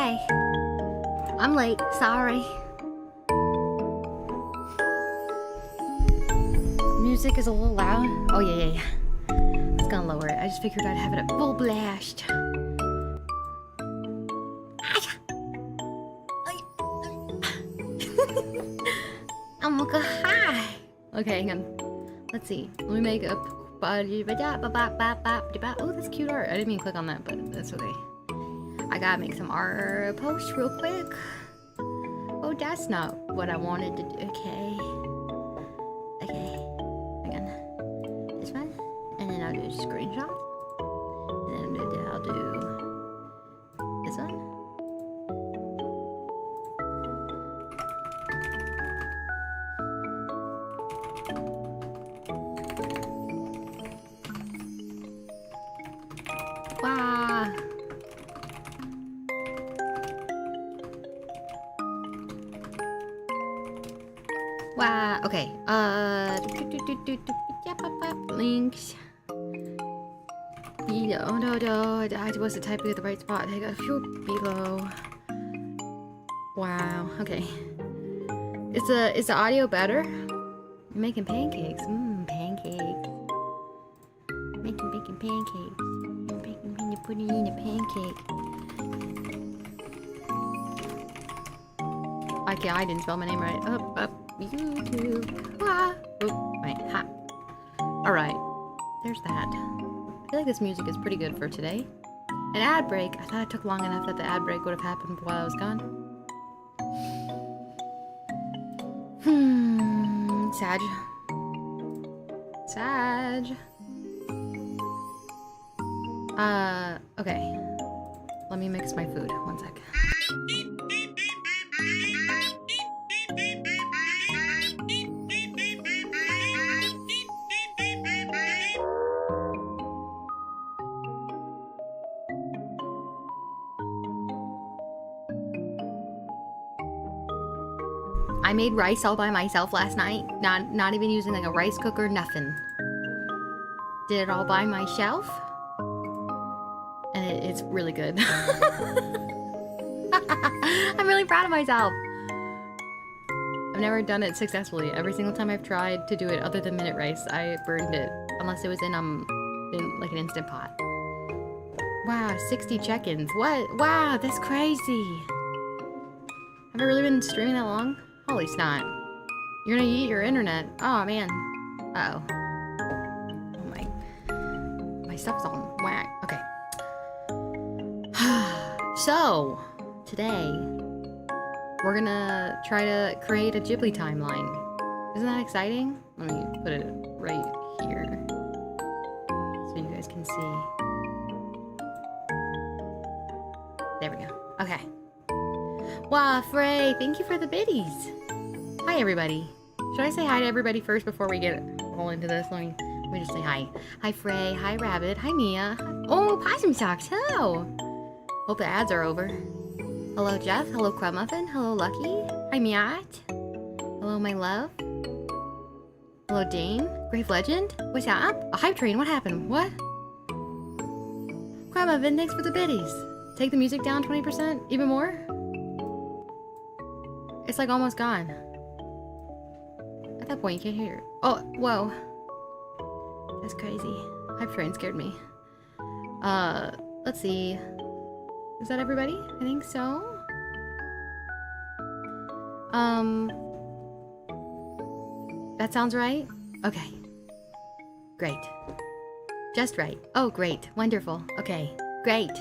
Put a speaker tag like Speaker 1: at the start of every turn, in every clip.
Speaker 1: Hi. I'm late, sorry. Music is a little loud. Oh yeah. It's gonna lower it. I just figured I'd have it at full blast. I'm okay. Hi. Okay, hang on. Let's see. Let me make a. Oh, that's cute art. I didn't mean to click on that, but that's okay. I gotta make some art post real quick. Oh, that's not what I wanted to do. Okay. Hang on. This one. And then I'll do a screenshot. And then I'll do this one. Wow. Wow. Okay. Links. No. I wasn't typing at the right spot. I got a few below. Wow. Okay. Is the audio better? You're making pancakes. Pancakes. Making pancakes. You're putting in a pancake. Okay, I didn't spell my name right. Up. YouTube. Ah. Oh, wait. Ha. Alright. There's that. I feel like this music is pretty good for today. An ad break. I thought it took long enough that the ad break would have happened while I was gone. Sag. Okay. Let me mix my food. One sec. I made rice all by myself last night. Not even using like a rice cooker, nothing. Did it all by myself. And it's really good. I'm really proud of myself. I've never done it successfully. Every single time I've tried to do it other than minute rice, I burned it. Unless it was in like an Instant Pot. Wow, 60 check-ins. What? Wow, that's crazy. Have I really been streaming that long? Holy snot. You're gonna eat your internet. Oh man. Uh-oh. My stuff's on whack. Okay. So, today, we're gonna try to create a Ghibli timeline. Isn't that exciting? Let me put it right here so you guys can see. There we go. Okay. Wow, Frey, thank you for the biddies. Hi, everybody. Should I say hi to everybody first before we get all into this? Let me just say hi. Hi, Frey. Hi, Rabbit. Hi, Mia. Oh, Possum Socks. Hello. Hope the ads are over. Hello, Jeff. Hello, Crab Muffin. Hello, Lucky. Hi, Miat. Hello, my love. Hello, Dane. Grave Legend. What's up? A hype train. What happened? What? Crab Muffin, thanks for the biddies. Take the music down 20%? Even more? It's like almost gone. At that point, you can't hear it. Oh, whoa. That's crazy. Hype train scared me. Let's see. Is that everybody? I think so. That sounds right? Okay. Great. Just right. Oh, great. Wonderful. Okay. Great.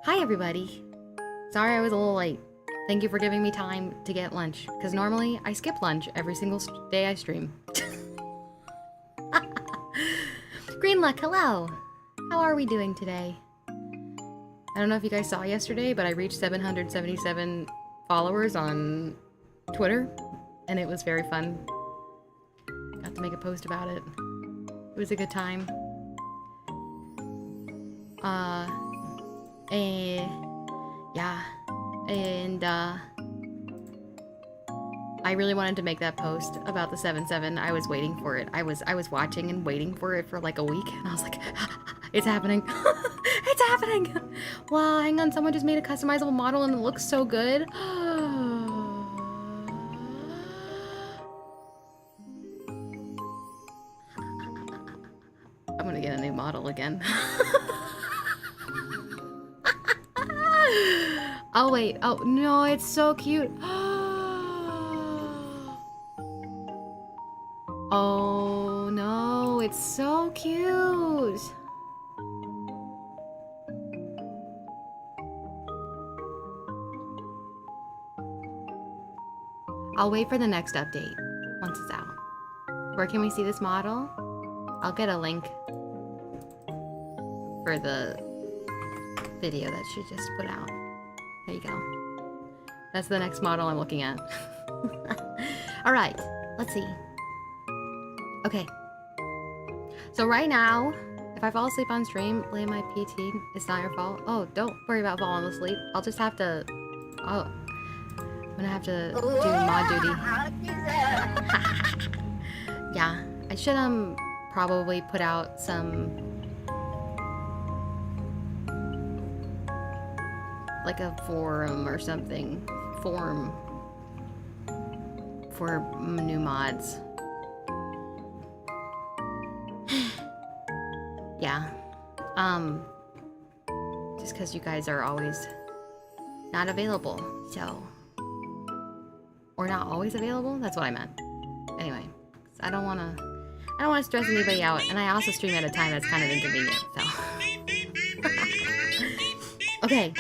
Speaker 1: Hi, everybody. Sorry I was a little late. Thank you for giving me time to get lunch, because normally I skip lunch every single day I stream. Green Luck, hello! How are we doing today? I don't know if you guys saw yesterday, but I reached 777 followers on Twitter, and it was very fun. Got to make a post about it. It was a good time. Yeah. And, I really wanted to make that post about the 7-7. I was waiting for it. I was watching and waiting for it for like a week, and I was like, it's happening. It's happening? Wow, hang on. Someone just made a customizable model and it looks so good. I'm gonna get a new model again. Oh, wait. Oh, no, it's so cute. Oh, no, it's so cute. I'll wait for the next update once it's out. Where can we see this model? I'll get a link for the video that she just put out. There you go. That's the next model I'm looking at. All right, let's see. Okay. So right now, if I fall asleep on stream, blame my PT. It's not your fault. Oh, don't worry about falling asleep. I'll just have to... Oh, I'm gonna have to do mod duty. Yeah, I should probably put out some... like a forum or something. Forum for new mods. Yeah. Just because you guys are always not available, so... Or not always available? That's what I meant. Anyway, I don't wanna stress anybody out, and I also stream at a time that's kind of inconvenient, so... Okay.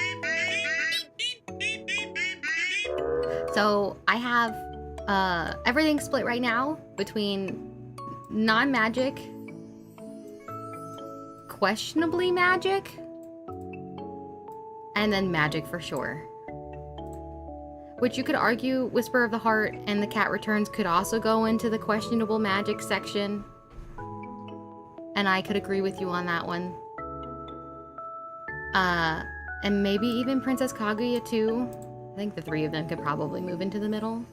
Speaker 1: So, I have, everything split right now between non-magic, questionably magic, and then magic for sure. Which you could argue Whisper of the Heart and The Cat Returns could also go into the questionable magic section. And I could agree with you on that one. And maybe even Princess Kaguya too. I think the three of them could probably move into the middle.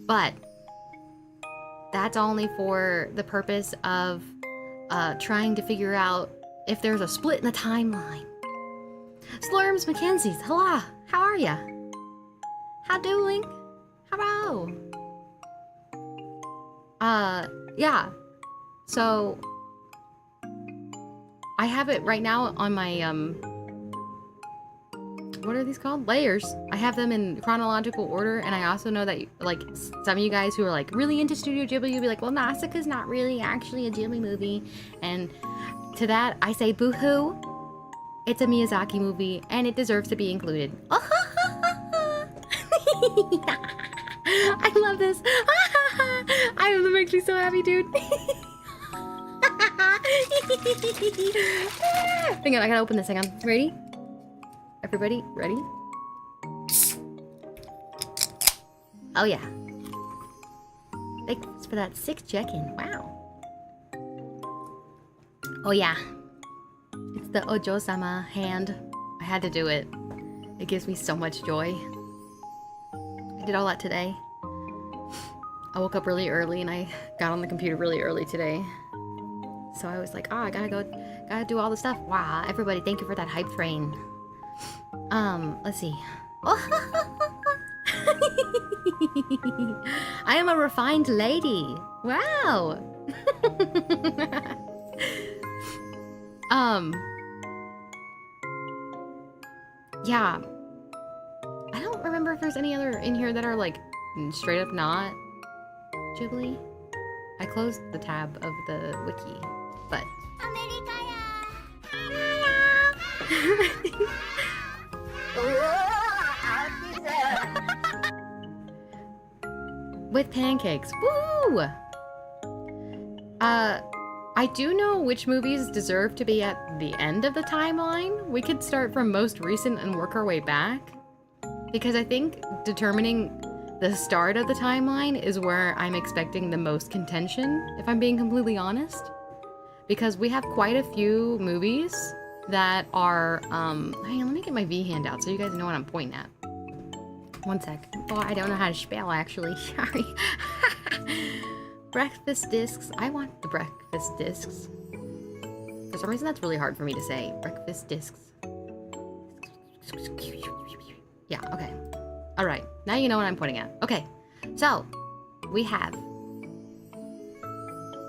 Speaker 1: But that's only for the purpose of trying to figure out if there's a split in the timeline. Slurms Mackenzie's, hello, how are ya? How doing? Hello. Yeah. So I have it right now on my what are these called? Layers. I have them in chronological order, and I also know that like some of you guys who are like really into Studio Ghibli, you'll be like, well, Nausicaa's not really actually a Ghibli movie, and to that I say boo-hoo. It's a Miyazaki movie, and it deserves to be included. I love this. That makes me so happy, dude. Hang on, I gotta open this. Hang on. Ready? Everybody, ready? Oh yeah. Thanks for that 6 check-in. Wow. Oh yeah. It's the Ojo-sama hand. I had to do it. It gives me so much joy. I did all that today. I woke up really early and I got on the computer really early today. So I was like, oh, I gotta do all the stuff. Wow, everybody, thank you for that hype train. Let's see. I am a refined lady. Wow. Yeah. I don't remember if there's any other in here that are like straight up not Ghibli. I closed the tab of the wiki, but with pancakes. Woo! I do know which movies deserve to be at the end of the timeline. We could start from most recent and work our way back. Because I think determining the start of the timeline is where I'm expecting the most contention, if I'm being completely honest. Because we have quite a few movies that are, hang on, let me get my V hand out so you guys know what I'm pointing at. One sec. Oh, I don't know how to spell, actually. Sorry. Breakfast discs. I want the breakfast discs. For some reason, that's really hard for me to say. Breakfast discs. Yeah, okay. All right, now you know what I'm pointing at. Okay, so we have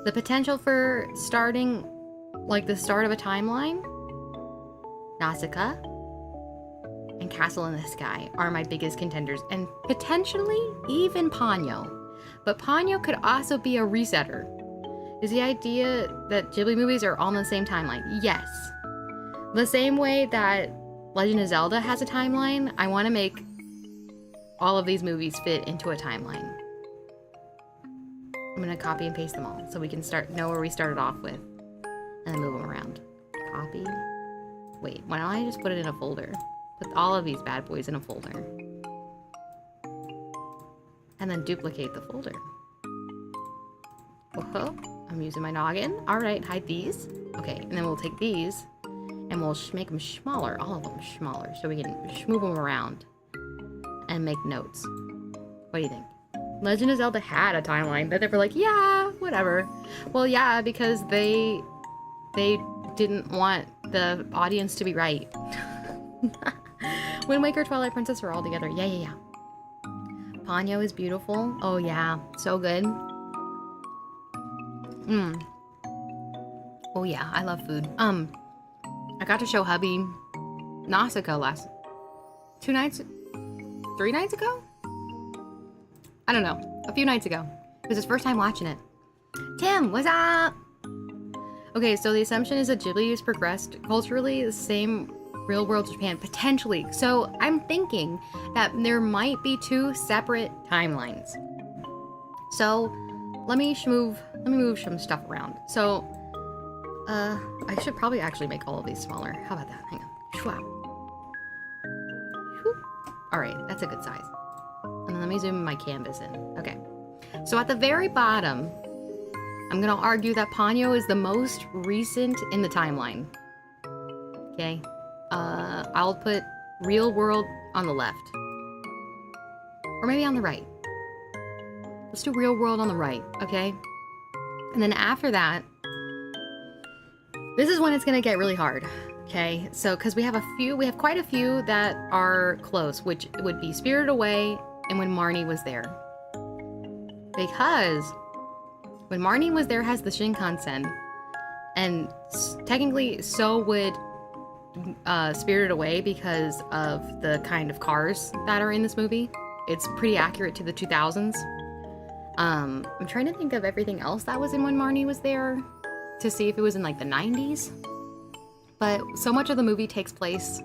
Speaker 1: the potential for starting, like the start of a timeline. Nausicaa and Castle in the Sky are my biggest contenders, and potentially even Ponyo. But Ponyo could also be a resetter. Is the idea that Ghibli movies are all on the same timeline? Yes. The same way that Legend of Zelda has a timeline, I want to make all of these movies fit into a timeline. I'm going to copy and paste them all so we can know where we started off with and then move them around. Copy. Wait, why don't I just put it in a folder? Put all of these bad boys in a folder. And then duplicate the folder. Whoa, I'm using my noggin. All right, hide these. Okay, and then we'll take these and we'll make them smaller, all of them smaller, so we can move them around and make notes. What do you think? Legend of Zelda had a timeline, but they were like, yeah, whatever. Well, yeah, because they didn't want the audience to be right. Wind Waker, Twilight Princess are all together. Yeah. Ponyo is beautiful. Oh yeah, so good. Oh yeah, I love food. I got to show hubby Nausicaa 3 nights ago? I don't know, a few nights ago. It was his first time watching it. Tim, what's up? Okay, so the assumption is that Ghibli has progressed culturally the same real world Japan, potentially. So I'm thinking that there might be 2 separate timelines. So let me move some stuff around. So I should probably actually make all of these smaller. How about that? Hang on. All right, that's a good size. And then let me zoom my canvas in. Okay. So at the very bottom, I'm gonna argue that Ponyo is the most recent in the timeline. Okay. I'll put real world on the left. Or maybe on the right. Let's do real world on the right, okay? And then after that, this is when it's gonna get really hard, okay? So, because we have quite a few that are close, which would be Spirited Away and When Marnie Was There. Because When Marnie Was There has the Shinkansen, and technically so would Spirited Away because of the kind of cars that are in this movie. It's pretty accurate to the 2000s. I'm trying to think of everything else that was in When Marnie Was There to see if it was in like the 90s. But so much of the movie takes place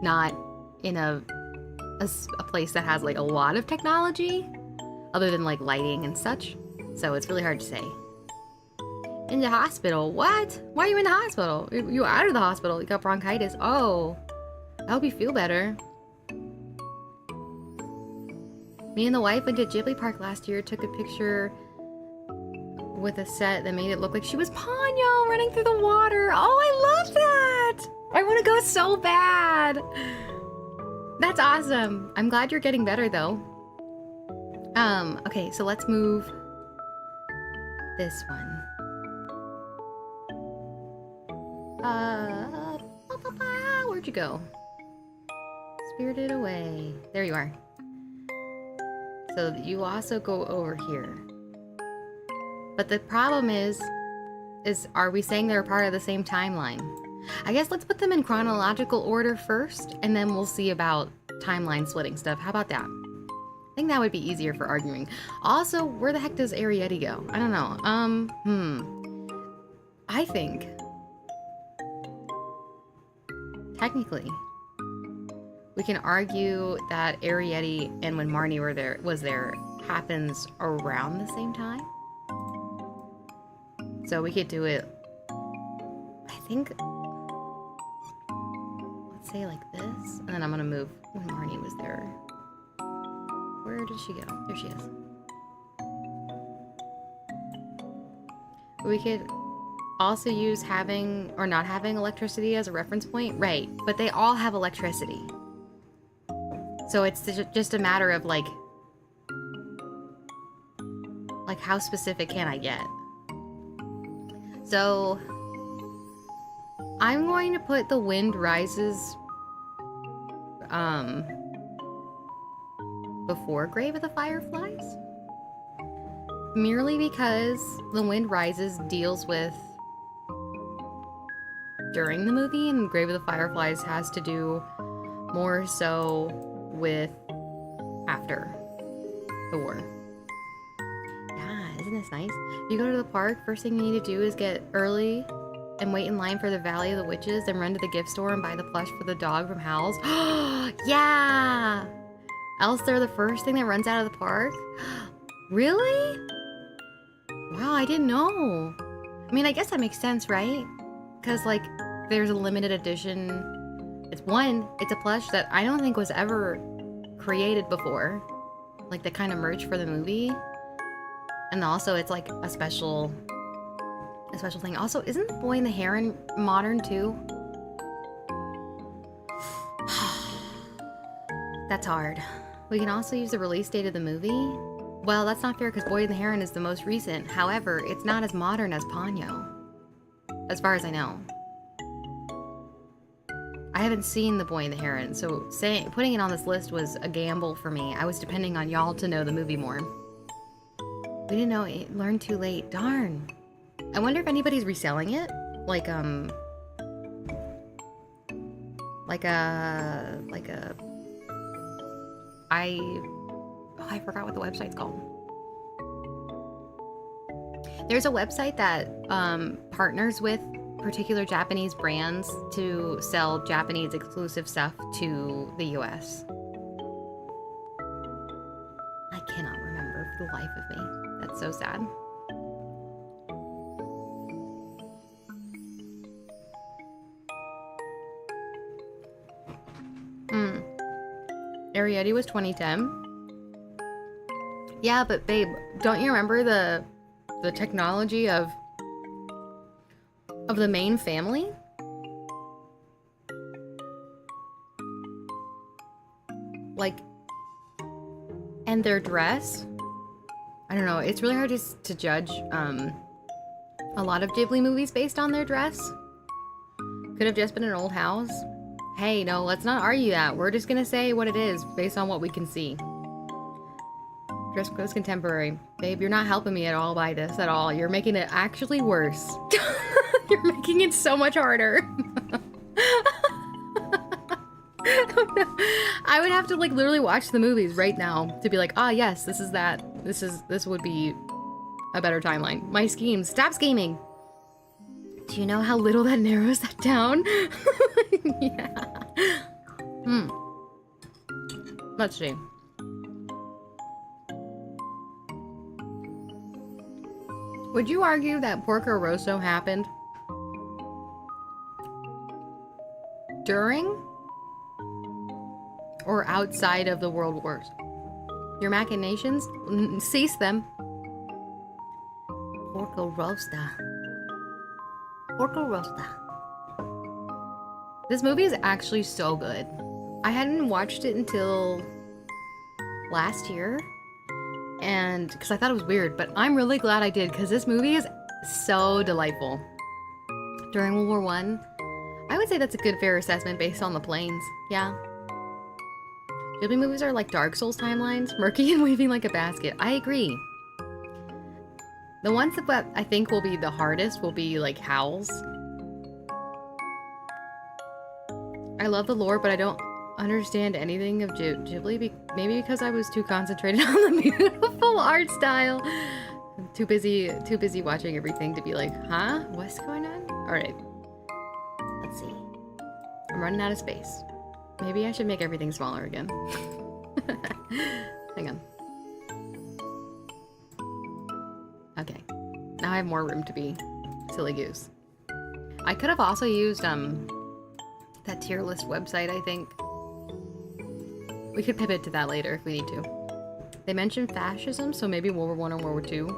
Speaker 1: not in a place that has like a lot of technology other than like lighting and such. So it's really hard to say. In the hospital? What? Why are you in the hospital? You out of the hospital. You got bronchitis. Oh, I hope you feel better. Me and the wife went to Ghibli Park last year, took a picture with a set that made it look like she was Ponyo running through the water. Oh, I love that! I want to go so bad. That's awesome. I'm glad you're getting better though. Okay, so let's move this one. Where'd you go? Spirited Away. There you are. So you also go over here. But the problem is are we saying they're part of the same timeline? I guess let's put them in chronological order first, and then we'll see about timeline splitting stuff. How about that? I think that would be easier for arguing. Also, where the heck does Arietti go? I don't know. I think technically we can argue that Arietti and When Marnie was there happens around the same time. So we could do it, I think, let's say like this, and then I'm gonna move When Marnie Was There. Where did she go? There she is. We could also use having or not having electricity as a reference point. Right, but they all have electricity. So it's just a matter of like how specific can I get? So I'm going to put The Wind Rises before Grave of the Fireflies. Merely because The Wind Rises deals with during the movie, and Grave of the Fireflies has to do more so with after the war. Yeah, isn't this nice? If you go to the park, first thing you need to do is get early and wait in line for the Valley of the Witches, then run to the gift store and buy the plush for the dog from Howl's. Yeah! Else they're the first thing that runs out of the park? Really? Wow, I didn't know. I mean, I guess that makes sense, right? Because, like, there's a limited edition. It's a plush that I don't think was ever created before. Like, the kind of merch for the movie. And also, it's like a special thing. Also, isn't The Boy and the Heron modern too? That's hard. We can also use the release date of the movie. Well, that's not fair because Boy and the Heron is the most recent. However, it's not as modern as Ponyo, as far as I know. I haven't seen The Boy and the Heron, so putting it on this list was a gamble for me. I was depending on y'all to know the movie more. We didn't know it. Learned too late. Darn. I wonder if anybody's reselling it. I forgot what the website's called. There's a website that partners with particular Japanese brands to sell Japanese exclusive stuff to the US. I cannot remember for the life of me. That's so sad. Arrietty was 2010. Yeah, but babe, don't you remember the technology of the main family? Like, and their dress? I don't know, it's really hard to judge a lot of Ghibli movies based on their dress. Could have just been an old house. Hey, no, let's not argue that. We're just gonna say what it is based on what we can see. Dress goes contemporary. Babe, you're not helping me at all by this at all. You're making it actually worse. You're making it so much harder. I would have to like literally watch the movies right now to be like, ah, yes, this is that. This would be a better timeline. My schemes. Stop scheming. Do you know how little that narrows that down? Yeah. Let's see. Would you argue that Porco Rosso happened during or outside of the World Wars? Your machinations? Cease them. Porco Rosso. Porco Rosso. This movie is actually so good. I hadn't watched it until last year, and because I thought it was weird, but I'm really glad I did because this movie is so delightful. During World War I would say that's a good fair assessment based on the planes. Yeah. Ghibli movies are like Dark Souls timelines, murky and weaving like a basket. I agree. The ones that I think will be the hardest will be like Howl's. I love the lore, but I don't understand anything of Ghibli. Maybe because I was too concentrated on the beautiful art style. Too busy watching everything to be like, huh? What's going on? All right. Let's see. I'm running out of space. Maybe I should make everything smaller again. Hang on. Okay. Now I have more room to be silly goose. I could have also used that tier list website, I think. We could pivot to that later if we need to. They mentioned fascism, so maybe World War I or World War II.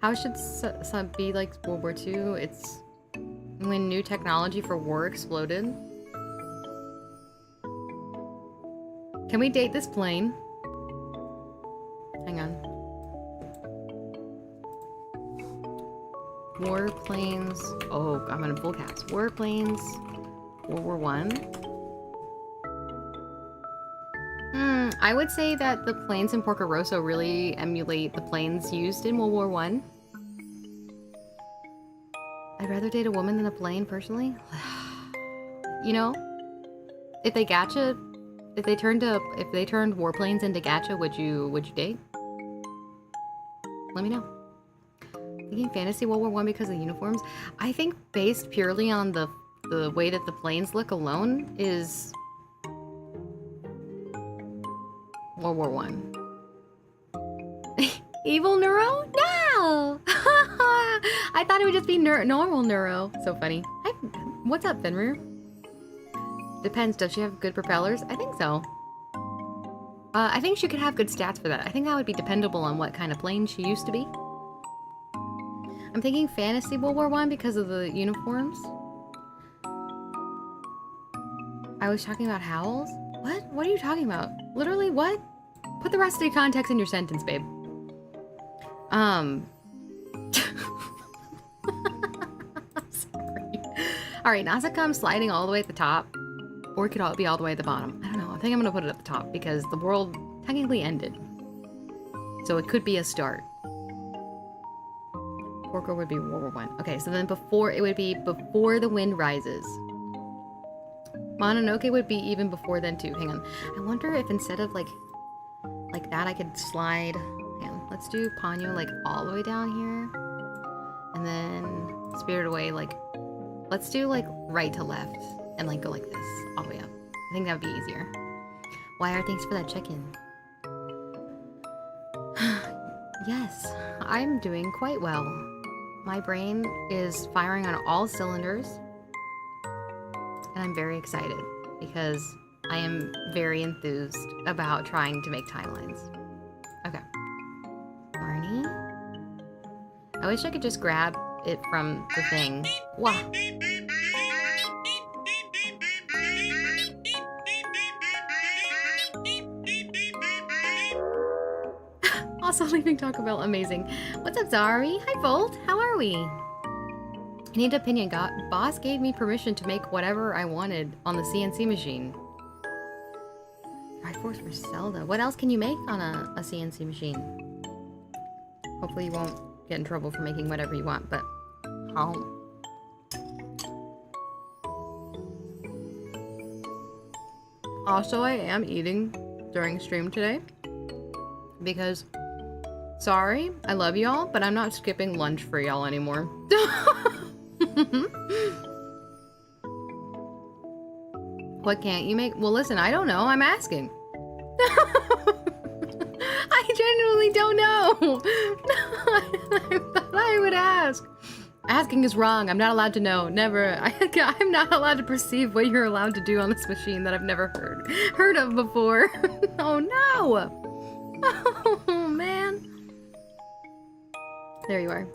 Speaker 1: How should some be like World War II? It's when new technology for war exploded. Can we date this plane? Hang on. Warplanes. Oh, I'm in full cast. Warplanes. World War One. I would say that the planes in Porco Rosso really emulate the planes used in World War One. I'd rather date a woman than a plane, personally. You know, if they gacha, if they turned warplanes into gacha, would you date? Let me know. Thinking fantasy World War One because of the uniforms. I think based purely on the way that the planes look alone is World War One. Evil Neuro? No! I thought it would just be normal Neuro. So funny. What's up, Fenrir? Depends. Does she have good propellers? I think so. I think she could have good stats for that. I think that would be dependable on what kind of plane she used to be. I'm thinking fantasy World War One because of the uniforms. I was talking about howls? What? What are you talking about? Literally, what? Put the rest of the context in your sentence, babe. Sorry. Alright, NASA comes sliding all the way at the top. Or it could be all the way at the bottom. I don't know. I think I'm gonna put it at the top because the world technically ended. So it could be a start. Porco would be World War One. Okay, so then it would be before the wind rises. Mononoke would be even before then too. Hang on. I wonder if instead of like that I could slide. Hang on. Let's do Ponyo like all the way down here. And then Spirited Away like, let's do like right to left and like go like this all the way up. I think that would be easier. Wire, thanks for that check-in. Yes, I'm doing quite well. My brain is firing on all cylinders. And I'm very excited because I am very enthused about trying to make timelines. Okay. Barney? I wish I could just grab it from the thing. Wow. Also leaving Taco Bell, amazing. What's up, Zari? Hi, Volt. How are we? I need an opinion. Boss gave me permission to make whatever I wanted on the CNC machine. Triforce for Zelda. What else can you make on a CNC machine? Hopefully you won't get in trouble for making whatever you want, but... Also, I am eating during stream today. Because... Sorry, I love y'all, but I'm not skipping lunch for y'all anymore. What can't you make? Well, listen, I don't know. I'm asking. I genuinely don't know. I thought I would ask. Asking is wrong. I'm not allowed to know. Never. I'm not allowed to perceive what you're allowed to do on this machine that I've never heard of before. Oh no. Oh man. There you are.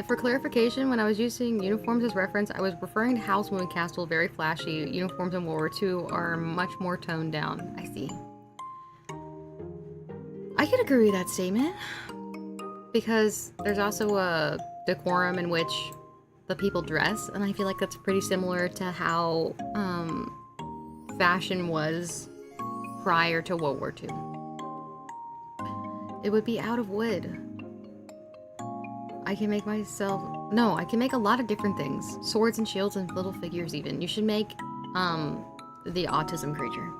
Speaker 1: For clarification, when I was using uniforms as reference, I was referring to House Moon Castle, very flashy. Uniforms in World War II are much more toned down. I see. I could agree with that statement. Because there's also a decorum in which the people dress, and I feel like that's pretty similar to how fashion was prior to World War II. It would be out of wood. I can make myself... No, I can make a lot of different things. Swords and shields and little figures even. You should make, the autism creature.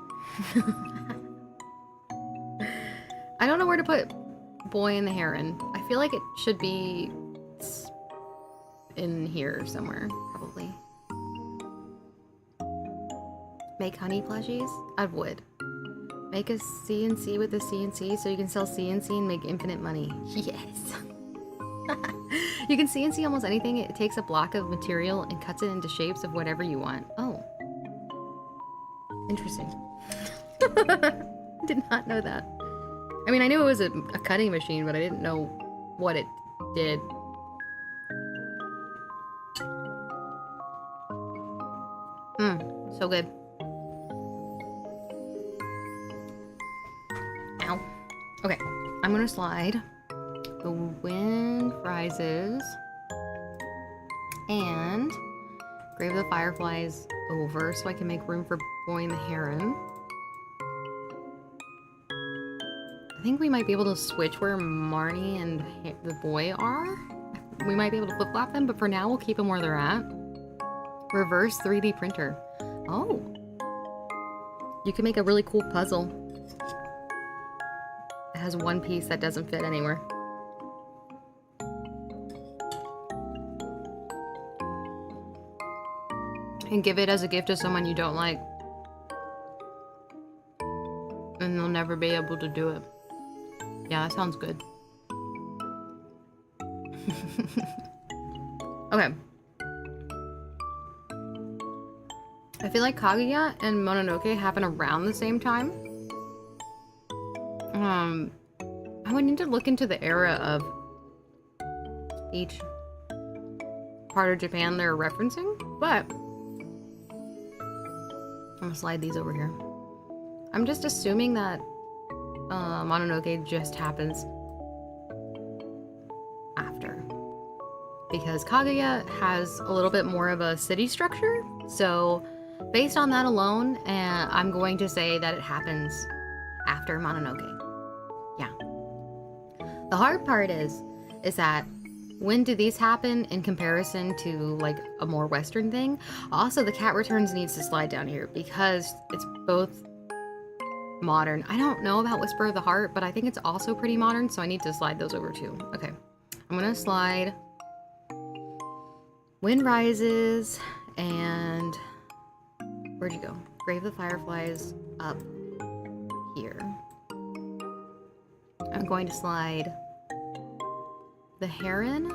Speaker 1: I don't know where to put Boy and the Heron. I feel like it should be in here somewhere, probably. Make honey plushies out of wood. Make a CNC with a CNC so you can sell CNC and make infinite money. Yes! You can CNC almost anything. It takes a block of material and cuts it into shapes of whatever you want. Oh. Interesting. Did not know that. I mean, I knew it was a cutting machine, but I didn't know what it did. So good. Okay, I'm gonna slide the wind rises and Grave of the Fireflies over so I can make room for Boy and the Heron. I think we might be able to switch where Marnie and the boy are. We might be able to flip-flop them, but for now we'll keep them where they're at. Reverse 3D printer. Oh. You can make a really cool puzzle. It has one piece that doesn't fit anywhere. And give it as a gift to someone you don't like. And they'll never be able to do it. Yeah, that sounds good. Okay. I feel like Kaguya and Mononoke happen around the same time. I would need to look into the era of each part of Japan they're referencing, but I'm gonna slide these over here. I'm just assuming that Mononoke just happens after, because Kaguya has a little bit more of a city structure, so based on that alone, I'm going to say that it happens after Mononoke. Yeah. The hard part is that when do these happen in comparison to like a more Western thing? Also, the Cat Returns needs to slide down here because it's both modern. I don't know about Whisper of the Heart, but I think it's also pretty modern, so I need to slide those over too. Okay, I'm gonna slide Wind Rises and where'd you go? Grave the Fireflies up here. I'm going to slide the Heron.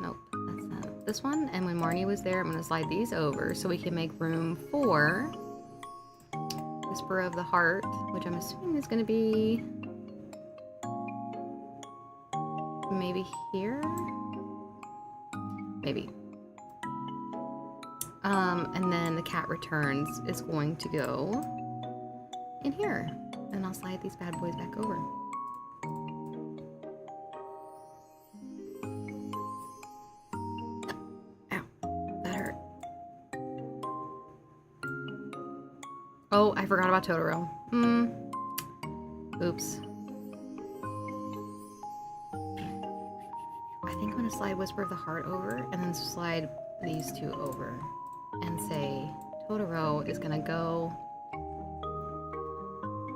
Speaker 1: Nope, that's not this one. And when Marnie was there, I'm going to slide these over so we can make room for Whisper of the Heart, which I'm assuming is going to be maybe here? Maybe. And then the Cat Returns is going to go in here. And I'll slide these bad boys back over. Oh, I forgot about Totoro. Oops. I think I'm gonna slide Whisper of the Heart over and then slide these two over and say Totoro is gonna go.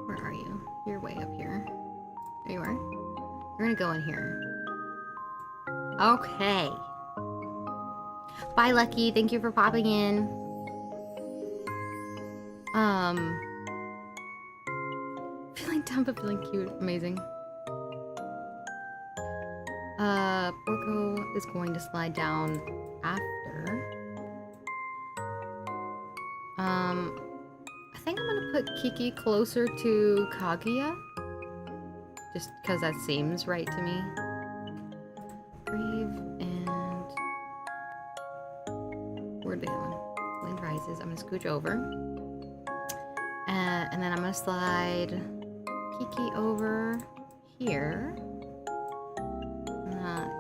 Speaker 1: Where are you? You're way up here. There you are. You're gonna go in here. Okay. Bye, Lucky. Thank you for popping in. Feeling dumb but feeling cute. Amazing. Porco is going to slide down after. I think I'm gonna put Kiki closer to Kaguya. Just because that seems right to me. Brave and... where'd they go? Wind Rises. I'm gonna scooch over. And then I'm gonna slide Kiki over here.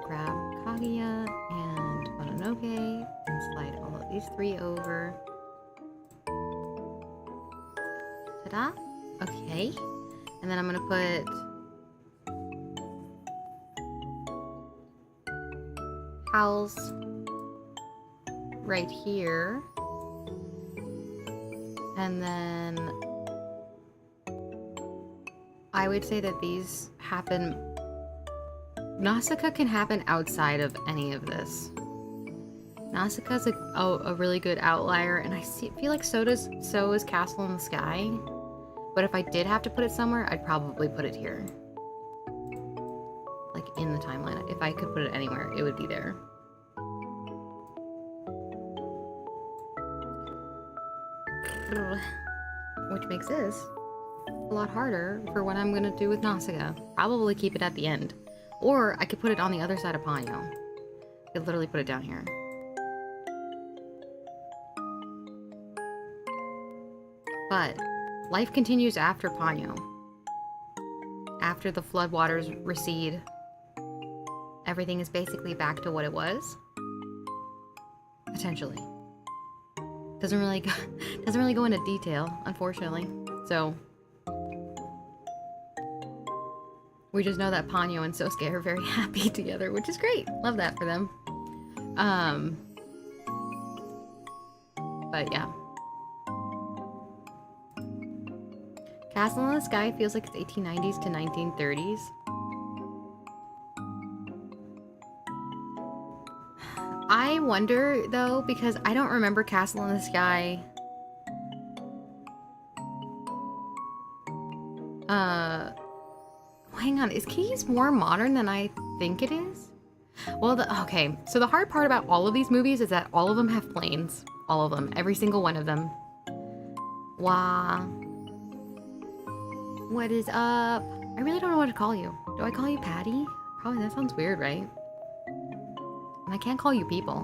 Speaker 1: Grab Kaguya and Mononoke and slide all of these three over. Ta-da! Okay. And then I'm gonna put Howls right here. And then I would say that these happen... Nausicaa can happen outside of any of this. Nausicaa's a really good outlier, and I feel like so is Castle in the Sky. But if I did have to put it somewhere, I'd probably put it here. Like in the timeline. If I could put it anywhere, it would be there. Which makes this a lot harder for what I'm gonna do with Nausicaa. Probably keep it at the end. Or I could put it on the other side of Ponyo. I could literally put it down here. But life continues after Ponyo. after the floodwaters recede, everything is basically back to what it was? Potentially. Doesn't really go into detail, unfortunately. So we just know that Ponyo and Sosuke are very happy together, which is great. Love that for them. But yeah. Castle in the Sky feels like it's 1890s to 1930s. I wonder, though, because I don't remember Castle in the Sky. Hang on. Is Kiki's more modern than I think it is? Well, okay. So the hard part about all of these movies is that all of them have planes. All of them. Every single one of them. Wow. What is up? I really don't know what to call you. Do I call you Patty? Probably that sounds weird, right? And I can't call you people.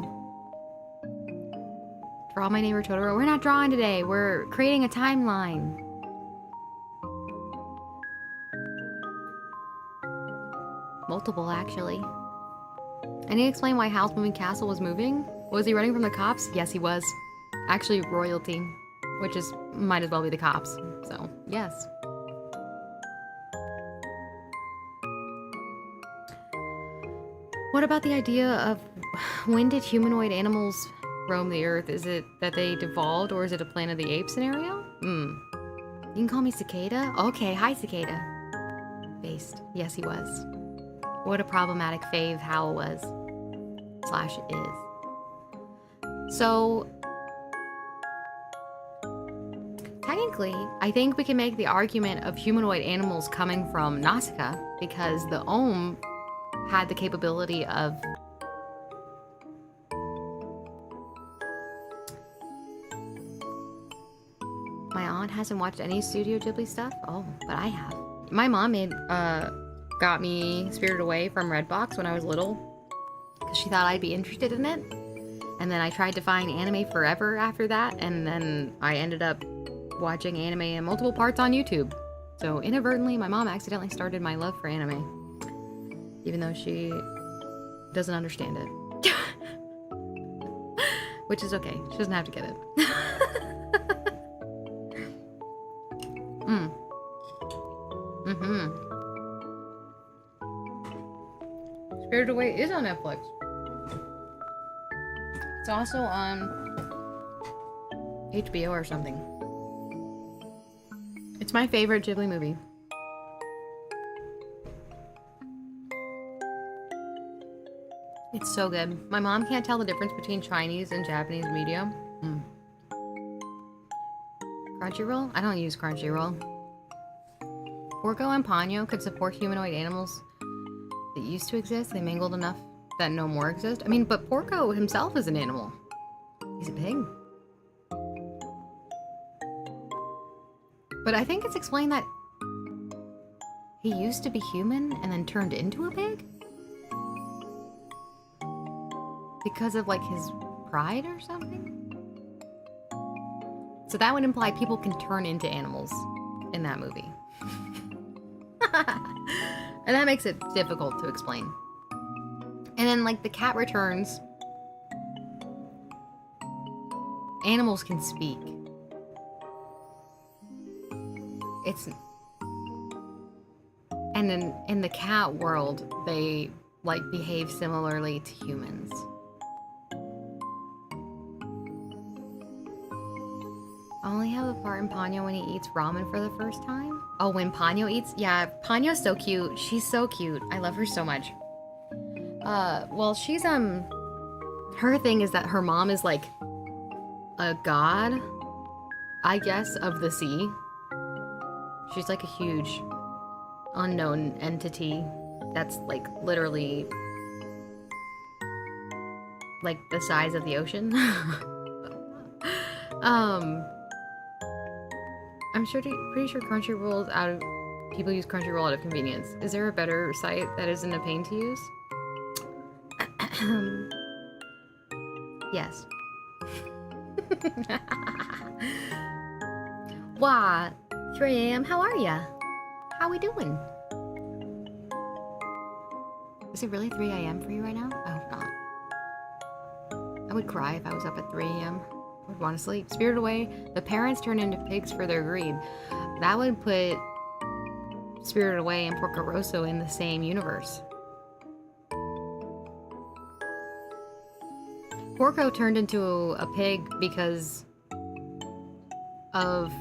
Speaker 1: Draw my neighbor Totoro. We're not drawing today. We're creating a timeline. Multiple, actually. I need to explain why Hal's moving castle was moving. Was he running from the cops? Yes, he was. Actually, royalty. Which is, might as well be the cops. So, yes. What about the idea of when did humanoid animals roam the earth? Is it that they devolved, or is it a Planet of the Apes scenario? You can call me Cicada? Okay, hi Cicada. Based. Yes, he was. What a problematic fave Hal was. Slash is. So, technically, I think we can make the argument of humanoid animals coming from Nausicaa, because the Ohm had the capability of my aunt hasn't watched any Studio Ghibli stuff. Oh, but I have. My mom got me Spirited Away from Redbox when I was little because she thought I'd be interested in it. And then I tried to find Anime Forever after that, and then I ended up watching anime in multiple parts on YouTube. So inadvertently, my mom accidentally started my love for anime, even though she doesn't understand it. Which is okay. She doesn't have to get it. Spirited Away is on Netflix. It's also on HBO or something. It's my favorite Ghibli movie. It's so good. My mom can't tell the difference between Chinese and Japanese media. Crunchyroll? I don't use Crunchyroll. Porco and Ponyo could support humanoid animals that used to exist. They mingled enough that no more exist. I mean, but Porco himself is an animal. He's a pig. But I think it's explained that he used to be human and then turned into a pig? Because of, like, his pride or something? So that would imply people can turn into animals in that movie. And that makes it difficult to explain. And then, like, the cat returns. Animals can speak. And in the cat world, they, like, behave similarly to humans. I only have a part in Ponyo when he eats ramen for the first time. Oh, when Ponyo eats? Yeah, Ponyo's so cute. She's so cute. I love her so much. Well, she's, her thing is that her mom is, like, a god, I guess, of the sea. She's, like, a huge unknown entity that's, like, literally, like, the size of the ocean. I'm pretty sure Crunchyroll's out of... People use Crunchyroll out of convenience. Is there a better site that isn't a pain to use? Yes. What? 3 a.m. How are ya? How we doing? Is it really 3 a.m. for you right now? I hope not. I would cry if I was up at 3 a.m. I would want to sleep. Spirited Away, the parents turn into pigs for their greed. That would put Spirited Away and Porco Rosso in the same universe. Porco turned into a pig because of,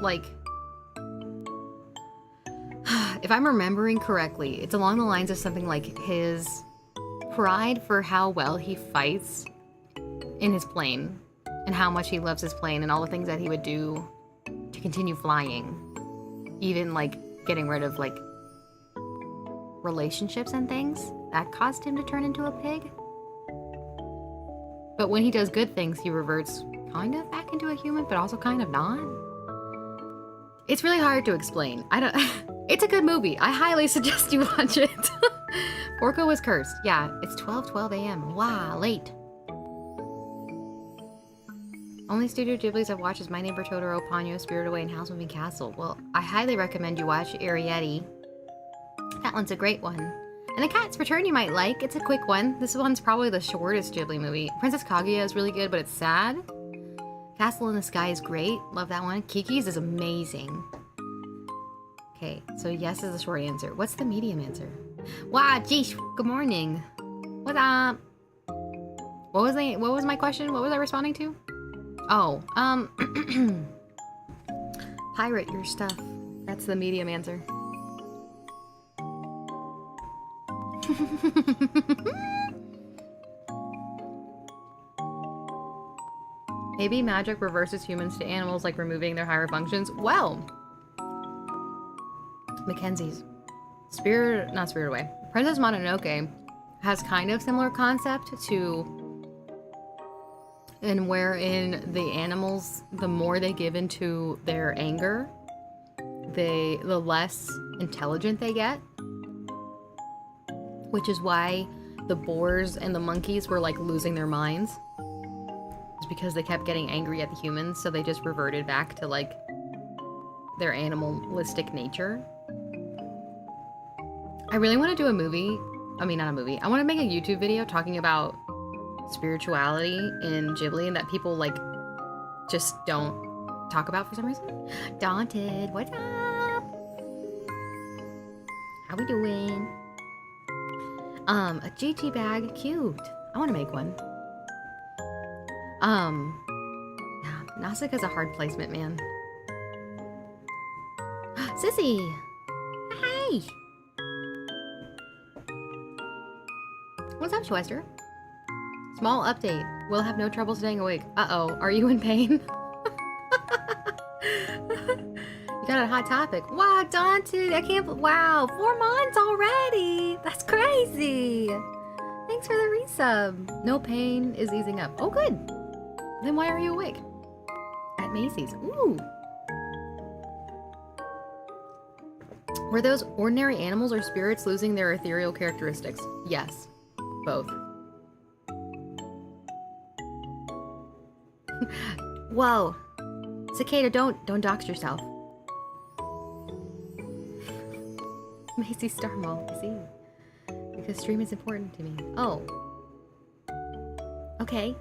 Speaker 1: like, if I'm remembering correctly, it's along the lines of something like his pride for how well he fights in his plane and how much he loves his plane and all the things that he would do to continue flying. Even, like, getting rid of, like, relationships and things. That caused him to turn into a pig. But when he does good things, he reverts kind of back into a human, but also kind of not. It's really hard to explain. It's a good movie. I highly suggest you watch it. Porco was cursed. Yeah, it's 12:12 a.m. Wow, late. Only Studio Ghiblis I've watched is My Neighbor Totoro, Ponyo, Spirited Away, and Howl's Moving Castle. Well, I highly recommend you watch Arrietty. That one's a great one. And The Cat's Return you might like. It's a quick one. This one's probably the shortest Ghibli movie. Princess Kaguya is really good, but it's sad. Castle in the Sky is great. Love that one. Kiki's is amazing. Okay, so yes is the short answer. What's the medium answer? Wow, geesh. Good morning. What up? What was my question? What was I responding to? Oh, pirate your stuff. That's the medium answer. Maybe magic reverses humans to animals, like removing their higher functions. Well, Mackenzie's not Spirited Away. Princess Mononoke has kind of similar concept to, and wherein the animals, the more they give into their anger, the less intelligent they get. Which is why the boars and the monkeys were like losing their minds. It's because they kept getting angry at the humans, so they just reverted back to like their animalistic nature. I really want to do a movie. I mean, not a movie. I want to make a YouTube video talking about spirituality in Ghibli and that people like just don't talk about for some reason. Daunted, what's up? How we doing? A GG bag, cute. I want to make one. Yeah, Nausicaa's a hard placement, man. Sissy! Hey! What's up, Schwester? Small update. We'll have no trouble staying awake. Uh-oh, are you in pain? You got a hot topic. Wow, Daunted, I can't, wow, 4 months already. That's crazy. Thanks for the resub. No pain is easing up. Oh, good. Then why are you awake? At Macy's. Ooh. Were those ordinary animals or spirits losing their ethereal characteristics? Yes. Both. Whoa. Cicada, don't dox yourself. Macy's Star Mall, I see. Because stream is important to me. Oh. Okay.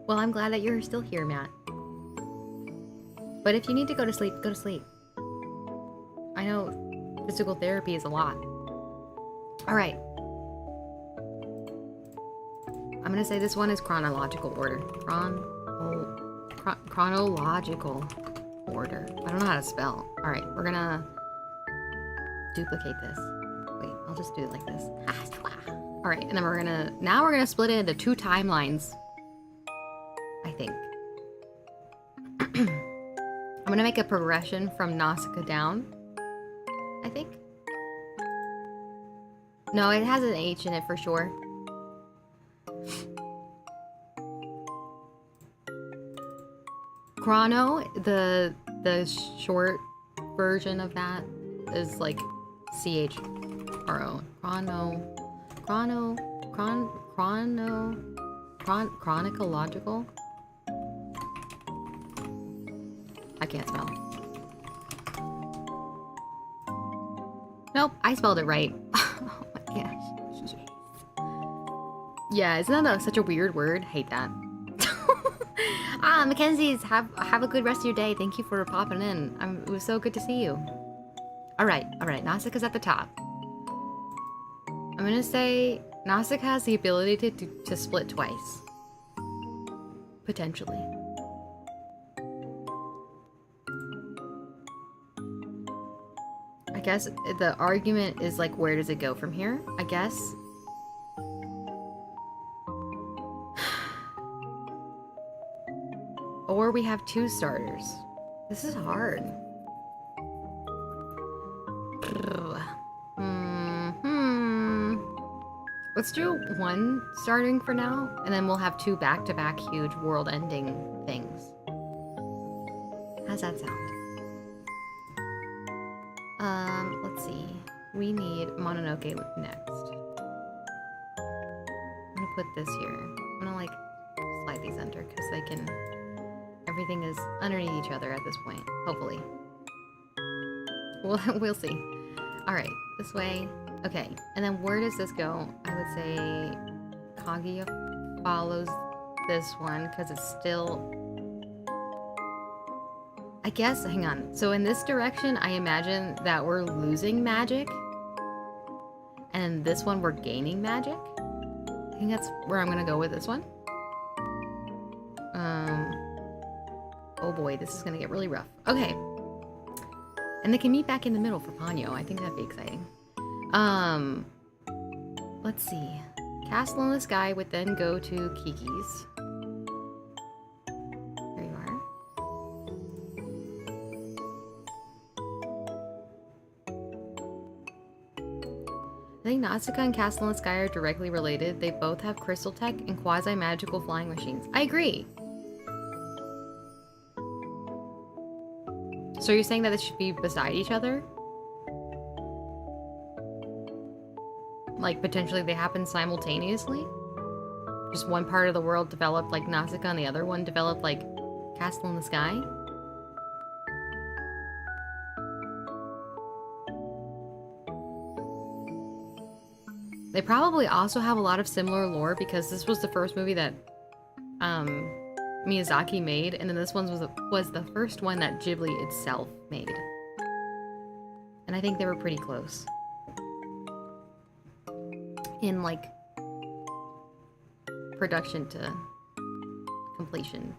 Speaker 1: Well, I'm glad that you're still here, Matt. But if you need to go to sleep, go to sleep. I know physical therapy is a lot. Alright. I'm gonna say this one is chronological order. Chronological order. I don't know how to spell. Alright, we're gonna duplicate this. Wait, I'll just do it like this. Alright, and then we're gonna split it into 2 timelines. I think. I'm gonna make a progression from Nausicaa down. I think. No, it has an H in it for sure. Chrono, the short version of that is like CHRO. Chronological. I can't spell. Nope, I spelled it right. Oh my gosh. Yes. Yeah, isn't that such a weird word? Hate that. Mackenzie's, have a good rest of your day. Thank you for popping in. It was so good to see you. All right. Nausicaa's at the top. I'm gonna say Nausicaa has the ability to split twice. Potentially. I guess the argument is like, where does it go from here? I guess. Or we have two starters. This is hard. Let's do one starting for now, and then we'll have two back-to-back huge world-ending things. How's that sound? Let's see. We need Mononoke next. I'm gonna put this here. I'm gonna like slide these under because they can. Everything is underneath each other at this point. Hopefully. We'll see. All right, this way. Okay, and then where does this go? I would say Kaguya follows this one because it's still. I guess, hang on. So in this direction, I imagine that we're losing magic. And in this one, we're gaining magic. I think that's where I'm gonna go with this one. Oh boy, this is gonna get really rough. Okay. And they can meet back in the middle for Ponyo. I think that'd be exciting. Let's see. Castle in the Sky would then go to Kiki's. There you are. I think Nausicaa and Castle in the Sky are directly related. They both have crystal tech and quasi-magical flying machines. I agree. So you're saying that they should be beside each other? Like, potentially they happen simultaneously? Just one part of the world developed like Nausicaa and the other one developed like Castle in the Sky? They probably also have a lot of similar lore because this was the first movie that Miyazaki made, and then this one was the first one that Ghibli itself made. And I think they were pretty close. In like production to completion.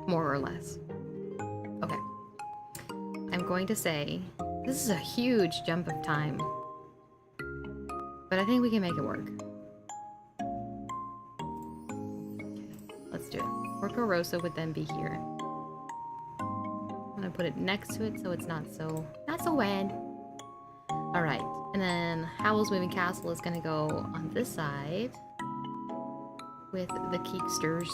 Speaker 1: More or less. Okay. I'm going to say this is a huge jump of time. But I think we can make it work. Let's do it. Porco Rosso would then be here. I'm gonna put it next to it so it's not so wet. Alright, and then Howl's Moving Castle is gonna go on this side with the Keeksters.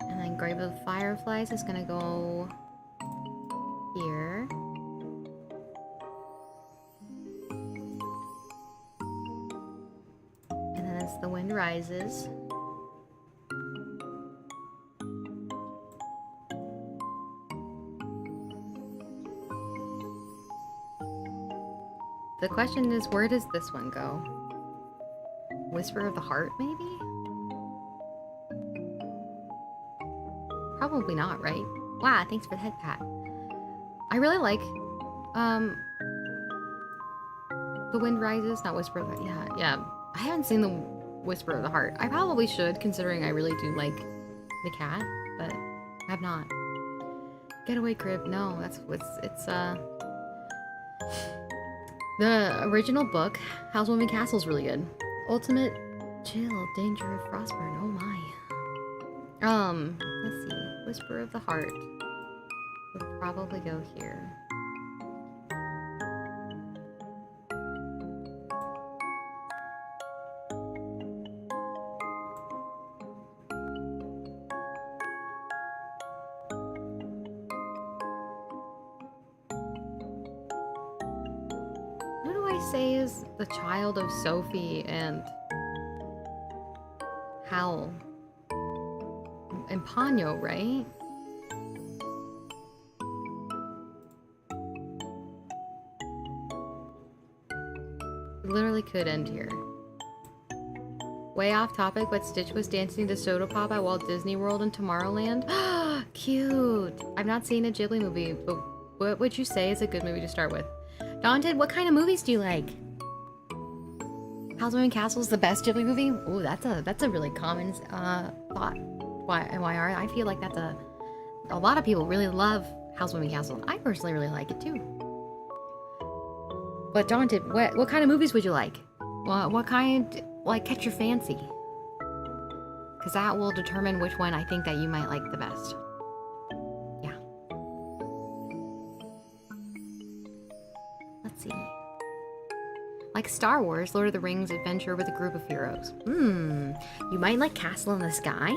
Speaker 1: And then Grave of the Fireflies is gonna go here. And then as the wind rises, the question is, where does this one go? Whisper of the Heart, maybe? Probably not, right? Wow, thanks for the head pat. I really like, The Wind Rises, not Whisper of the... Yeah. I haven't seen the Whisper of the Heart. I probably should, considering I really do like the cat, but I have not. Getaway Crib, no, it's the original book, Howl's Moving Castle, is really good. Ultimate Chill, Danger of Frostburn, oh my. Let's see, Whisper of the Heart would probably go here. Say is the child of Sophie and Howl and Ponyo, right? literally could end here. Way off topic, but Stitch was dancing to Soda Pop at Walt Disney World in Tomorrowland. Cute! I've not seen a Ghibli movie, but what would you say is a good movie to start with? Daunted, what kind of movies do you like? Howl's Moving Castle is the best Ghibli movie? Ooh, that's a really common thought. YR, I feel like that's a lot of people really love Howl's Moving Castle. I personally really like it too. But Daunted, what kind of movies would you like? What kind, like, catch your fancy? Because that will determine which one I think that you might like the best. Yeah. Let's see. Like Star Wars, Lord of the Rings, adventure with a group of heroes. You might like Castle in the Sky?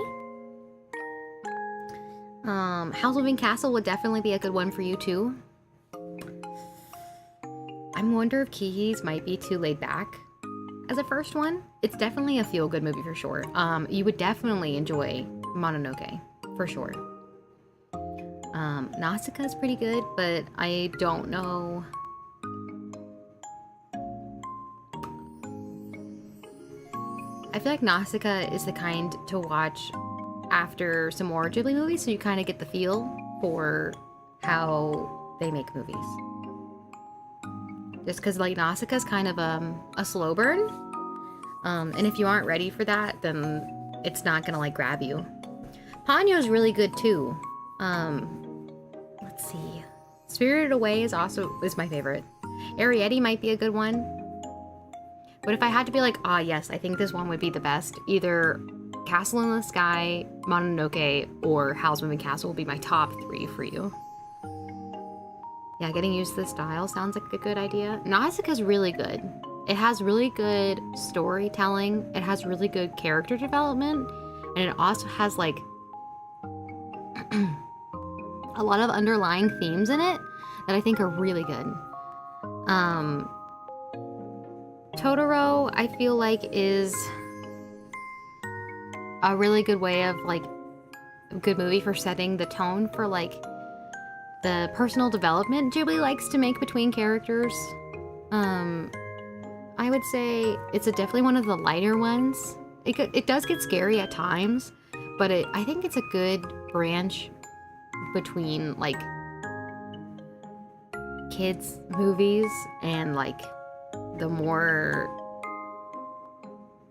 Speaker 1: Howl's Moving Castle would definitely be a good one for you too. I wonder if Kiki's might be too laid back as a first one. It's definitely a feel-good movie for sure. You would definitely enjoy Mononoke, for sure. Nausicaa is pretty good, but I don't know. I feel like Nausicaa is the kind to watch after some more Ghibli movies, so you kind of get the feel for how they make movies. Just because, like, Nausicaa is kind of a slow burn. And if you aren't ready for that, then it's not gonna, like, grab you. Ponyo's really good, too. Let's see. Spirited Away is my favorite. Arrietty might be a good one. But if I had to be like, yes, I think this one would be the best, either Castle in the Sky, Mononoke, or Howl's Moving Castle will be my top 3 for you. Yeah, getting used to the style sounds like a good idea. Nausicaa's really good. It has really good storytelling. It has really good character development. And it also has, like, a lot of underlying themes in it that I think are really good. Totoro, I feel like, is a really good way of, like, a good movie for setting the tone for, like, the personal development Ghibli likes to make between characters. I would say it's definitely one of the lighter ones. It does get scary at times, but I think it's a good branch between, like, kids' movies and, like, the more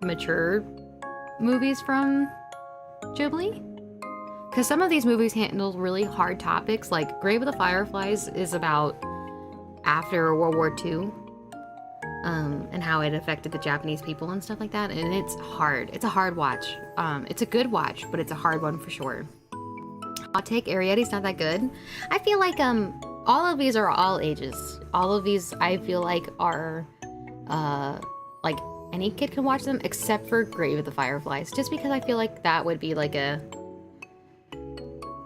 Speaker 1: mature movies from Ghibli. Because some of these movies handle really hard topics, like Grave of the Fireflies is about after World War II, and how it affected the Japanese people and stuff like that, and it's hard. It's a hard watch. It's a good watch, but it's a hard one for sure. I'll take Arrietty's not that good. I feel like all of these are all ages. All of these I feel like are like any kid can watch them except for Grave of the Fireflies, just because I feel like that would be like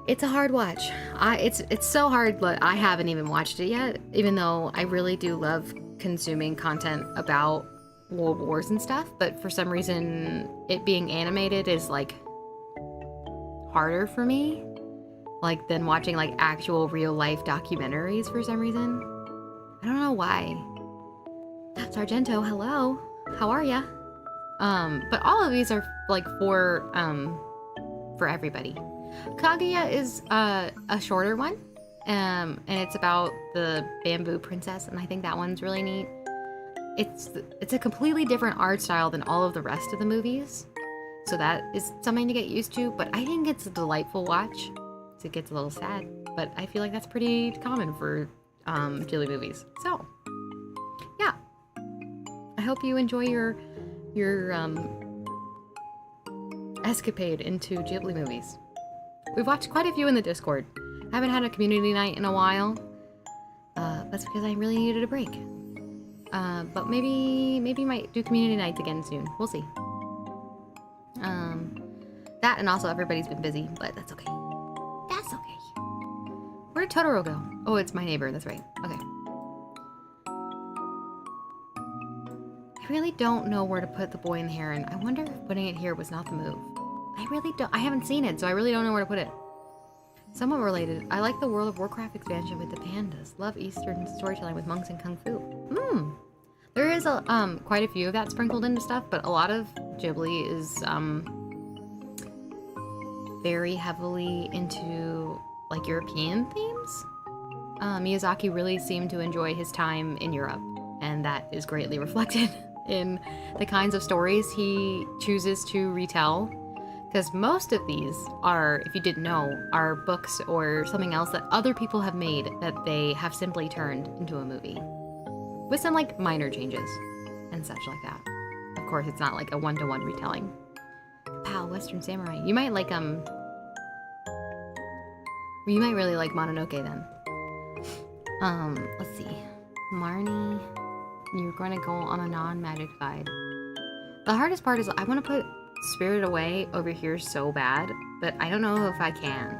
Speaker 1: it's a hard watch. It's so hard, but I haven't even watched it yet, even though I really do love consuming content about world wars and stuff, but for some reason it being animated is, like, harder for me, like, than watching, like, actual real life documentaries for some reason. I don't know why. Sargento, hello. How are ya? But all of these are, like, for everybody. Kaguya is a shorter one, and it's about the bamboo princess, and I think that one's really neat. It's a completely different art style than all of the rest of the movies, so that is something to get used to, but I think it's a delightful watch. It gets a little sad, but I feel like that's pretty common for Ghibli movies. So, yeah. I hope you enjoy your escapade into Ghibli movies. We've watched quite a few in the Discord. I haven't had a community night in a while. That's because I really needed a break. But maybe might do community nights again soon. We'll see. That and also everybody's been busy, but that's okay. That's okay. Where did Totoro go? Oh, it's my neighbor. That's right. Okay. I really don't know where to put the boy and the heron. I wonder if putting it here was not the move. I really don't. I haven't seen it, so I really don't know where to put it. Somewhat related. I like the World of Warcraft expansion with the pandas. Love Eastern storytelling with monks and kung fu. There is a quite a few of that sprinkled into stuff, but a lot of Ghibli is very heavily into like European themes. Miyazaki really seemed to enjoy his time in Europe, and that is greatly reflected in the kinds of stories he chooses to retell. Because most of these are, if you didn't know, are books or something else that other people have made that they have simply turned into a movie. With some like minor changes and such like that. Of course, it's not like a one-to-one retelling. Pal, Western Samurai. You might like you might really like Mononoke then. Let's see. Marnie, you're going to go on a non-magic side. The hardest part is I want to put Spirit Away over here so bad, but I don't know if I can.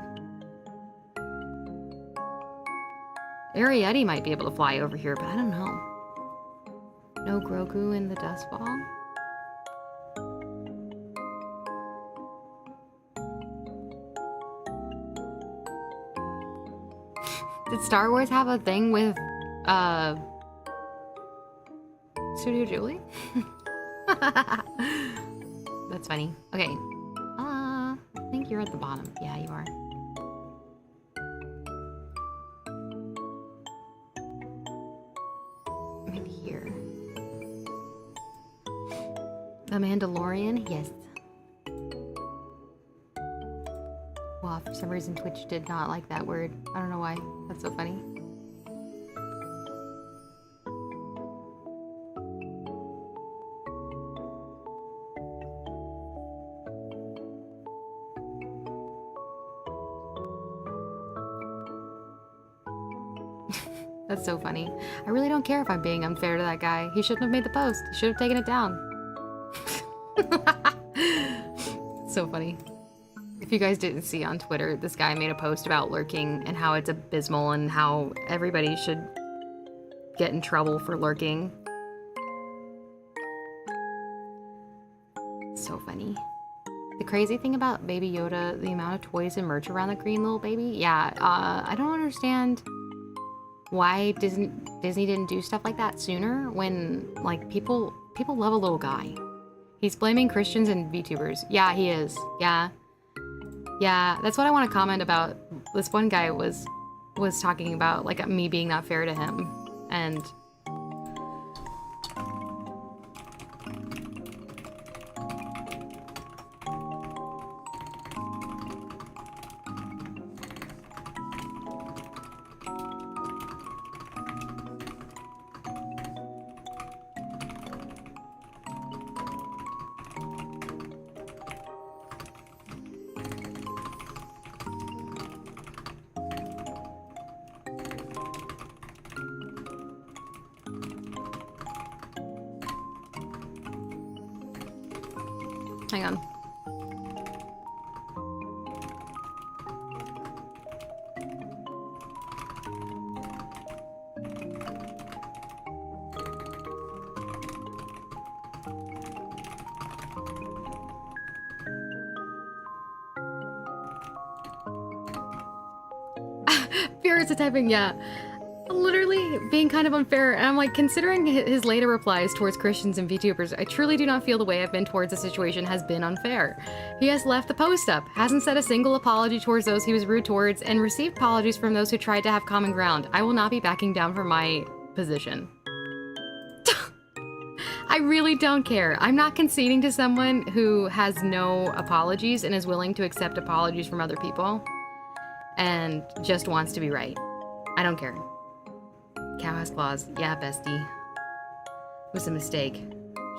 Speaker 1: Ariete might be able to fly over here, but I don't know. No Grogu in the Dust Ball? Did Star Wars have a thing with, Studio Ghibli? That's funny. Okay. I think you're at the bottom. Yeah, you are. Maybe here. The Mandalorian? Yes. Wow, for some reason Twitch did not like that word. I don't know why. That's so funny. That's so funny. I really don't care if I'm being unfair to that guy. He shouldn't have made the post. He should have taken it down. So funny. If you guys didn't see on Twitter, this guy made a post about lurking and how it's abysmal and how everybody should get in trouble for lurking. So funny. The crazy thing about Baby Yoda, the amount of toys and merch around the green little baby, yeah, I don't understand why Disney didn't do stuff like that sooner when, like, people love a little guy. He's blaming Christians and VTubers. Yeah, he is. Yeah. Yeah, that's what I want to comment about. This one guy was talking about, like, me being not fair to him. And hang on. Fear is a typing, yeah. Literally being kind of unfair, and I'm like, considering his later replies towards Christians and VTubers, I truly do not feel the way I've been towards the situation has been unfair. He has left the post up, hasn't said a single apology towards those he was rude towards, and received apologies from those who tried to have common ground. I will not be backing down from my position. I really don't care. I'm not conceding to someone who has no apologies and is willing to accept apologies from other people and just wants to be right. I don't care. Cow has claws. Yeah, bestie. It was a mistake.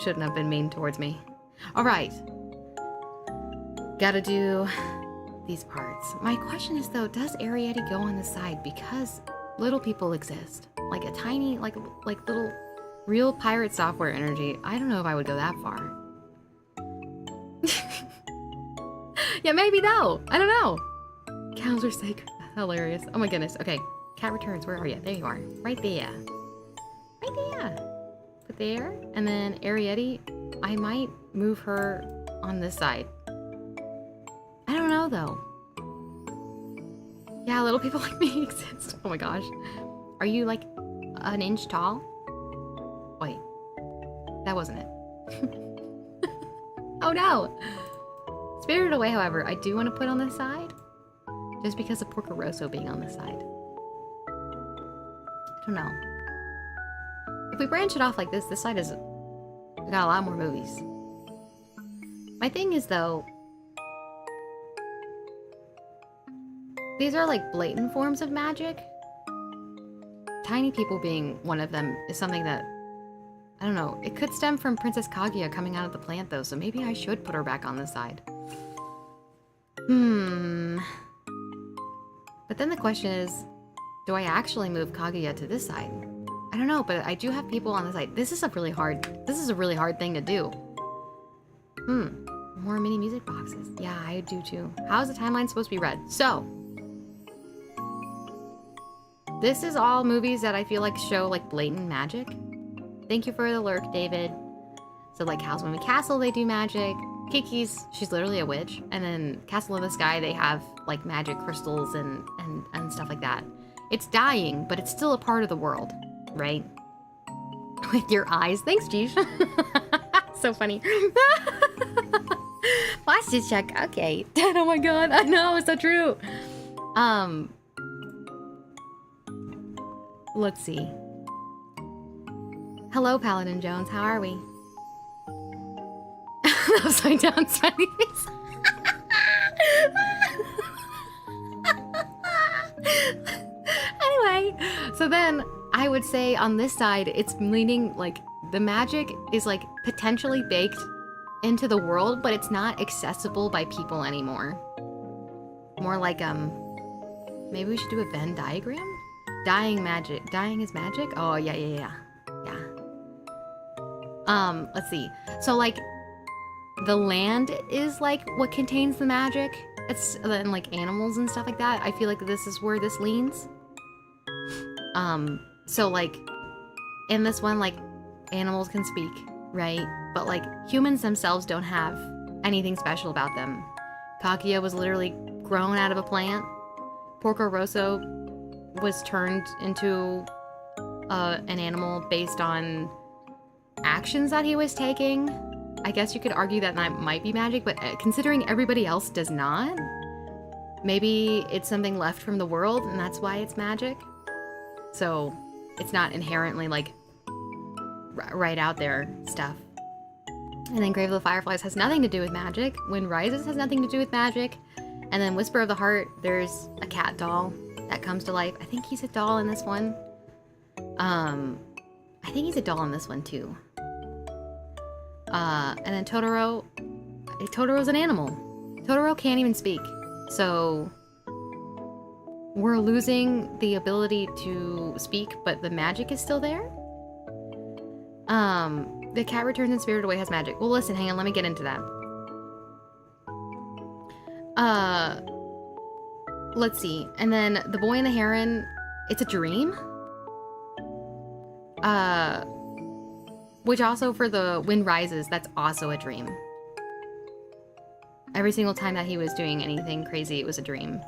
Speaker 1: Shouldn't have been mean towards me. Alright. Gotta do these parts. My question is, though, does Ariete go on the side because little people exist? Like a tiny, like little real pirate software energy. I don't know if I would go that far. Yeah, maybe though. I don't know. Cows are sacred. Hilarious. Oh my goodness. Okay. Cat returns. Where are you? There you are. Right there. Right there. Put there. And then Ariete, I might move her on this side. I don't know though. Yeah, little people like me exist. Oh my gosh. Are you like an inch tall? Wait. That wasn't it. Oh no! Spirited Away, however, I do want to put on this side. Just because of Porco Rosso being on this side. I don't know. If we branch it off like this side is... We got a lot more movies. My thing is, though... These are like blatant forms of magic. Tiny people being one of them is something that... I don't know. It could stem from Princess Kaguya coming out of the plant, though, so maybe I should put her back on this side. But then the question is, do I actually move Kaguya to this side? I don't know, but I do have people on this side. This is a really hard thing to do. More mini music boxes. Yeah, I do too. How is the timeline supposed to be read? So, this is all movies that I feel like show like blatant magic. Thank you for the lurk, David. So like Howl's Moving Castle, they do magic. Kiki's, she's literally a witch. And then Castle in the Sky, they have like magic crystals and stuff like that. It's dying, but it's still a part of the world, right? With your eyes. Thanks, Jeesh. So funny. Posture check. Okay. Oh my god. I know, it's so true. Let's see. Hello, Paladin Jones. How are we? Upside down smiley face. Anyway, so then I would say on this side, it's leaning like the magic is like potentially baked into the world, but it's not accessible by people anymore. More like, maybe we should do a Venn diagram? Dying magic. Dying is magic? Oh, yeah. Let's see. So like, the land is like what contains the magic. It's then like animals and stuff like that. I feel like this is where this leans. So like in this one, like animals can speak, right? But like humans themselves don't have anything special about them. Kaguya was literally grown out of a plant. Porco Rosso was turned into an animal based on actions that he was taking. I guess you could argue that might be magic, but considering everybody else does not, maybe it's something left from the world and that's why it's magic. So it's not inherently like right out there stuff. And then Grave of the Fireflies has nothing to do with magic. Wind Rises has nothing to do with magic. And then Whisper of the Heart, there's a cat doll that comes to life. I think he's a doll in this one. I think he's a doll in this one too. And then Totoro's an animal. Totoro can't even speak. So we're losing the ability to speak, but the magic is still there. The Cat Returns and Spirited Away has magic. Well, listen, hang on, let me get into that. Let's see. And then The Boy and the Heron, it's a dream. Which also for the Wind Rises, that's also a dream. Every single time that he was doing anything crazy, it was a dream.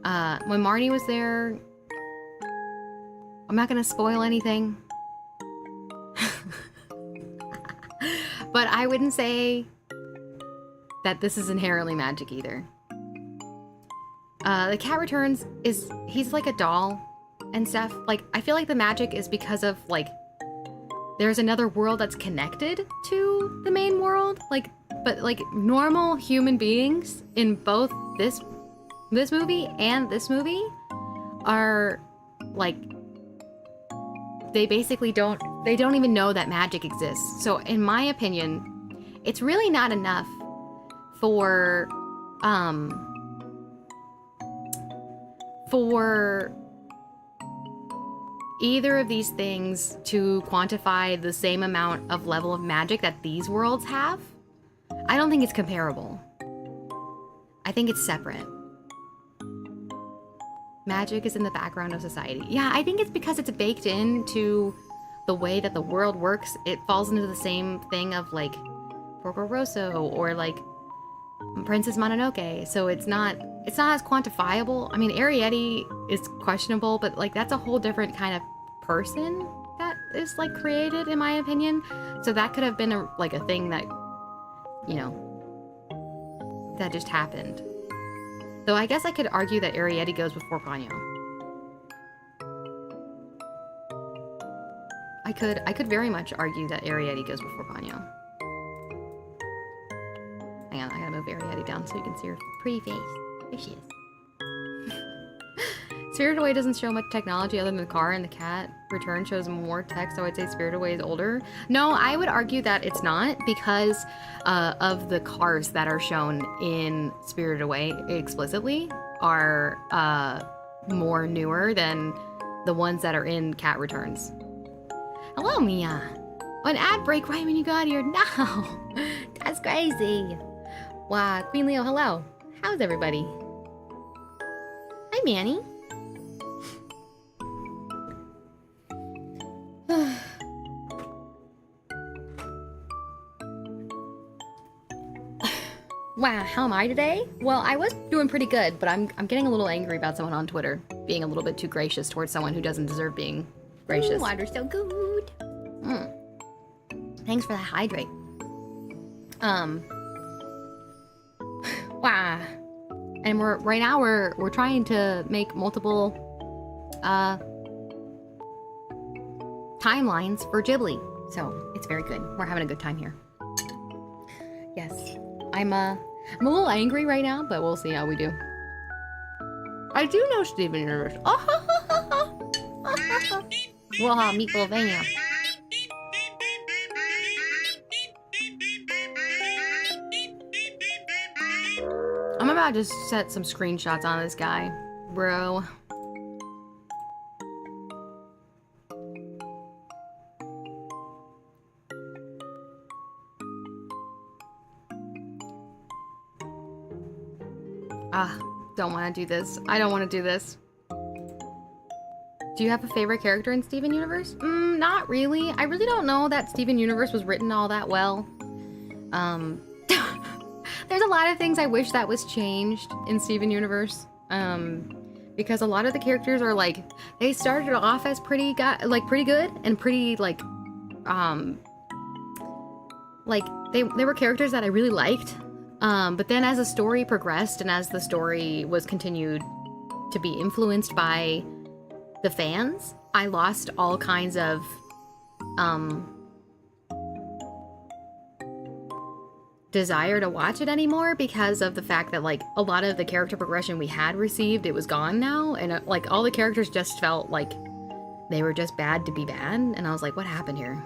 Speaker 1: When Marnie was there, I'm not gonna spoil anything. But I wouldn't say that this is inherently magic either. The Cat Returns he's like a doll and stuff. Like, I feel like the magic is because of, like, there's another world that's connected to the main world. Like, but, like, normal human beings in both this movie and this movie are, like, they basically don't even know that magic exists. So, in my opinion, it's really not enough for either of these things to quantify the same amount of level of magic that these worlds have. I don't think it's comparable. I think it's separate. Magic is in the background of society. Yeah, I think it's because it's baked into the way that the world works. It falls into the same thing of like Porco Rosso or like Princess Mononoke. So it's not as quantifiable. I mean, Arrietty is questionable, but like that's a whole different kind of person that is like created, in my opinion. So that could have been like a thing that, you know, that just happened. Though I guess I could argue that Arrietty goes before Ponyo. I could very much argue that Arrietty goes before Ponyo. Hang on, I gotta move Arrietty down so you can see her pretty face. There she is. Spirited Away doesn't show much technology other than the car, and the cat return shows more text, so I'd say Spirited Away is older. No, I would argue that it's not because of the cars that are shown in Spirited Away explicitly are more newer than the ones that are in Cat Returns. Hello, Mia. An ad break right when you got here. No, that's crazy. Wow, Queen Leo, hello. How's everybody? Hi, Manny. Wow, how am I today? Well, I was doing pretty good, but I'm getting a little angry about someone on Twitter being a little bit too gracious towards someone who doesn't deserve being gracious. Ooh, water's so good. Thanks for that hydrate. Wow. And right now we're trying to make multiple timelines for Ghibli. So it's very good. We're having a good time here. Yes. I'm a little angry right now, but we'll see how we do. I do know Steven Universe. Waha, Meatballvania. I'm about to set some screenshots on this guy, bro. Don't want to do this. I don't want to do this. Do you have a favorite character in Steven Universe? Not really. I really don't know that Steven Universe was written all that well. There's a lot of things I wish that was changed in Steven Universe. Because a lot of the characters are like, they started off as pretty good and pretty they were characters that I really liked. But then as the story progressed and as the story was continued to be influenced by the fans, I lost all kinds of desire to watch it anymore because of the fact that like a lot of the character progression we had received, it was gone now, and like all the characters just felt like they were just bad to be bad, and I was like, what happened here?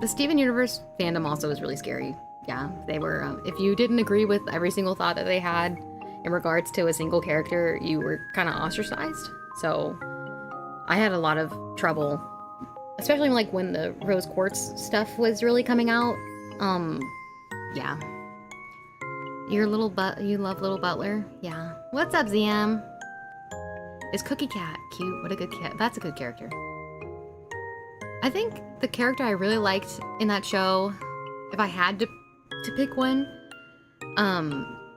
Speaker 1: The Steven Universe fandom also was really scary. Yeah, they were, if you didn't agree with every single thought that they had in regards to a single character, you were kind of ostracized. So I had a lot of trouble, especially like when the Rose Quartz stuff was really coming out. Yeah. You love Little Butler? Yeah. What's up, ZM? Is Cookie Cat cute? What a good cat. That's a good character. I think the character I really liked in that show, if I had to pick one, I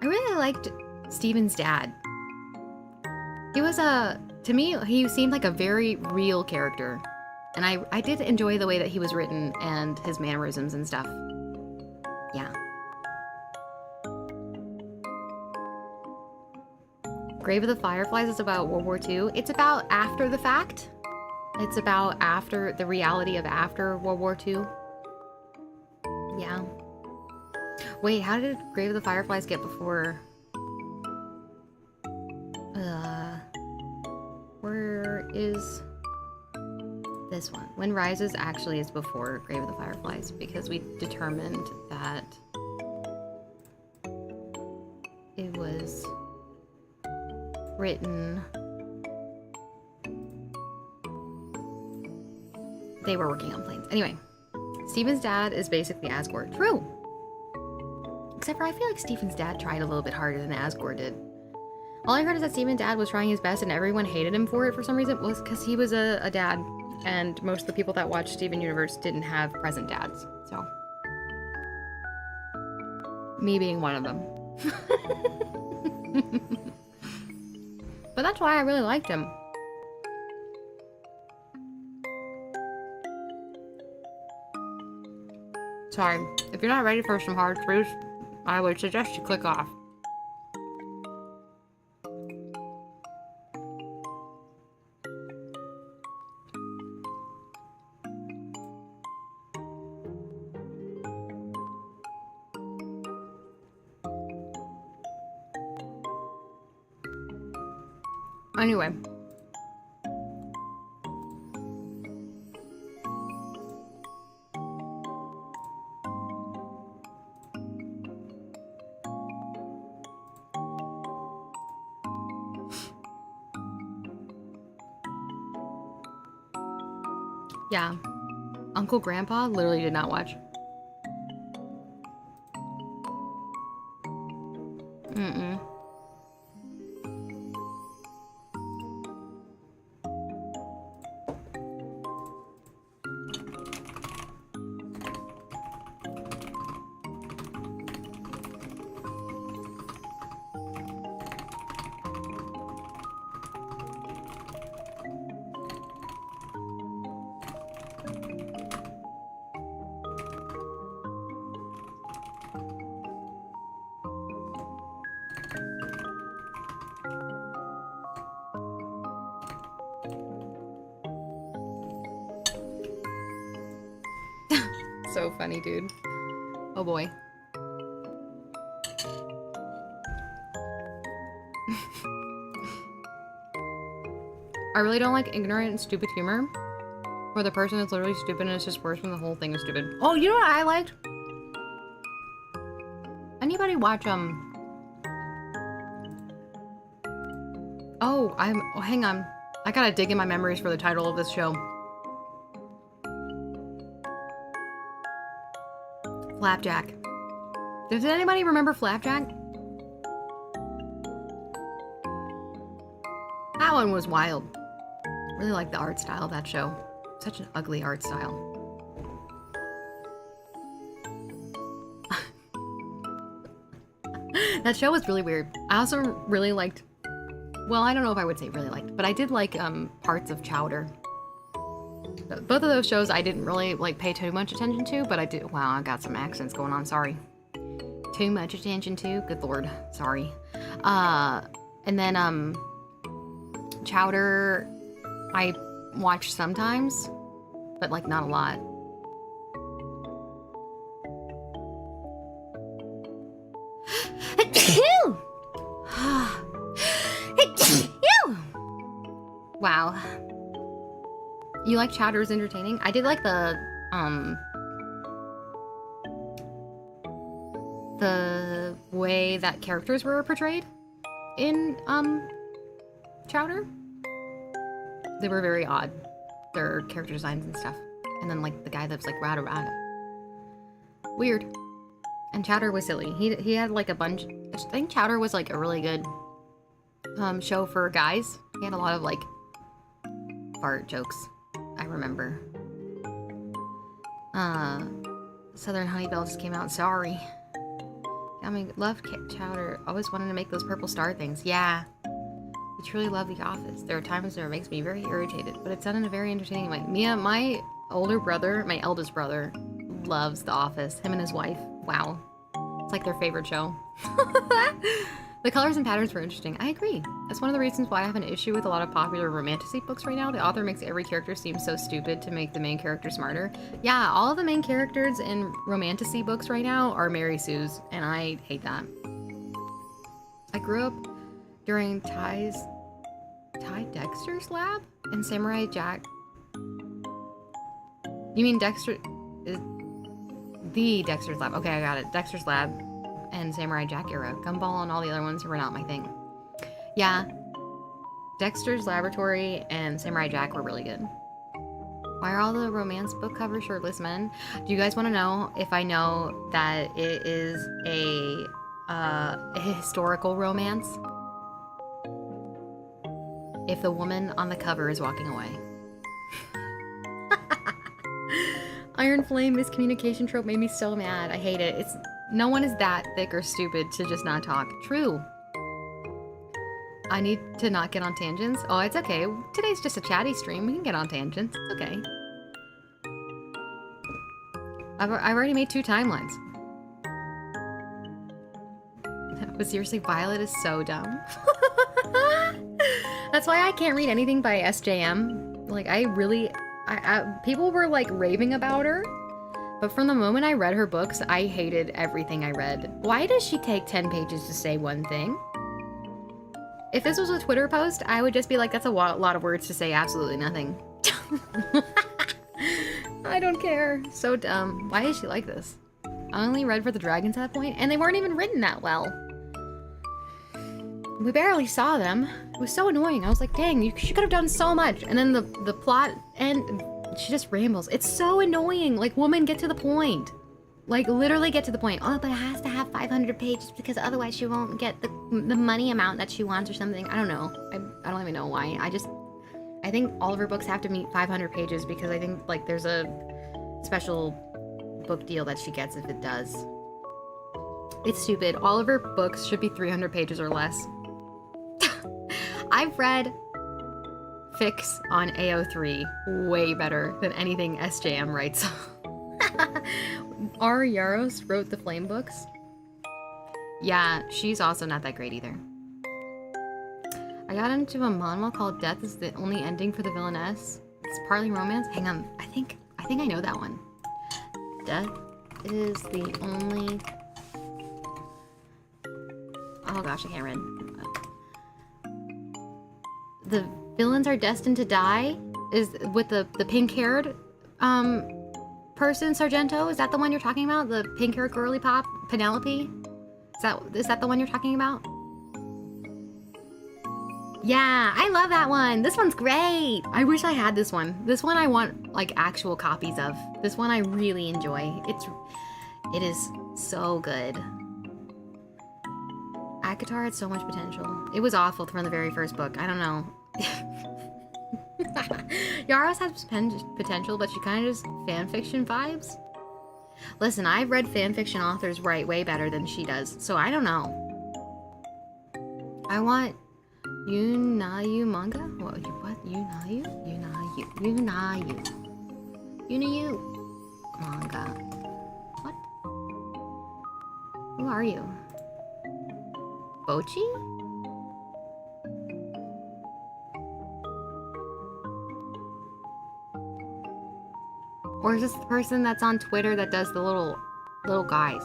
Speaker 1: really liked Steven's dad. He was to me, he seemed like a very real character. And I did enjoy the way that he was written and his mannerisms and stuff. Yeah. Grave of the Fireflies is about World War II. It's about after the fact. It's about after the reality of after World War II. Yeah. Wait, how did Grave of the Fireflies get before? Where is this one? When Rises actually is before Grave of the Fireflies because we determined that it was written. They were working on planes. Anyway, Steven's dad is basically Asgore. True. Except for I feel like Steven's dad tried a little bit harder than Asgore did. All I heard is that Steven's dad was trying his best and everyone hated him for it for some reason. It was because he was a dad, and most of the people that watched Steven Universe didn't have present dads. So, me being one of them. But that's why I really liked him. Sorry. If you're not ready for some hard truths, I would suggest you click off. Anyway. Yeah. Uncle Grandpa literally did not watch. Mm-mm. So funny, dude. Oh boy. I really don't like ignorant and stupid humor, where the person is literally stupid and it's just worse when the whole thing is stupid. Oh, you know what I liked? Anybody watch, oh, hang on. I gotta dig in my memories for the title of this show. Flapjack. Does anybody remember Flapjack? That one was wild. Really like the art style of that show. Such an ugly art style. That show was really weird. I also really liked, well, I don't know if I would say really liked, but I did like parts of Chowder. Both of those shows I didn't really like pay too much attention to, but I do. Wow, I got some accents going on. Sorry. Too much attention to? Good lord. Sorry. And then Chowder I watch sometimes, but like not a lot. Wow. You like Chowder is entertaining? I did like the way that characters were portrayed in Chowder. They were very odd. Their character designs and stuff. And then like the guy that's like rada rada. Weird. And Chowder was silly. He had like a bunch. I think Chowder was like a really good show for guys. He had a lot of like fart jokes. I remember. Southern Honey Bell just came out. Sorry. I mean, love Chowder. Always wanted to make those purple star things. Yeah. We truly love The Office. There are times where it makes me very irritated, but it's done in a very entertaining way. Mia, my older brother, my eldest brother, loves The Office. Him and his wife. Wow. It's like their favorite show. The colors and patterns were interesting. I agree. That's one of the reasons why I have an issue with a lot of popular romantic books right now. The author makes every character seem so stupid to make the main character smarter. Yeah, all of the main characters in romantic books right now are Mary Sue's, and I hate that. I grew up during Ty Dexter's lab and Samurai Jack. You mean Dexter is the Dexter's lab? Okay, I got it. Dexter's lab and Samurai Jack era. Gumball and all the other ones were not my thing. Yeah, Dexter's Laboratory and Samurai Jack were really good. Why are all the romance book covers shirtless men? Do you guys want to know if I know that it is a historical romance? If the woman on the cover is walking away. Iron Flame miscommunication trope made me so mad. I hate it. No one is that thick or stupid to just not talk. True. I need to not get on tangents. Oh, it's okay. Today's just a chatty stream. We can get on tangents. It's okay. I've already made 2 timelines. But seriously, Violet is so dumb. That's why I can't read anything by SJM. Like, people were like raving about her, but from the moment I read her books, I hated everything I read. Why does she take 10 pages to say one thing? If this was a Twitter post, I would just be like, that's a lot of words to say absolutely nothing. I don't care. So dumb. Why is she like this? I only read for the dragons at that point, and they weren't even written that well. We barely saw them. It was so annoying. I was like, dang, she could have done so much. And then the plot, and she just rambles. It's so annoying. Like, woman, get to the point. Like, literally get to the point. Oh, but it has to have 500 pages because otherwise she won't get the money amount that she wants or something. I don't know. I don't even know why. I think all of her books have to meet 500 pages because I think, like, there's a special book deal that she gets if it does. It's stupid. All of her books should be 300 pages or less. I've read fics on AO3 way better than anything SJM writes. R. Yaros wrote the Flame books. Yeah, she's also not that great either. I got into a manhwa called Death is the Only Ending for the Villainess. It's partly romance. Hang on, I think I know that one. Death is the only... Oh gosh, I can't read. The villains are destined to die is with the pink-haired person, Sargento. Is that the one you're talking about? The pink-haired girly pop, Penelope? Is that the one you're talking about? Yeah, I love that one. This one's great. I wish I had this one. This one I want like actual copies of. This one I really enjoy. It is so good. Akatar had so much potential. It was awful from the very first book. I don't know. Yaros has potential, but she kind of just fanfiction vibes. Listen, I've read fanfiction authors write way better than she does, so I don't know. I want Yunayu manga? What? Yunayu? Yunayu manga. What? Who are you? Bochi? Or is this the person that's on Twitter that does the little guys?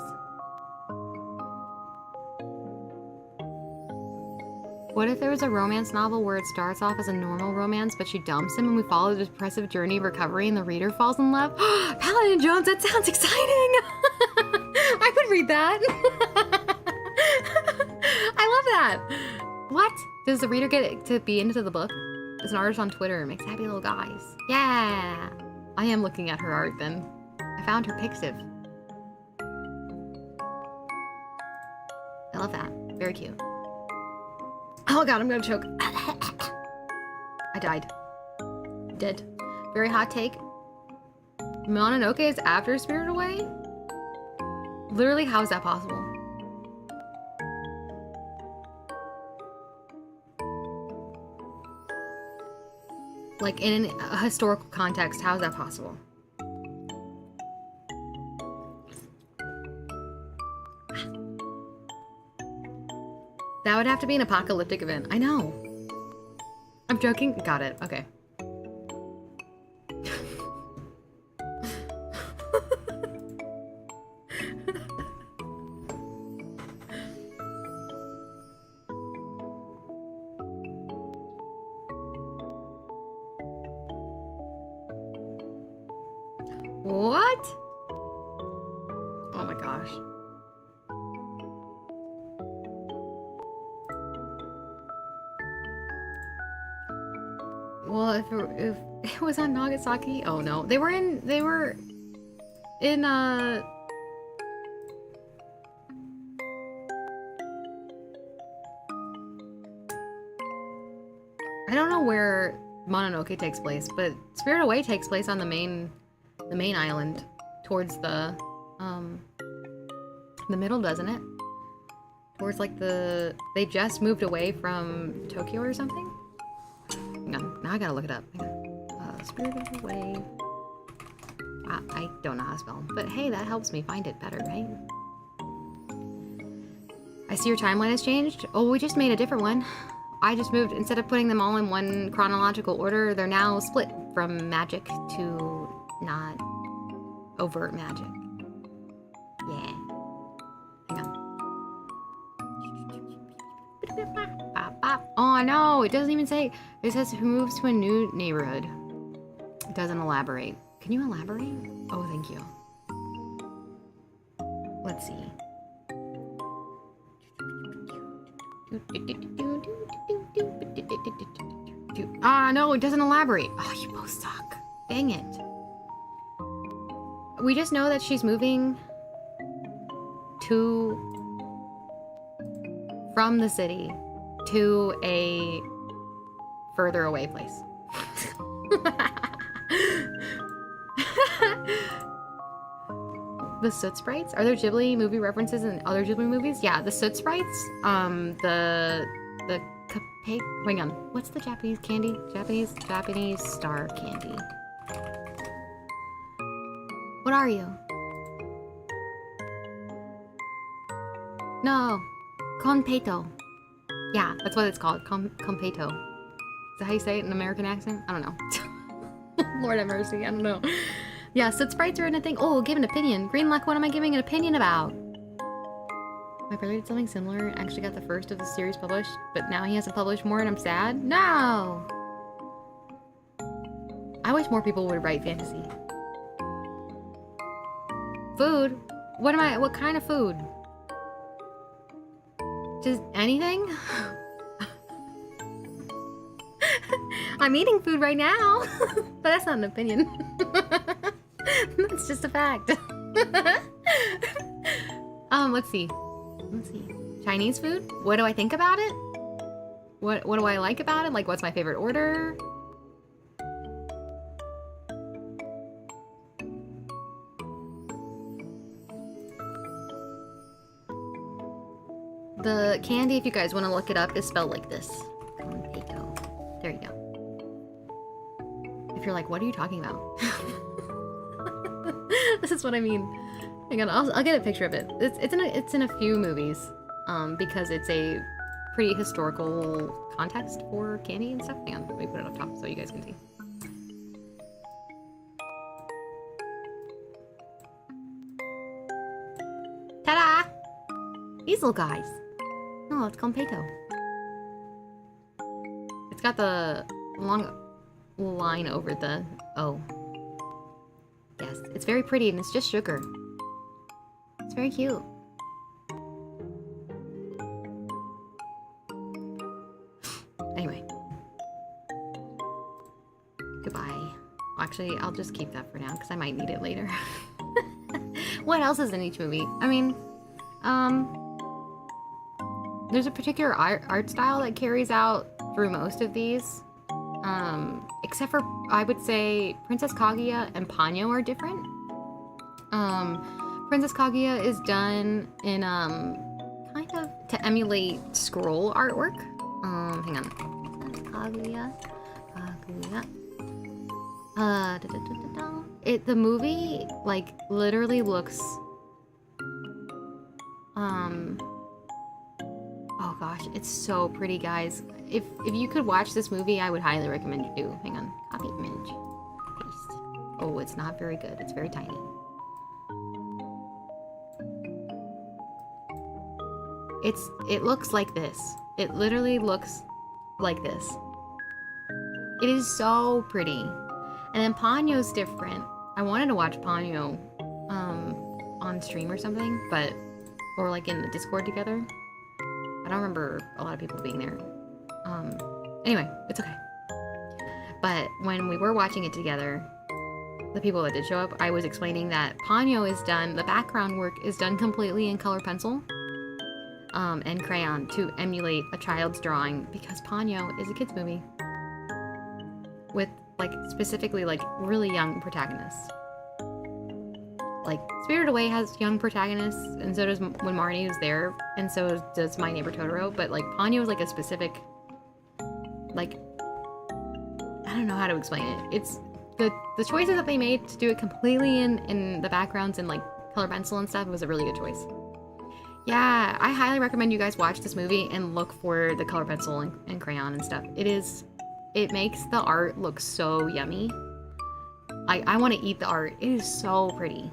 Speaker 1: What if there was a romance novel where it starts off as a normal romance, but she dumps him and we follow the depressive journey of recovery and the reader falls in love? Paladin Jones, that sounds exciting! I would read that! I love that! What? Does the reader get to be into the book? As an artist on Twitter makes happy little guys. Yeah! I am looking at her art then. I found her Pixiv. I love that. Very cute. Oh god, I'm gonna choke. I died. Dead. Very hot take. Mononoke is after Spirited Away? Literally, how is that possible? Like, in a historical context, how is that possible? That would have to be an apocalyptic event. I know. I'm joking. Got it. Okay. What? Oh my gosh. Well, if it was on Nagasaki, oh no, they were in I don't know where Mononoke takes place, but Spirited Away takes place on the main island towards the middle, doesn't it? Towards like they just moved away from Tokyo or something? Hang on, now I gotta look it up. Spirited Away I don't know how to spell, but hey, that helps me find it better, right? I see your timeline has changed. Oh, we just made a different one. I just moved, instead of putting them all in one chronological order, they're now split from magic to not overt magic. Yeah. Hang on. Oh no, it doesn't even say. It says who moves to a new neighborhood. It doesn't elaborate. Can you elaborate? Oh, thank you. Let's see. Ah, no, it doesn't elaborate. Oh, you both suck. Dang it. We just know that she's moving from the city to a further away place. The Soot Sprites? Are there Ghibli movie references in other Ghibli movies? Yeah, the Soot Sprites, the hang on, what's the Japanese candy? Japanese star candy. What are you? No, Konpeito. Yeah, that's what it's called, Konpeito. Is that how you say it in an American accent? I don't know. Lord have mercy, I don't know. Yeah, Soot Sprites are in a thing. Oh, give an opinion. Green Luck, what am I giving an opinion about? My brother did something similar and actually got the first of the series published, but now he hasn't published more and I'm sad. No! I wish more people would write fantasy. Food? What kind of food? Just anything? I'm eating food right now, but that's not an opinion. That's just a fact. Let's see. Chinese food? What do I think about it? What do I like about it? Like, what's my favorite order? The candy, if you guys want to look it up, is spelled like this. There you go. If you're like, what are you talking about? This is what I mean. Hang on, I'll get a picture of it. It's in a few movies, because it's a pretty historical context for candy and stuff. Hang on, let me put it up top so you guys can see. Ta-da! These little guys. Oh, it's Konpeito. It's got the long line over the O. Yes, it's very pretty and it's just sugar. It's very cute. Anyway. Goodbye. Actually, I'll just keep that for now because I might need it later. What else is in each movie? I mean, there's a particular art style that carries out through most of these. Except for, I would say, Princess Kaguya and Ponyo are different. Princess Kaguya is done in, kind of to emulate scroll artwork. Hang on. Kaguya. The movie, like, literally looks, oh gosh, it's so pretty, guys. If you could watch this movie, I would highly recommend you do. Hang on. Copy image. Paste. Oh, it's not very good. It's very tiny. It looks like this. It literally looks like this. It is so pretty. And then Ponyo's different. I wanted to watch Ponyo on stream or something, or like in the Discord together. I don't remember a lot of people being there. Anyway, it's okay. But when we were watching it together, the people that did show up, I was explaining that Ponyo is done, the background work is done completely in color pencil and crayon to emulate a child's drawing, because Ponyo is a kid's movie with, like, specifically, like, really young protagonists. Like, Spirited Away has young protagonists, and so does When Marnie is There, and so does My Neighbor Totoro, but, like, Ponyo is, like, a specific, like, I don't know how to explain it. the choices that they made to do it completely in the backgrounds and like color pencil and stuff was a really good choice. Yeah, I highly recommend you guys watch this movie and look for the color pencil and crayon and stuff. It makes the art look so yummy. I want to eat the art. It is so pretty.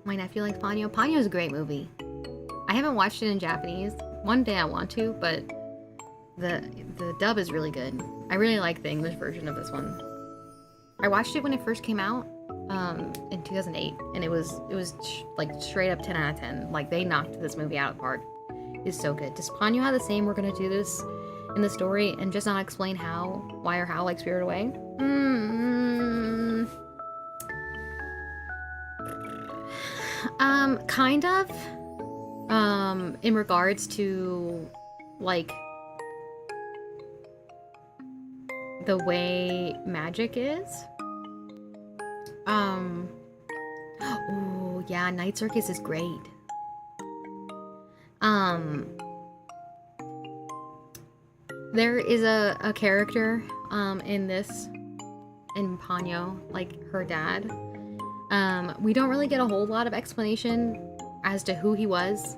Speaker 1: My nephew likes Ponyo. Ponyo's a great movie. I haven't watched it in Japanese. One day I want to, but the dub is really good. I really like the English version of this one. I watched it when it first came out in 2008, and it was like straight up 10 out of 10. Like, they knocked this movie out of the park. It's so good. Does Ponyo have the same "we're gonna do this" in the story and just not explain why or how, like Spirit Away? Kind of. In regards to, like, the way magic is. Oh, yeah, Night Circus is great. There is a character, in Ponyo, like her dad. We don't really get a whole lot of explanation as to who he was,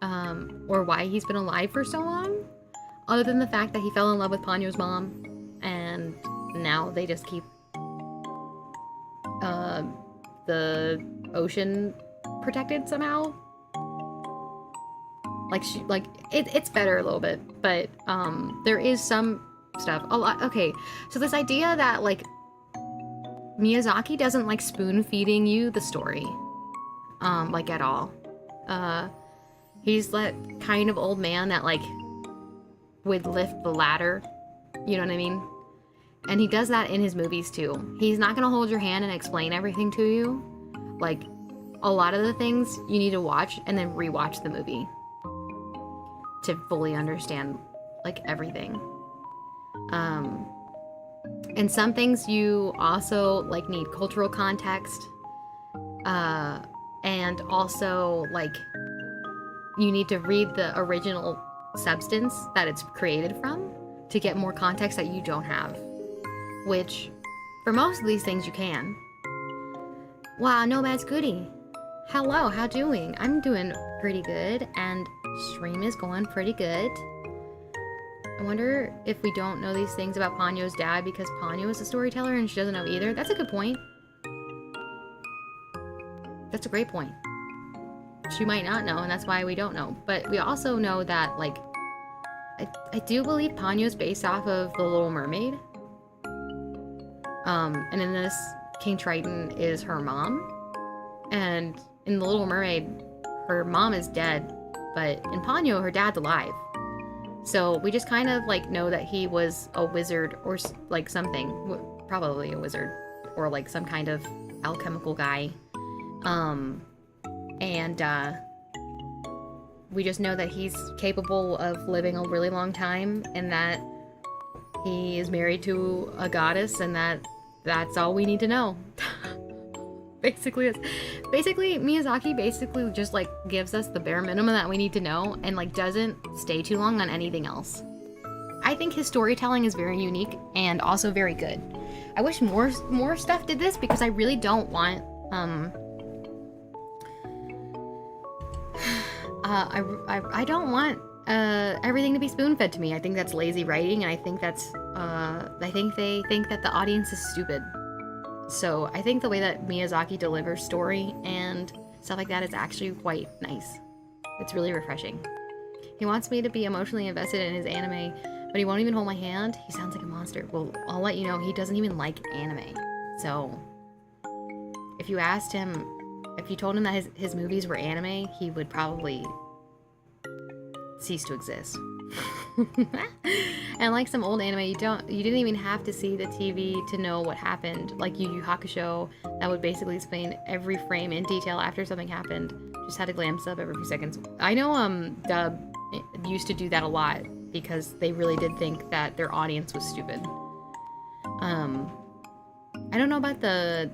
Speaker 1: or why he's been alive for so long, other than the fact that he fell in love with Ponyo's mom, and now they just keep the ocean protected somehow. Like it's better a little bit, but there is some stuff a lot. Okay, so this idea that like Miyazaki doesn't like spoon feeding you the story, like at all. He's that kind of old man that like would lift the ladder, you know what I mean? And he does that in his movies too. He's not gonna hold your hand and explain everything to you. Like, a lot of the things you need to watch and then rewatch the movie to fully understand like everything. And some things you also like need cultural context, and also like you need to read the original substance that it's created from to get more context that you don't have, which for most of these things you can. Wow, Nomad's Goody. Hello, how doing? I'm doing pretty good, and stream is going pretty good. I wonder if we don't know these things about Ponyo's dad because Ponyo is a storyteller and she doesn't know either. That's a good point. That's a great point. She might not know, and that's why we don't know. But we also know that, like, I do believe Ponyo's based off of The Little Mermaid. And in this, King Triton is her mom. And in The Little Mermaid, her mom is dead, but in Ponyo, her dad's alive. So we just kind of like know that he was a wizard or like something, probably a wizard or like some kind of alchemical guy. We just know that he's capable of living a really long time and that he is married to a goddess, and that's all we need to know. Basically, Miyazaki basically just like gives us the bare minimum that we need to know and like doesn't stay too long on anything else. I think his storytelling is very unique and also very good. I wish more stuff did this because I really don't want I don't want everything to be spoon-fed to me. I think that's lazy writing, and I think that's I think they think that the audience is stupid. So I think the way that Miyazaki delivers story and stuff like that is actually quite nice. It's really refreshing. He wants me to be emotionally invested in his anime, but he won't even hold my hand. He sounds like a monster. Well, I'll let you know, he doesn't even like anime. So if you asked him, if you told him that his movies were anime, he would probably cease to exist. And like some old anime, you didn't even have to see the TV to know what happened. Like Yu Yu Hakusho, that would basically explain every frame in detail after something happened. Just had a glance up every few seconds. I know Dub used to do that a lot because they really did think that their audience was stupid. I don't know about the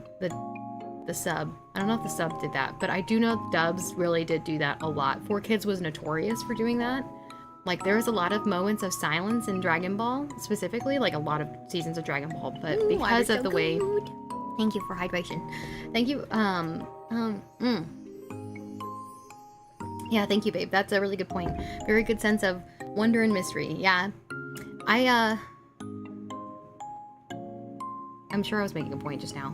Speaker 1: sub. I don't know if the sub did that, but I do know Dubs really did do that a lot. 4Kids was notorious for doing that, Like, there was a lot of moments of silence in Dragon Ball, specifically, like a lot of seasons of Dragon Ball, but because of the way... Thank you for hydration. Thank you, Yeah, thank you, babe. That's a really good point. Very good sense of wonder and mystery. Yeah. I'm sure I was making a point just now.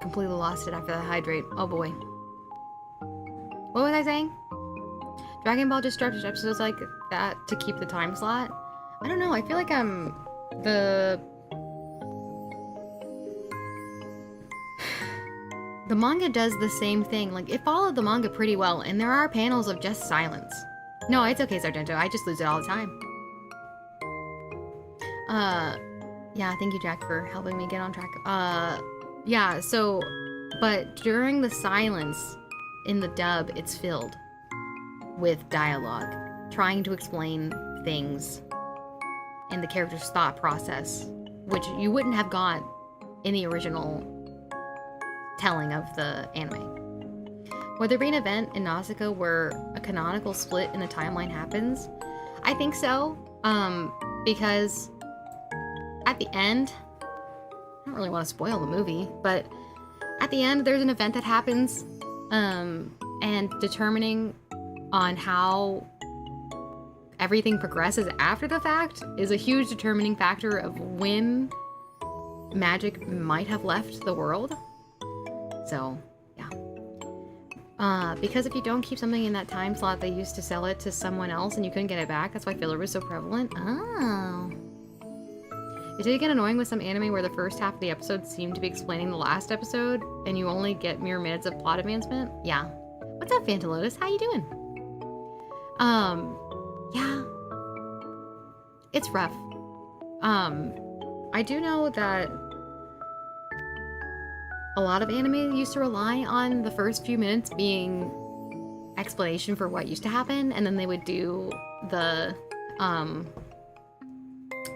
Speaker 1: Completely lost it after that hydrate. Oh boy. What was I saying? Dragon Ball just structures episodes like that to keep the time slot. I don't know. I feel like the manga does the same thing. Like, it followed the manga pretty well, and there are panels of just silence. No, it's okay, Sargento. I just lose it all the time. Yeah, thank you, Jack, for helping me get on track. Yeah, so, but during the silence in the dub, it's filled with dialogue, trying to explain things in the character's thought process, which you wouldn't have got in the original telling of the anime. Would there be an event in Nausicaa where a canonical split in the timeline happens? I think so, because at the end, I don't really want to spoil the movie, but at the end there's an event that happens, and determining on how everything progresses after the fact is a huge determining factor of when magic might have left the world. So, yeah. Because if you don't keep something in that time slot, they used to sell it to someone else and you couldn't get it back. That's why filler was so prevalent. Oh. It did get annoying with some anime where the first half of the episode seemed to be explaining the last episode and you only get mere minutes of plot advancement. Yeah. What's up, Fantalotus? How you doing? Yeah. It's rough. I do know that a lot of anime used to rely on the first few minutes being explanation for what used to happen, and then they would do the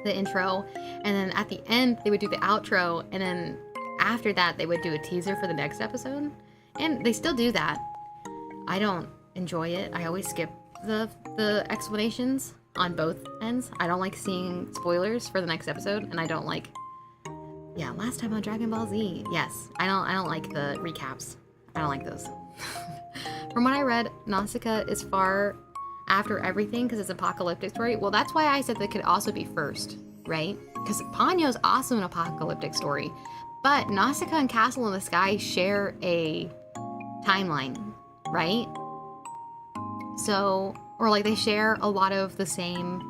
Speaker 1: intro, and then at the end they would do the outro, and then after that they would do a teaser for the next episode. And they still do that. I don't enjoy it. I always skip the explanations on both ends. I don't like seeing spoilers for the next episode, and I don't like, yeah, last time on Dragon Ball Z. Yes, I don't like the recaps. I don't like those. From what I read, Nausicaa is far after everything because it's an apocalyptic story. Well, that's why I said that could also be first, right? Because Ponyo's also an apocalyptic story, but Nausicaa and Castle in the Sky share a timeline, right? So, or like they share a lot of the same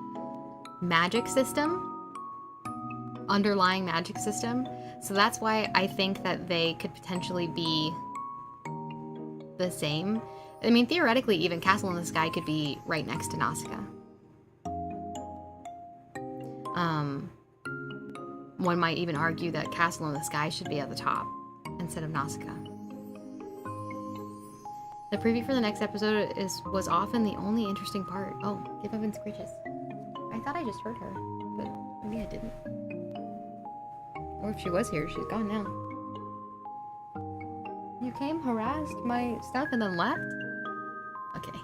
Speaker 1: magic system, underlying magic system. So that's why I think that they could potentially be the same. I mean, theoretically, even Castle in the Sky could be right next to Nausicaa. One might even argue that Castle in the Sky should be at the top instead of Nausicaa. The preview for the next episode was often the only interesting part. Oh, give Evan scritches. I thought I just heard her, but maybe I didn't. Or if she was here, she's gone now. You came, harassed my stuff, and then left? Okay.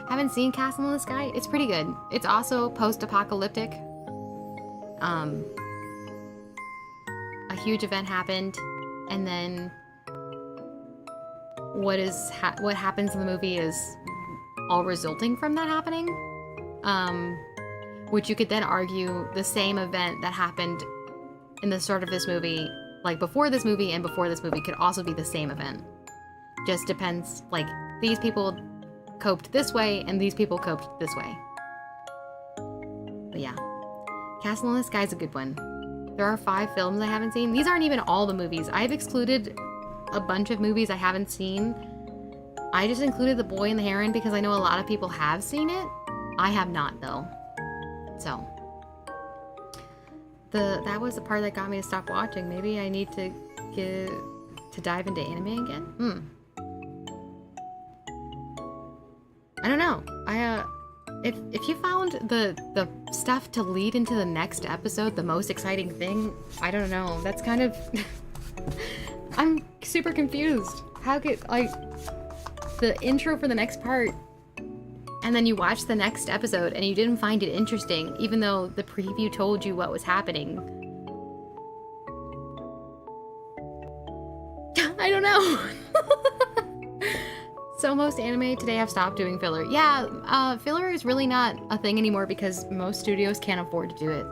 Speaker 1: Haven't seen Castle in the Sky? It's pretty good. It's also post-apocalyptic. A huge event happened, and then what happens in the movie is all resulting from that happening. Which you could then argue the same event that happened in the start of this movie, like before this movie and before this movie, could also be the same event. Just depends, like, these people coped this way and these people coped this way. But yeah, Castle in the Sky is a good one. There are 5 films I haven't seen. These aren't even all the movies. I've excluded a bunch of movies I haven't seen. I just included The Boy and the Heron because I know a lot of people have seen it. I have not, though. So that was the part that got me to stop watching. Maybe I need to dive into anime again. I don't know. if you found the stuff to lead into the next episode the most exciting thing, I don't know. That's kind of I'm super confused. How could like the intro for the next part and then you watch the next episode and you didn't find it interesting even though the preview told you what was happening? I don't know. So most anime today have stopped doing filler. Yeah, filler is really not a thing anymore because most studios can't afford to do it.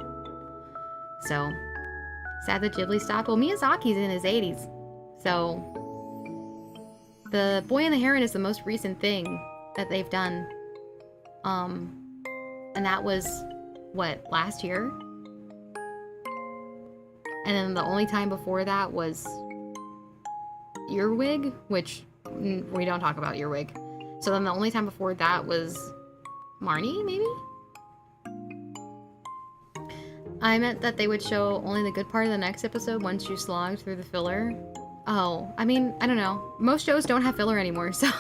Speaker 1: So, sad that Ghibli stopped. Well, Miyazaki's in his 80s. So, The Boy and the Heron is the most recent thing that they've done. And that was, what, last year? And then the only time before that was Earwig, which we don't talk about Earwig. So then the only time before that was Marnie, maybe? I meant that they would show only the good part of the next episode once you slogged through the filler. Oh, I mean, I don't know. Most shows don't have filler anymore, so...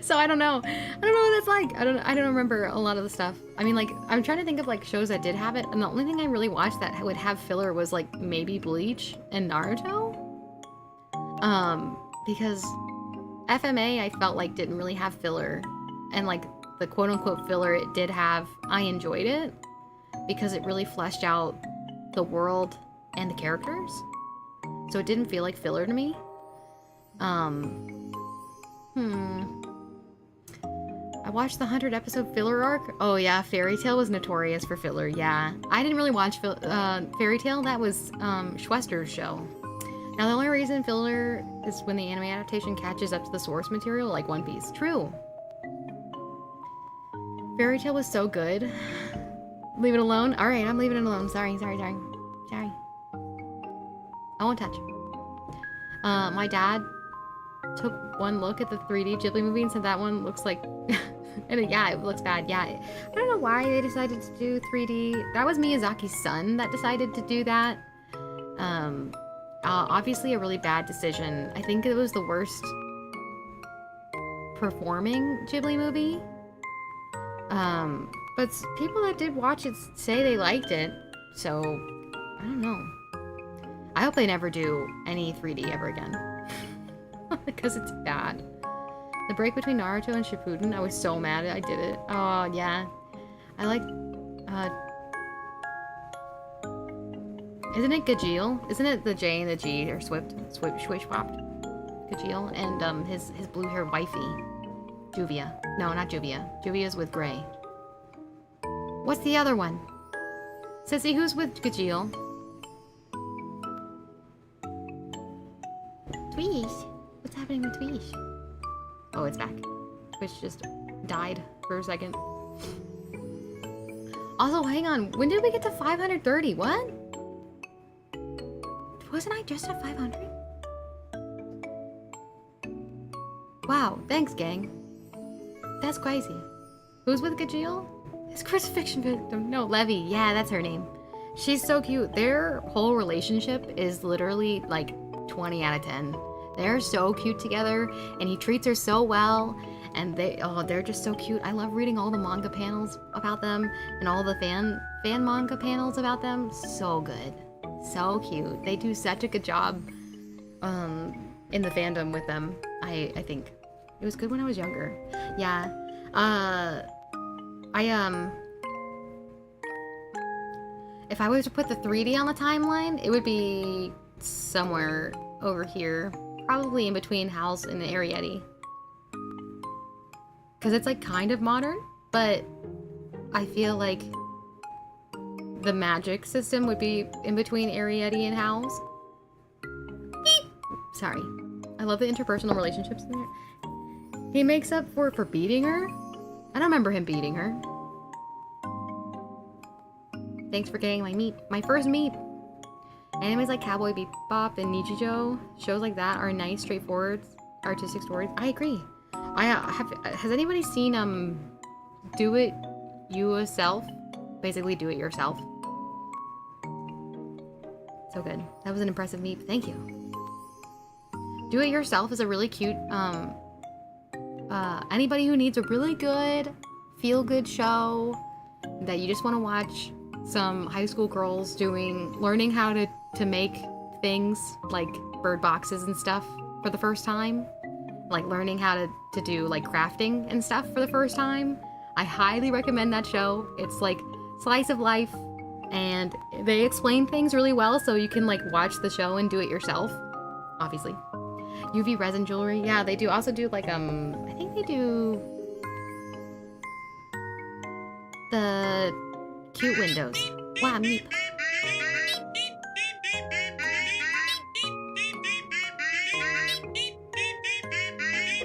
Speaker 1: so I don't know. I don't know what that's like. I don't remember a lot of the stuff. I mean, like, I'm trying to think of, like, shows that did have it, and the only thing I really watched that would have filler was, like, maybe Bleach and Naruto? Because FMA I felt like didn't really have filler, and like the quote-unquote filler it did have, I enjoyed it because it really fleshed out the world and the characters, so it didn't feel like filler to me. I watched the 100 episode filler arc. Oh yeah, Fairy Tail was notorious for filler. Yeah, I didn't really watch Fairy Tail. That was Schwester's show. Now, the only reason filler is when the anime adaptation catches up to the source material, like One Piece. True. Fairy Tail was so good. Leave it alone? Alright, I'm leaving it alone. Sorry. I won't touch. My dad took one look at the 3D Ghibli movie and said that one looks like... and yeah, it looks bad. Yeah, I don't know why they decided to do 3D. That was Miyazaki's son that decided to do that. Obviously a really bad decision. I think it was the worst performing Ghibli movie. But people that did watch it say they liked it, so I don't know. I hope they never do any 3D ever again. Because it's bad. The break between Naruto and Shippuden, I was so mad I did it. Oh, yeah. I like, isn't it Gajeel? Isn't it the J and the G are swift, swish swapped? Gajeel and his blue haired wifey, Juvia. No, not Juvia. Juvia's with Gray. What's the other one? Sissy, who's with Gajeel? Tweesh. What's happening with Tweesh? Oh, it's back. Twitch just died for a second. Also, hang on. When did we get to 530? What? Wasn't I just at 500? Wow, thanks, gang. That's crazy. Who's with Gajeel? His crucifixion victim. No, Levy. Yeah, that's her name. She's so cute. Their whole relationship is literally like 20 out of 10. They're so cute together, and he treats her so well, and they're just so cute. I love reading all the manga panels about them, and all the fan manga panels about them. So good. So cute. They do such a good job in the fandom with them. I think it was good when I was younger. Yeah. If I was to put the 3D on the timeline, it would be somewhere over here, probably in between House and Arrietty, because it's like kind of modern, but I feel like the magic system would be in between Arrietty and House. Sorry. I love the interpersonal relationships in there. He makes up for beating her? I don't remember him beating her. Thanks for getting my first meep. Animes like Cowboy Bebop and Nichijou, shows like that are nice, straightforward, artistic stories. I agree. Has anybody seen Do It Yourself? Basically, do it yourself. So good. That was an impressive meep. Thank you. Do It Yourself is a really cute, anybody who needs a really good feel-good show that you just want to watch some high school girls learning how to make things like bird boxes and stuff for the first time, like learning how to do like crafting and stuff for the first time. I highly recommend that show. It's like slice of life, and they explain things really well, so you can like watch the show and do it yourself, obviously. UV resin jewelry, yeah, they do also do like I think they do the cute windows. Wow, meep.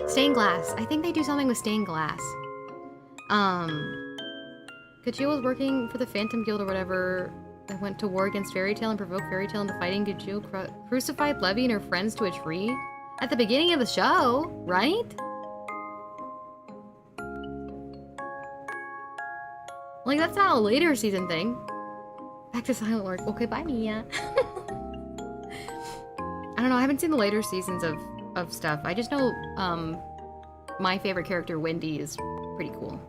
Speaker 1: Stained glass. I think they do something with stained glass. Gajeel was working for the Phantom Guild or whatever that went to war against Fairy Tail and provoked Fairy Tail into fighting. Gajeel crucified Levy and her friends to a tree at the beginning of the show, right? Like, that's not a later season thing. Back to Silent Lord. Okay, bye, Mia. I don't know, I haven't seen the later seasons of stuff. I just know, my favorite character, Wendy, is pretty cool.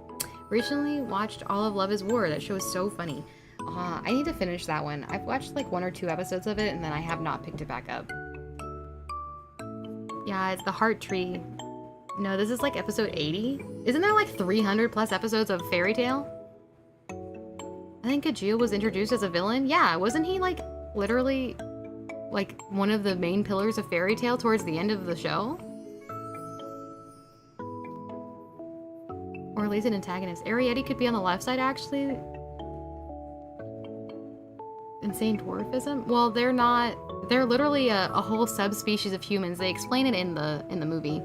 Speaker 1: Recently watched all of Love is War. That show is so funny. I need to finish that one. I've watched like 1 or 2 episodes of it, and then I have not picked it back up. Yeah, it's the Heart Tree. No, this is like episode 80. Isn't there like 300 plus episodes of Fairy Tail? I think Gajeel was introduced as a villain. Yeah, wasn't he like literally like one of the main pillars of Fairy Tail towards the end of the show? Or at least an antagonist. Arietti could be on the left side, actually. Insane dwarfism? Well, they're not. They're literally a whole subspecies of humans. They explain it in the movie.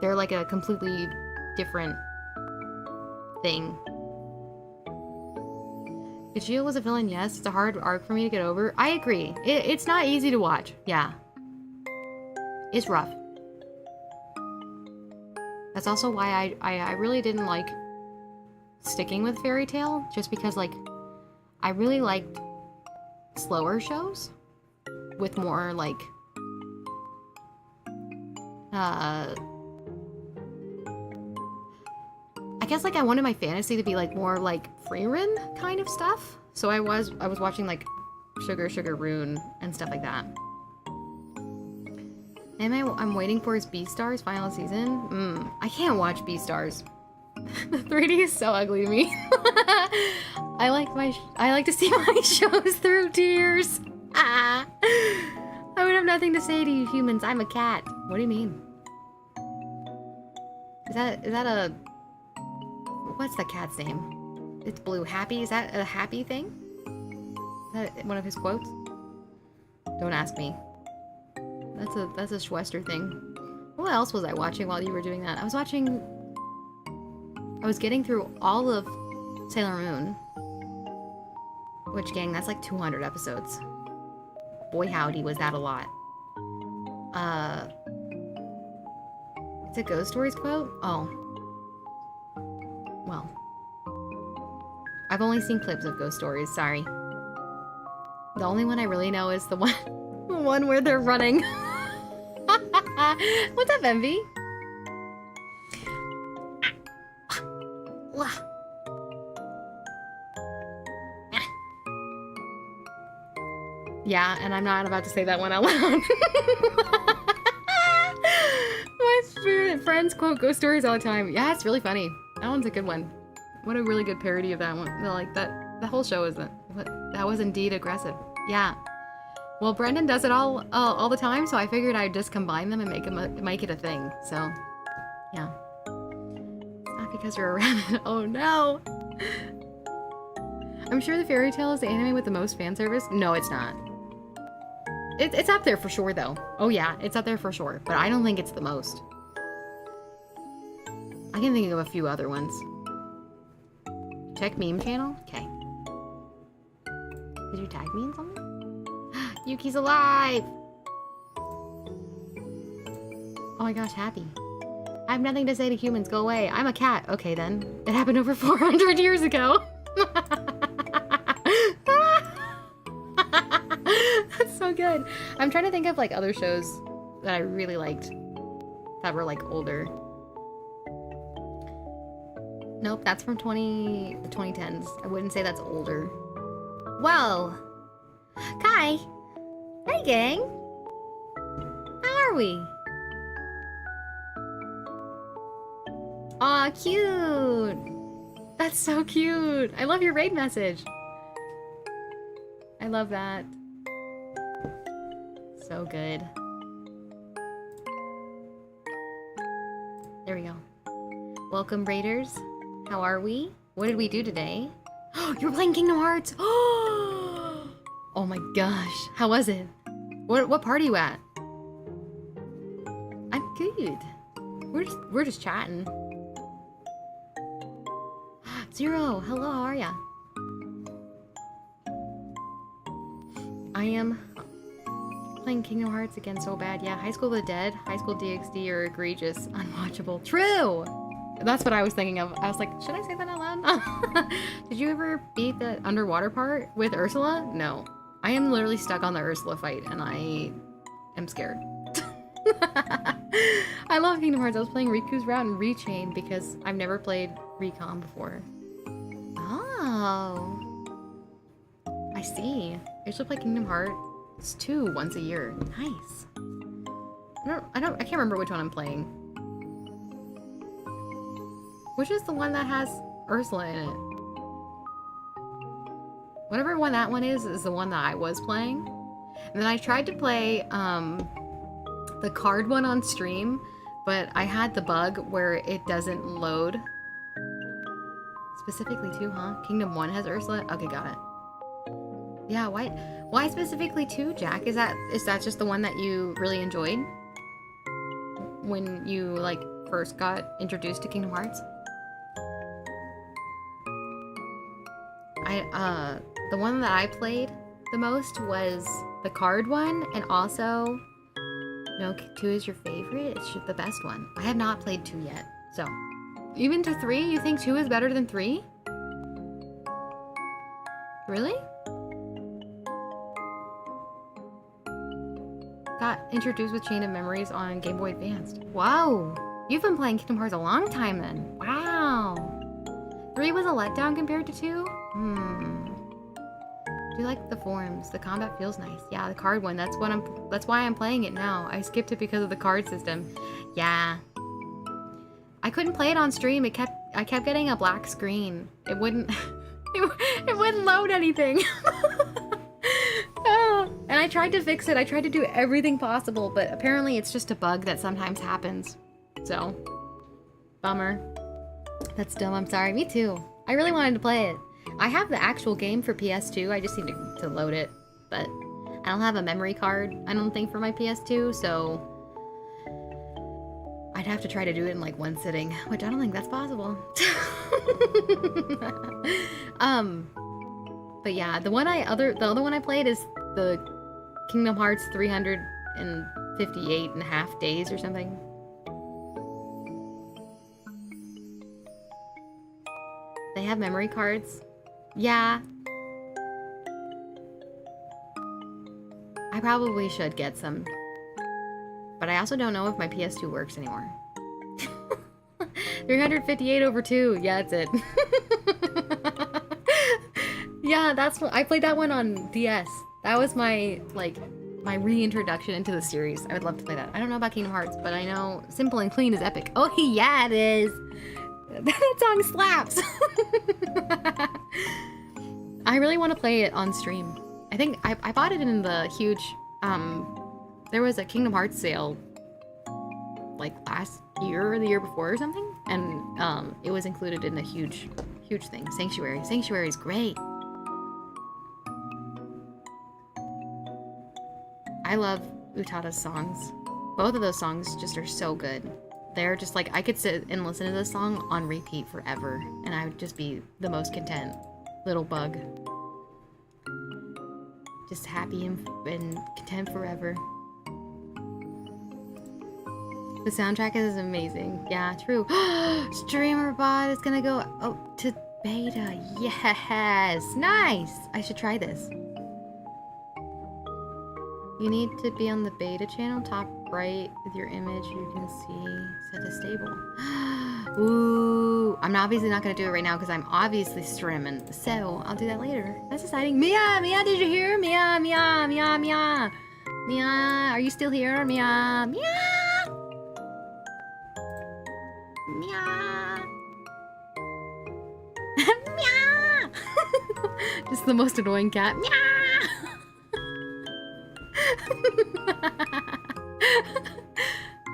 Speaker 1: They're like a completely different thing. Gajeel was a villain, yes. It's a hard arc for me to get over. I agree. It's not easy to watch. Yeah. It's rough. That's also why I really didn't like sticking with Fairy Tail, just because like I really liked slower shows with more like I guess like I wanted my fantasy to be like more like free-run kind of stuff. So I was watching like Sugar Rune and stuff like that. I'm waiting for his Beastars final season. I can't watch Beastars. The 3D is so ugly to me. I like to see my shows through tears. I would have nothing to say to you humans. I'm a cat. What do you mean? Is that a... What's the cat's name? It's Blue. Happy? Is that a happy thing? Is that one of his quotes? Don't ask me. That's a Schwester thing. What else was I watching while you were doing that? I was getting through all of Sailor Moon. Which, gang, that's like 200 episodes. Boy howdy, was that a lot. It's a Ghost Stories quote? Oh. Well. I've only seen clips of Ghost Stories, sorry. The only one I really know is the one where they're running. What's up, Envy? Yeah, and I'm not about to say that one out loud. My spirit friends quote Ghost Stories all the time. Yeah, it's really funny. That one's a good one. What a really good parody of that one. Like that, the whole show isn't. That was indeed aggressive. Yeah. Well, Brendan does it all the time, so I figured I'd just combine them and make it a thing. So, yeah. It's not because you're a rabbit. Oh no. I'm sure the Fairy Tail is the anime with the most fan service. No, it's not. It's up there for sure, though. Oh yeah, it's up there for sure. But I don't think it's the most. I can think of a few other ones. Check meme channel? Okay. Did you tag me in something? Yuki's alive! Oh my gosh, happy. I have nothing to say to humans, go away. I'm a cat. Okay then. It happened over 400 years ago. That's so good. I'm trying to think of like other shows that I really liked that were like older. Nope, that's from the 2010s. I wouldn't say that's older. Well, Kai, hey gang, how are we? Aw, cute. That's so cute. I love your raid message. I love that. So good. There we go. Welcome, raiders. How are we? What did we do today? You're playing Kingdom Hearts! Oh my gosh. How was it? What part are you at? I'm good. We're just chatting. Zero, hello, how are ya? I am playing Kingdom Hearts again so bad. Yeah, High School of the Dead, High School DxD are egregious, unwatchable. True! That's what I was thinking of. I was like, should I say that out loud? Did you ever beat the underwater part with Ursula? No. I am literally stuck on the Ursula fight and I am scared. I love Kingdom Hearts. I was playing Riku's Route and Rechain because I've never played Recon before. Oh. I see. I usually play Kingdom Hearts 2 once a year. Nice. I can't remember which one I'm playing. Which is the one that has Ursula in it? Whatever one that one is the one that I was playing. And then I tried to play the card one on stream, but I had the bug where it doesn't load. Specifically 2, huh? Kingdom 1 has Ursula? Okay, got it. Yeah, why specifically 2, Jack? Is that just the one that you really enjoyed? When you, like, first got introduced to Kingdom Hearts? The one that I played the most was the card one, and also, no, 2 is your favorite? It's the best one. I have not played 2 yet, so. Even to 3? You think 2 is better than 3? Really? Got introduced with Chain of Memories on Game Boy Advance. Wow! You've been playing Kingdom Hearts a long time then. Wow! 3 was a letdown compared to 2? Do you like the forms? The combat feels nice. Yeah, the card one. That's why I'm playing it now. I skipped it because of the card system. Yeah. I couldn't play it on stream. I kept getting a black screen. It wouldn't it wouldn't load anything. And I tried to fix it. I tried to do everything possible, but apparently it's just a bug that sometimes happens. So, bummer. That's dumb. I'm sorry. Me too. I really wanted to play it. I have the actual game for PS2. I just need to load it, but I don't have a memory card, I don't think, for my PS2, so I'd have to try to do it in like one sitting, which I don't think that's possible. But yeah, the other one I played is the Kingdom Hearts 358 and a half days or something. They have memory cards. Yeah. I probably should get some. But I also don't know if my PS2 works anymore. 358 over 2. Yeah, that's it. Yeah, that's what I played that one on DS. That was my reintroduction into the series. I would love to play that. I don't know about Kingdom Hearts, but I know Simple and Clean is epic. Oh yeah, it is. That song slaps. I really want to play it on stream. I think I bought it in the huge, there was a Kingdom Hearts sale like last year or the year before or something, and it was included in the huge thing. Sanctuary. Sanctuary is great. I love Utada's songs. Both of those songs just are so good. They're just like, I could sit and listen to this song on repeat forever, and I would just be the most content little bug. Just happy and content forever. The soundtrack is amazing. Yeah, true. Streamer bot is gonna go to beta. Yes, nice. I should try this. You need to be on the beta channel, top right with your image. You can see set to stable. Ooh, I'm obviously not gonna do it right now because I'm obviously streaming. So I'll do that later. That's exciting. Mia, Mia, did you hear? Mia, Mia, Mia, Mia. Mia, are you still here? Mia, Mia. Mia. Mia. Just the most annoying cat. Mia.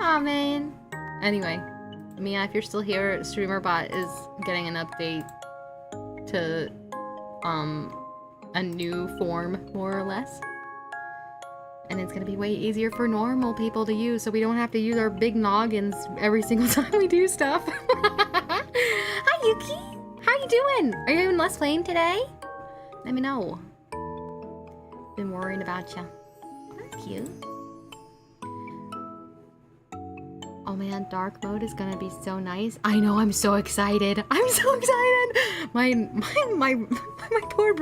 Speaker 1: Aw, man. Anyway, Mia, if you're still here, StreamerBot is getting an update to, a new form, more or less. And it's gonna be way easier for normal people to use, so we don't have to use our big noggins every single time we do stuff. Hi, Yuki! How you doing? Are you in Let's Playing today? Let me know. Been worrying about you. That's cute. Oh man, dark mode is gonna be so nice. I know, I'm so excited. I'm so excited. My poor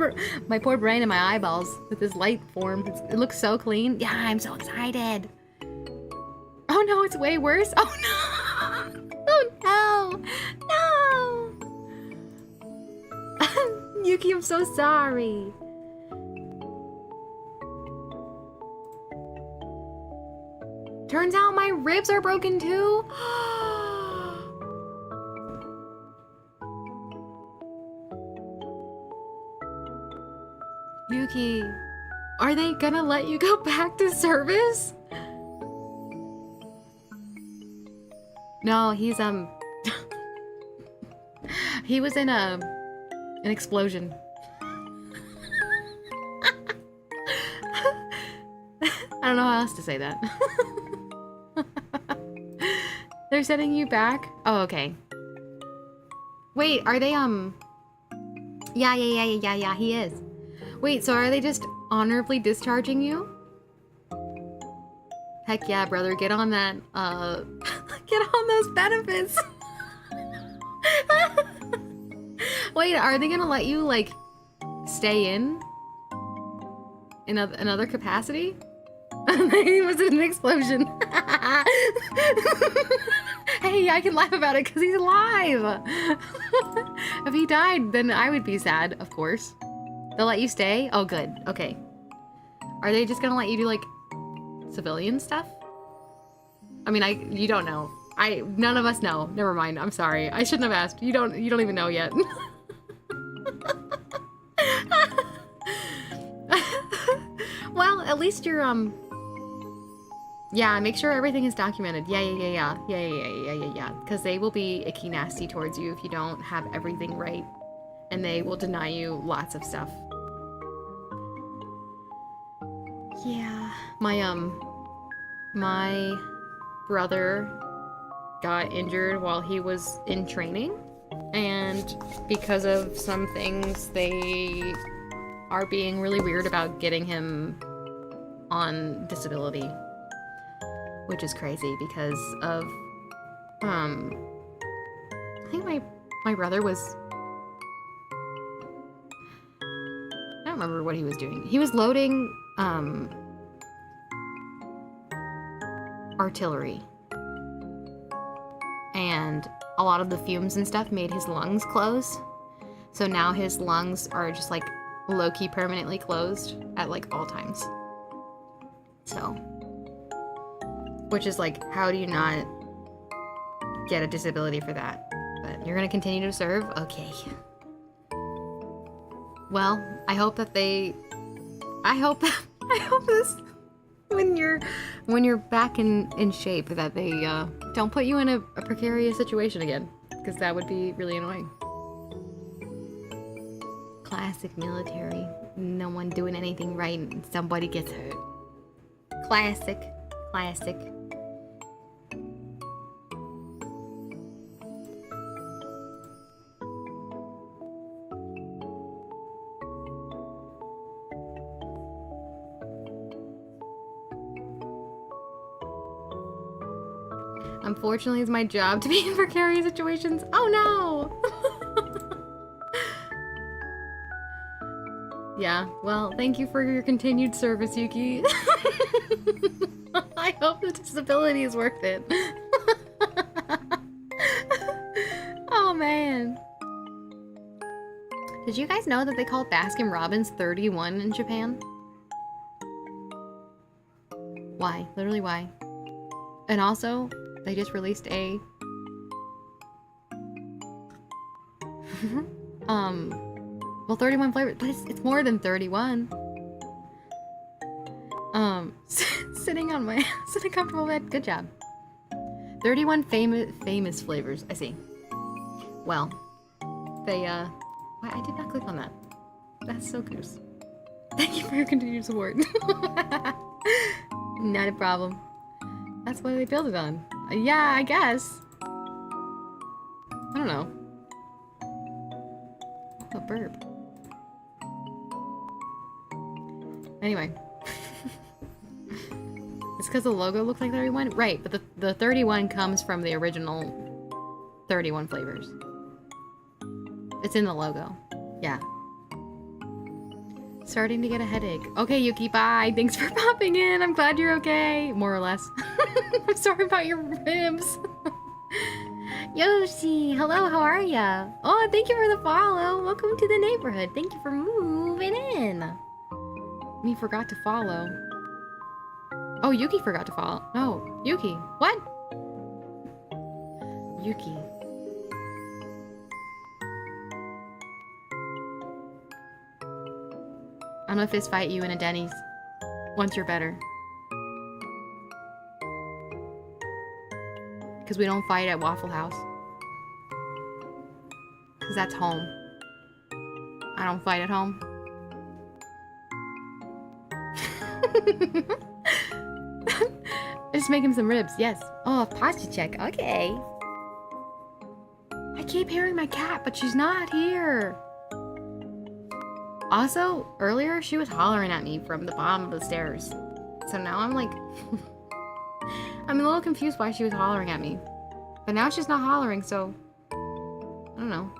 Speaker 1: brain and my eyeballs with this light form. It looks so clean. Yeah, I'm so excited. Oh no, it's way worse. Oh no. Oh no. No. Yuki, I'm so sorry. Turns out my ribs are broken too. Yuki, are they gonna let you go back to service? No, he's he was in an explosion. I don't know how else to say that. They're sending you back? Oh, okay. Wait, are they, Yeah, he is. Wait, so are they just honorably discharging you? Heck yeah, brother, get on that, get on those benefits! Wait, are they gonna let you, like, stay in another capacity? He was in an explosion. Hey, I can laugh about it because he's alive. If he died, then I would be sad, of course. They'll let you stay? Oh, good. Okay. Are they just gonna let you do, like, civilian stuff? I mean, you don't know. None of us know. Never mind. I'm sorry. I shouldn't have asked. You don't even know yet. Well, at least you're, yeah, make sure everything is documented. Yeah. Because they will be icky nasty towards you if you don't have everything right. And they will deny you lots of stuff. Yeah. My brother got injured while he was in training. And because of some things, they are being really weird about getting him on disability. Which is crazy because of, I think my brother was, I don't remember what he was doing. He was loading, artillery. And a lot of the fumes and stuff made his lungs close. So now his lungs are just like low-key permanently closed at like all times. So. Which is like, how do you not get a disability for that? But you're gonna continue to serve? Okay. Well, I hope that I hope this, when you're back in shape, that they don't put you in a precarious situation again. Because that would be really annoying. Classic military. No one doing anything right and somebody gets hurt. Classic. Unfortunately, it's my job to be in precarious situations. Oh no! Yeah, well, thank you for your continued service, Yuki. I hope the disability is worth it. man. Did you guys know that they call Baskin Robbins 31 in Japan? Why? Literally why? And also, they just released a well, 31 flavors, but it's more than 31. Sitting on my sitting comfortable bed. Good job. 31 famous flavors. I see. Well, they why I did not click on that. That's so gross. Thank you for your continued support. Not a problem. That's what they built it on. Yeah, I guess. I don't know. A burp. Anyway. It's because the logo looks like 31? Right, but the 31 comes from the original 31 flavors. It's in the logo. Yeah. Starting to get a headache. Okay, Yuki, bye. Thanks for popping in. I'm glad you're okay. More or less. I'm sorry about your ribs. Yoshi, hello, how are ya? Oh, thank you for the follow. Welcome to the neighborhood. Thank you for moving in. Me forgot to follow. Oh, Yuki forgot to follow. No, Yuki. What? Yuki. I'm gonna fist fight you in a Denny's. Once you're better. Because we don't fight at Waffle House. Because that's home. I don't fight at home. Just make him some ribs, yes. Oh, posture check, okay. I keep hearing my cat, but she's not here. Also, earlier she was hollering at me from the bottom of the stairs. So now I'm like... I'm a little confused why she was hollering at me. But now she's not hollering, so... I don't know.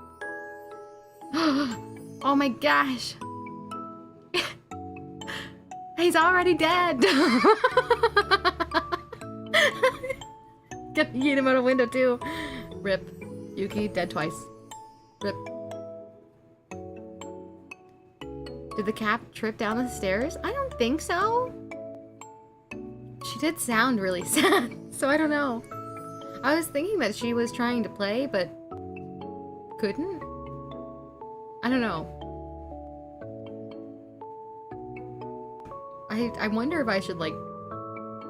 Speaker 1: Oh my gosh! He's already dead! Get him out a window too. Rip. Yuki dead twice. Rip. Did the cat trip down the stairs? I don't think so. She did sound really sad, so I don't know. I was thinking that she was trying to play, but couldn't? I don't know. I wonder if I should, like,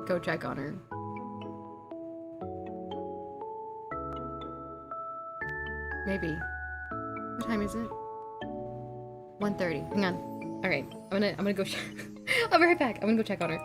Speaker 1: go check on her. Maybe. What time is it? 1:30. Hang on. Alright. I'm gonna go I'll be right back. I'm gonna go check on her.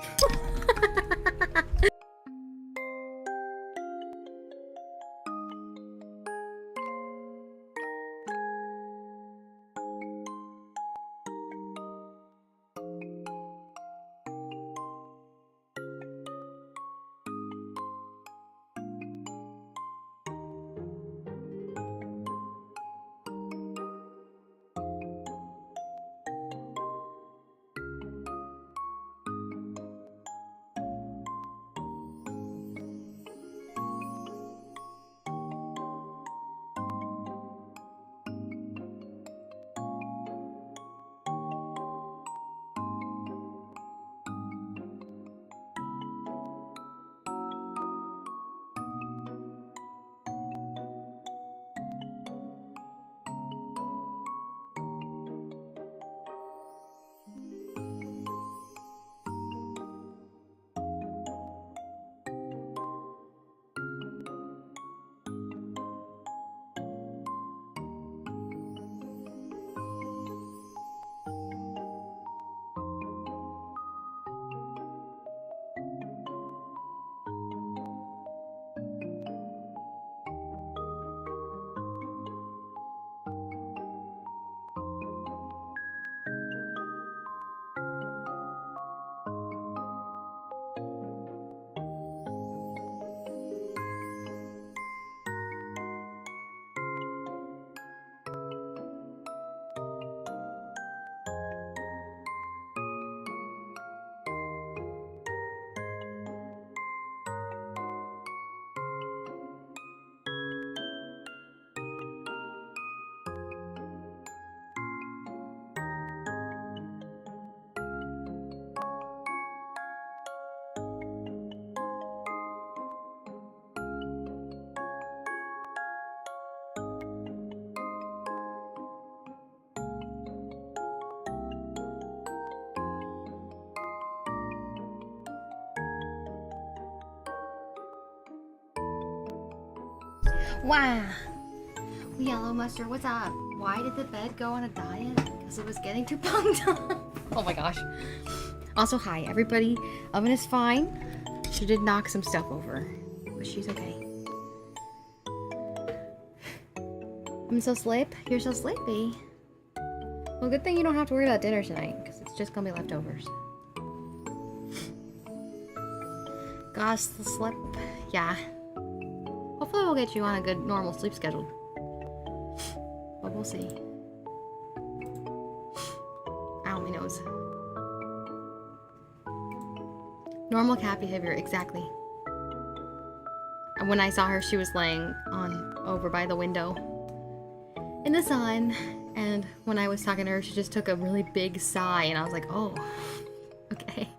Speaker 1: Wow. Yellow mustard, what's up? Why did the bed go on a diet? Because it was getting too pumped up. Oh my gosh. Also, hi everybody. Oven is fine. She did knock some stuff over, but she's okay. I'm so sleep. You're so sleepy. Well, good thing you don't have to worry about dinner tonight, because it's just gonna be leftovers. Gosh, the sleep. Yeah. Hopefully we'll get you on a good normal sleep schedule. But we'll see. Ow, my nose. Normal cat behavior, exactly. And when I saw her, she was laying over by the window in the sun. And when I was talking to her, she just took a really big sigh. And I was like, oh, okay.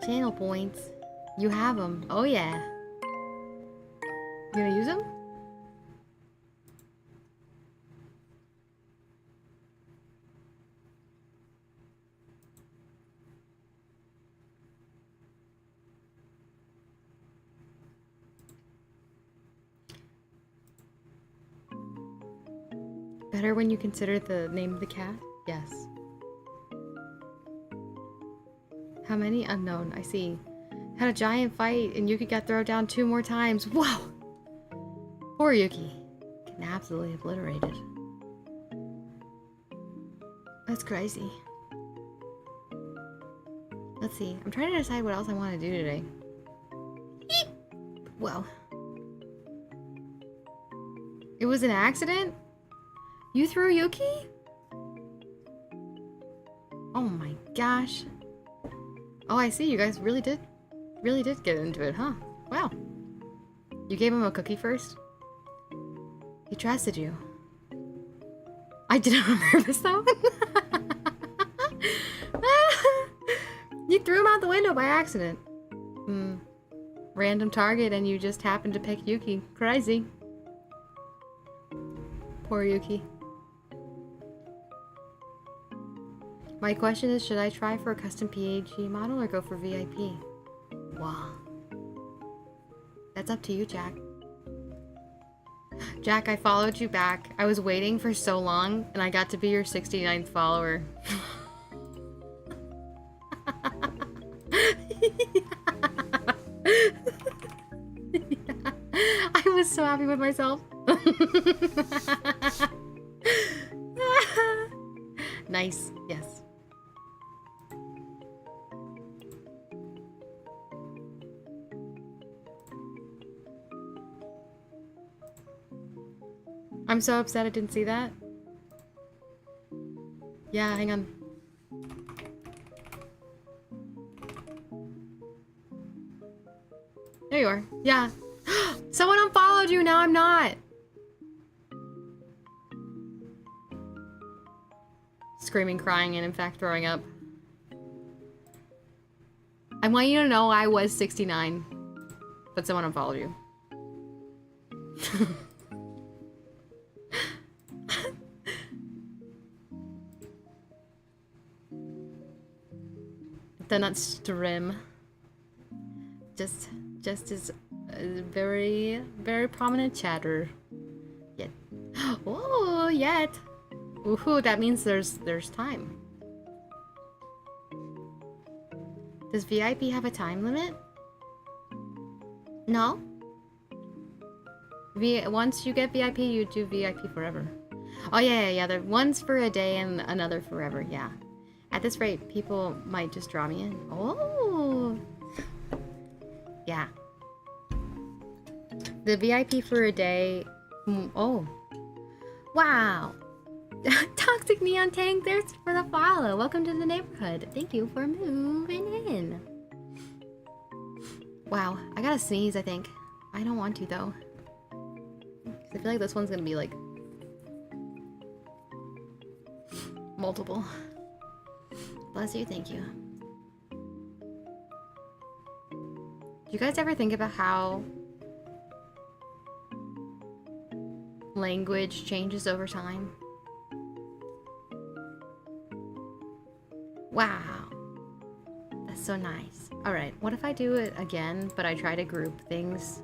Speaker 1: Channel points. You have them. Oh, yeah. You gonna use them? Better when you consider the name of the cat? Yes. How many? Unknown. I see. Had a giant fight and Yuki got thrown down 2 more times. Wow! Poor Yuki. Getting absolutely obliterated. That's crazy. Let's see. I'm trying to decide what else I want to do today. Eep. Well. It was an accident? You threw Yuki? Oh my gosh. Oh, I see. You guys really did get into it, huh? Wow. You gave him a cookie first? He trusted you. I didn't remember this though. You threw him out the window by accident. Random target and you just happened to pick Yuki. Crazy. Poor Yuki. My question is, should I try for a custom PAG model or go for VIP? Wow. That's up to you, Jack. Jack, I followed you back. I was waiting for so long, and I got to be your 69th follower. I was so happy with myself. Nice, yes. I'm so upset I didn't see that. Yeah, hang on. There you are. Yeah. Someone unfollowed you, now I'm not. Screaming, crying, and in fact throwing up. I want you to know I was 69, but someone unfollowed you. They're not stream. Just as a very prominent chatter. Yet. Oh, yet. Woohoo! That means there's time. Does VIP have a time limit? No. Once you get VIP, you do VIP forever. Oh yeah. The one's for a day and another forever. Yeah. At this rate, people might just draw me in. Oh. Yeah. The VIP for a day. Oh. Wow. Toxic Neon Tank, thanks for the follow. Welcome to the neighborhood. Thank you for moving in. Wow. I gotta sneeze, I think. I don't want to, though. I feel like this one's gonna be, like, multiple. Bless you, thank you. Do you guys ever think about how language changes over time? Wow. That's so nice. Alright, what if I do it again, but I try to group things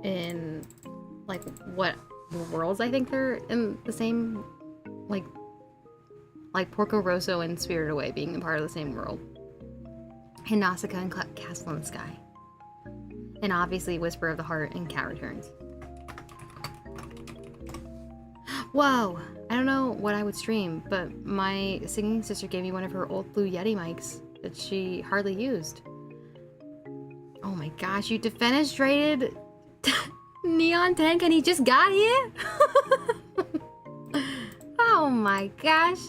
Speaker 1: in like what worlds I think they're in the same, like Porco Rosso and Spirited Away being a part of the same world. And Nausicaa and Castle in the Sky. And obviously Whisper of the Heart and Cat Returns. Whoa! I don't know what I would stream, but my singing sister gave me one of her old Blue Yeti mics that she hardly used. Oh my gosh, you defenestrated Neon Tank and he just got here? Oh my gosh.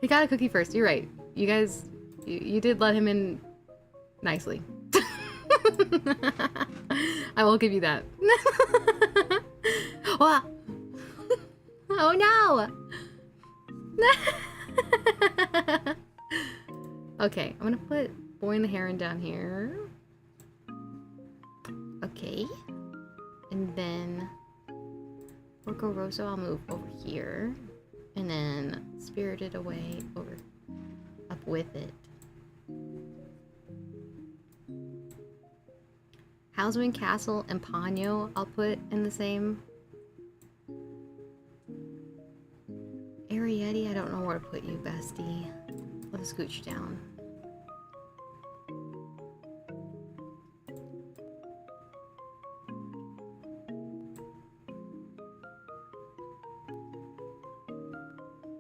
Speaker 1: He got a cookie first, you're right. You guys, you did let him in nicely. I will give you that. Oh no! Okay, I'm gonna put Boy and the Heron down here. Okay. And then Porco Rosso I'll move over here. And then Spirited Away over up with it. Housewind Castle and Ponyo I'll put in the same. Arietti, I don't know where to put you, bestie. Let's scooch you down.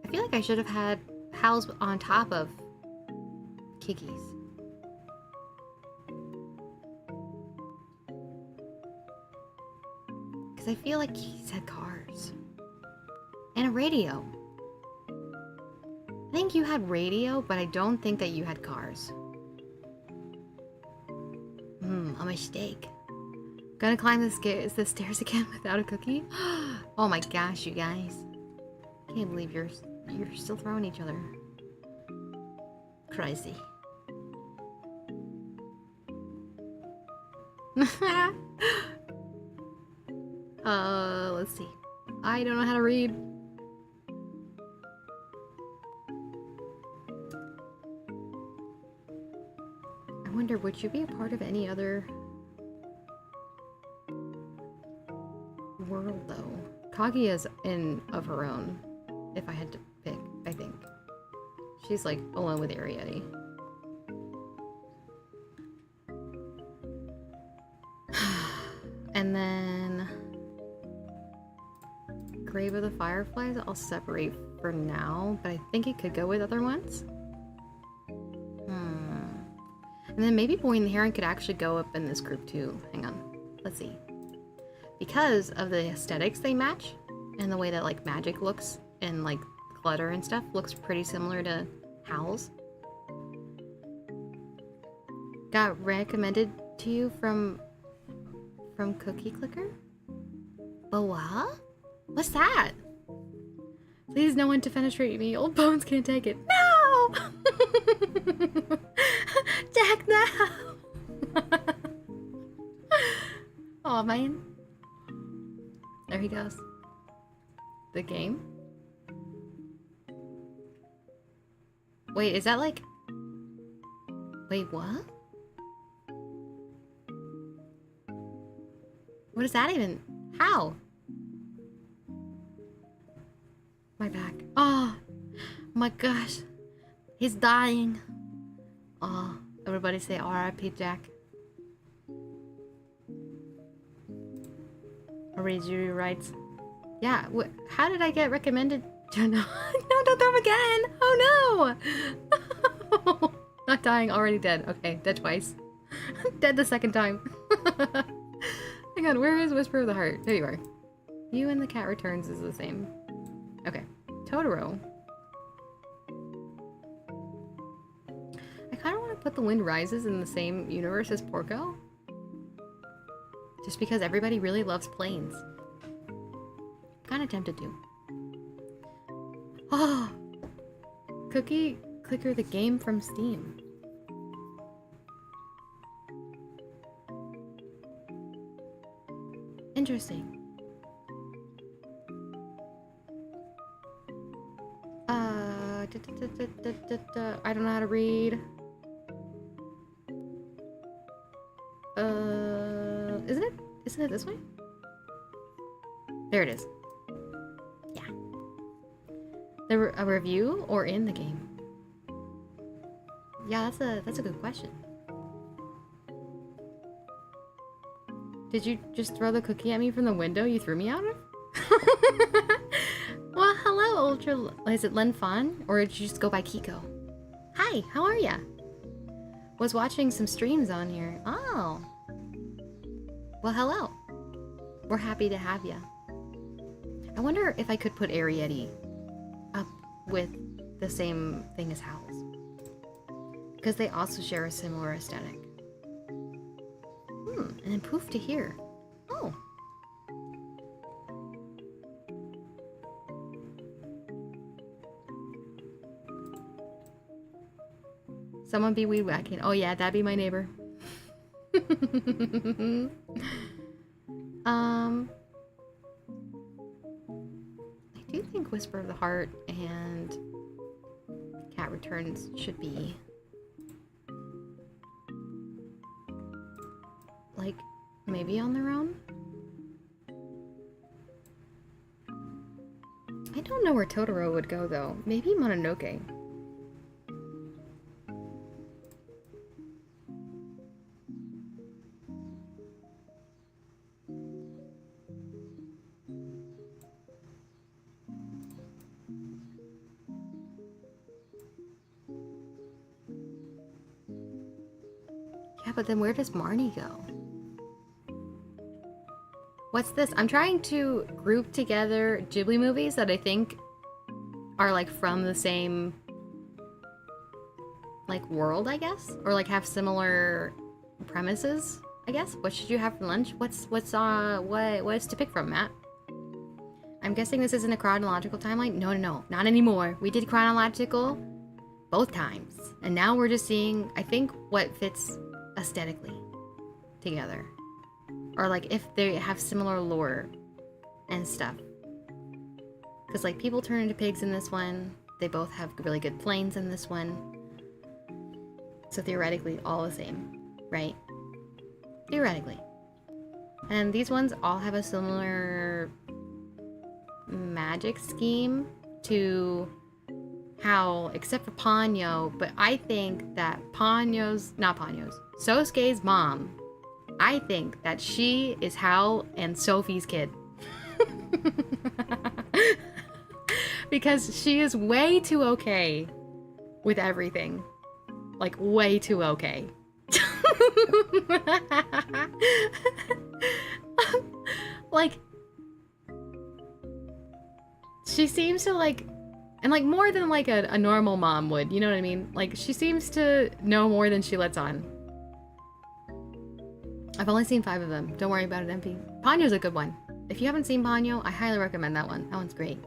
Speaker 1: I feel like I should have had Howls on top of Kiki's. Because I feel like Kiki's had cars. And a radio. I think you had radio, but I don't think that you had cars. A mistake. Gonna climb the stairs again without a cookie? Oh my gosh, you guys. Can't believe you're still throwing each other. Crazy. Let's see. I don't know how to read. I wonder, would you be a part of any other world though? Kagi is in of her own, if I had to pick, I think. She's like alone with Arietti. And then Grave of the Fireflies I'll separate for now, but I think it could go with other ones. And then maybe Boy and the Heron could actually go up in this group too. Hang on. Let's see. Because of the aesthetics they match and the way that like magic looks and like clutter and stuff looks pretty similar to Howl's. Got recommended to you from Cookie Clicker? Boa? What's that? Please no one to fenestrate me. Old bones can't take it. No! Jack, no! Aw, man. There he goes. The game? Wait, is that like... Wait, what? What is that even? How? My back. Oh my gosh. He's dying. Oh, everybody say R.I.P. Jack. Origiri writes. Yeah, how did I get recommended to no, don't throw him again! Oh no! Not dying, already dead. Okay, dead twice. Dead the second time. Hang on, where is Whisper of the Heart? There you are. You and the Cat Returns is the same. Okay. Totoro. I kind of want to put The Wind Rises in the same universe as Porco. Just because everybody really loves planes. Kind of tempted to. Oh! Cookie Clicker, the game from Steam. Interesting. I don't know how to read. Isn't it? Isn't it this way? There it is. Yeah. A review or in the game? Yeah, that's a good question. Did you just throw the cookie at me from the window you threw me out of? Well, hello, Ultra. Is it Len Fan? Or did you just go by Kiko? Hi, how are ya? Was watching some streams on here. Oh. Well, hello. We're happy to have ya. I wonder if I could put Arietti up with the same thing as Howl's. Because they also share a similar aesthetic. And then poof to here. Oh. Someone be weed whacking. Oh yeah, that'd be my neighbor. I do think Whisper of the Heart and Cat Returns should be like maybe on their own. I don't know where Totoro would go though. Maybe Mononoke. Yeah, but then where does Marnie go? What's this? I'm trying to group together Ghibli movies that I think are like from the same like world, I guess, or like have similar premises, I guess. What should you have for lunch? What's to pick from, Matt? I'm guessing this isn't a chronological timeline. No, not anymore. We did chronological both times, and now we're just seeing, I think, what fits aesthetically together. Or like if they have similar lore and stuff. Because like people turn into pigs in this one. They both have really good planes in this one. So theoretically all the same, right? Theoretically. And these ones all have a similar magic scheme to Howl, except for Ponyo. But I think that Sosuke's mom, I think that she is Howl and Sophie's kid. Because she is way too okay with everything. Like, way too okay. Like, she seems to like, and like more than like a normal mom would, you know what I mean? Like, she seems to know more than she lets on. I've only seen 5 of them. Don't worry about it, MP. Ponyo's a good one. If you haven't seen Ponyo, I highly recommend that one. That one's great.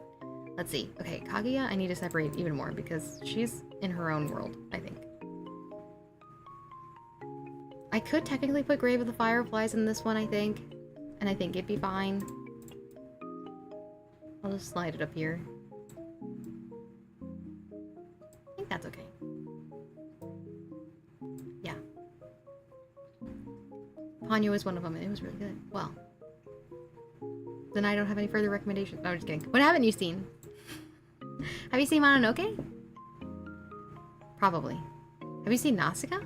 Speaker 1: Let's see. Okay, Kaguya, I need to separate even more because she's in her own world, I think. I could technically put Grave of the Fireflies in this one, I think. And I think it'd be fine. I'll just slide it up here. I think that's okay. Yeah. Ponyo is one of them, and it was really good. Well, then I don't have any further recommendations. No, I'm just kidding. What haven't you seen? Have you seen Mononoke? Probably. Have you seen Nausicaa?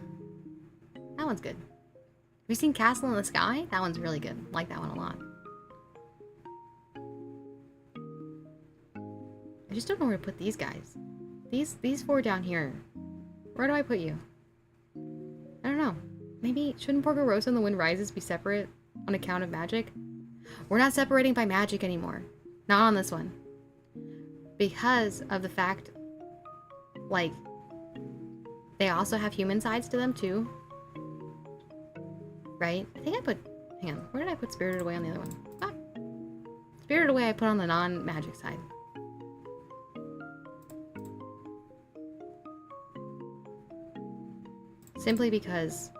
Speaker 1: That one's good. Have you seen Castle in the Sky? That one's really good. I like that one a lot. I just don't know where to put these guys. These 4 down here. Where do I put you? I don't know. Maybe shouldn't Porco Rosso and The Wind Rises be separate on account of magic? We're not separating by magic anymore. Not on this one. Because of the fact, like, they also have human sides to them too. Right? I think I put, hang on, where did I put Spirited Away on the other one? Ah. Spirited Away I put on the non-magic side. Simply because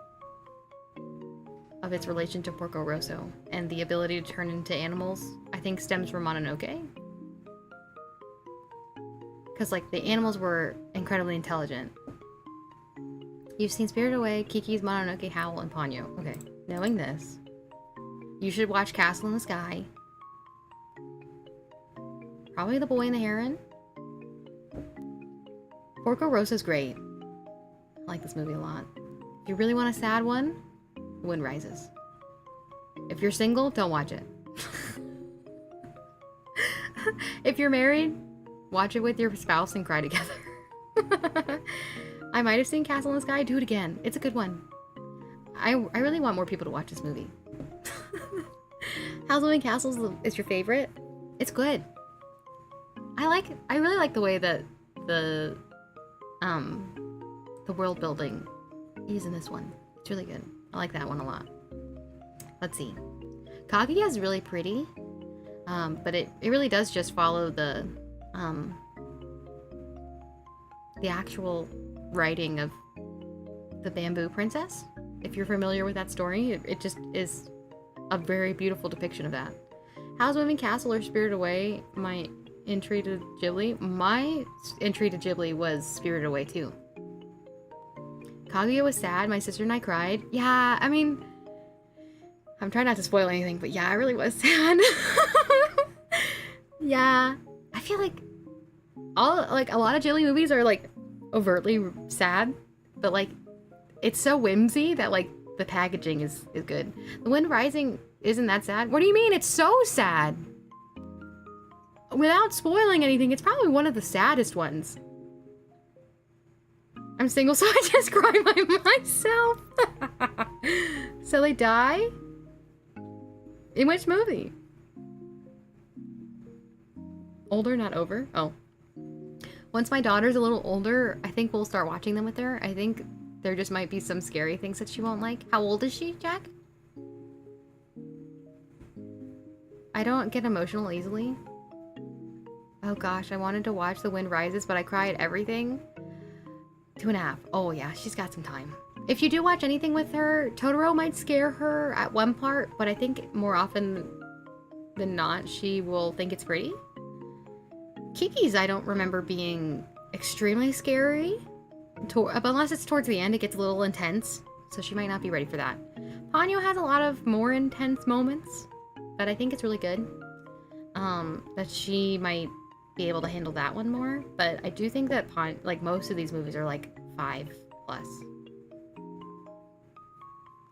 Speaker 1: of its relation to Porco Rosso and the ability to turn into animals, I think stems from Mononoke. Because, like, the animals were incredibly intelligent. You've seen Spirited Away, Kiki's, Mononoke, Howl, and Ponyo. Okay. knowing this, you should watch Castle in the Sky. Probably The Boy and the Heron. Porco Rosso's great. I like this movie a lot. If you really want a sad one, The Wind Rises. If you're single, don't watch it. If you're married, watch it with your spouse and cry together. I might have seen Castle in the Sky. Do it again. It's a good one. I really want more people to watch this movie. House Moving Castle is your favorite? It's good. I really like the way that the world building is in this one. It's really good. I like that one a lot. Let's see. Kaguya is really pretty, but it really does just follow the actual writing of the Bamboo Princess. If you're familiar with that story, it just is a very beautiful depiction of that. How's Moving Castle or Spirited Away? My entry to Ghibli? My entry to Ghibli was Spirited Away too. Kaguya was sad. My sister and I cried. Yeah, I mean, I'm trying not to spoil anything, but yeah, I really was sad. Yeah, I feel like a lot of Ghibli movies are like overtly sad, but like it's so whimsy that like the packaging is good. The Wind Rising isn't that sad. What do you mean? It's so sad. Without spoiling anything, it's probably one of the saddest ones. I'm single, so I just cry by myself. So they die? In which movie? Older, not over? Oh. Once my daughter's a little older, I think we'll start watching them with her. I think there just might be some scary things that she won't like. How old is she, Jack? I don't get emotional easily. Oh gosh, I wanted to watch The Wind Rises, but I cry at everything. 2.5. Oh yeah, she's got some time. If you do watch anything with her, Totoro might scare her at one part, but I think more often than not, she will think it's pretty. Kiki's I don't remember being extremely scary. Unless it's towards the end, it gets a little intense, so she might not be ready for that. Ponyo has a lot of more intense moments, but I think it's really good. That she might be able to handle that one more, but I do think that most of these movies are like 5+.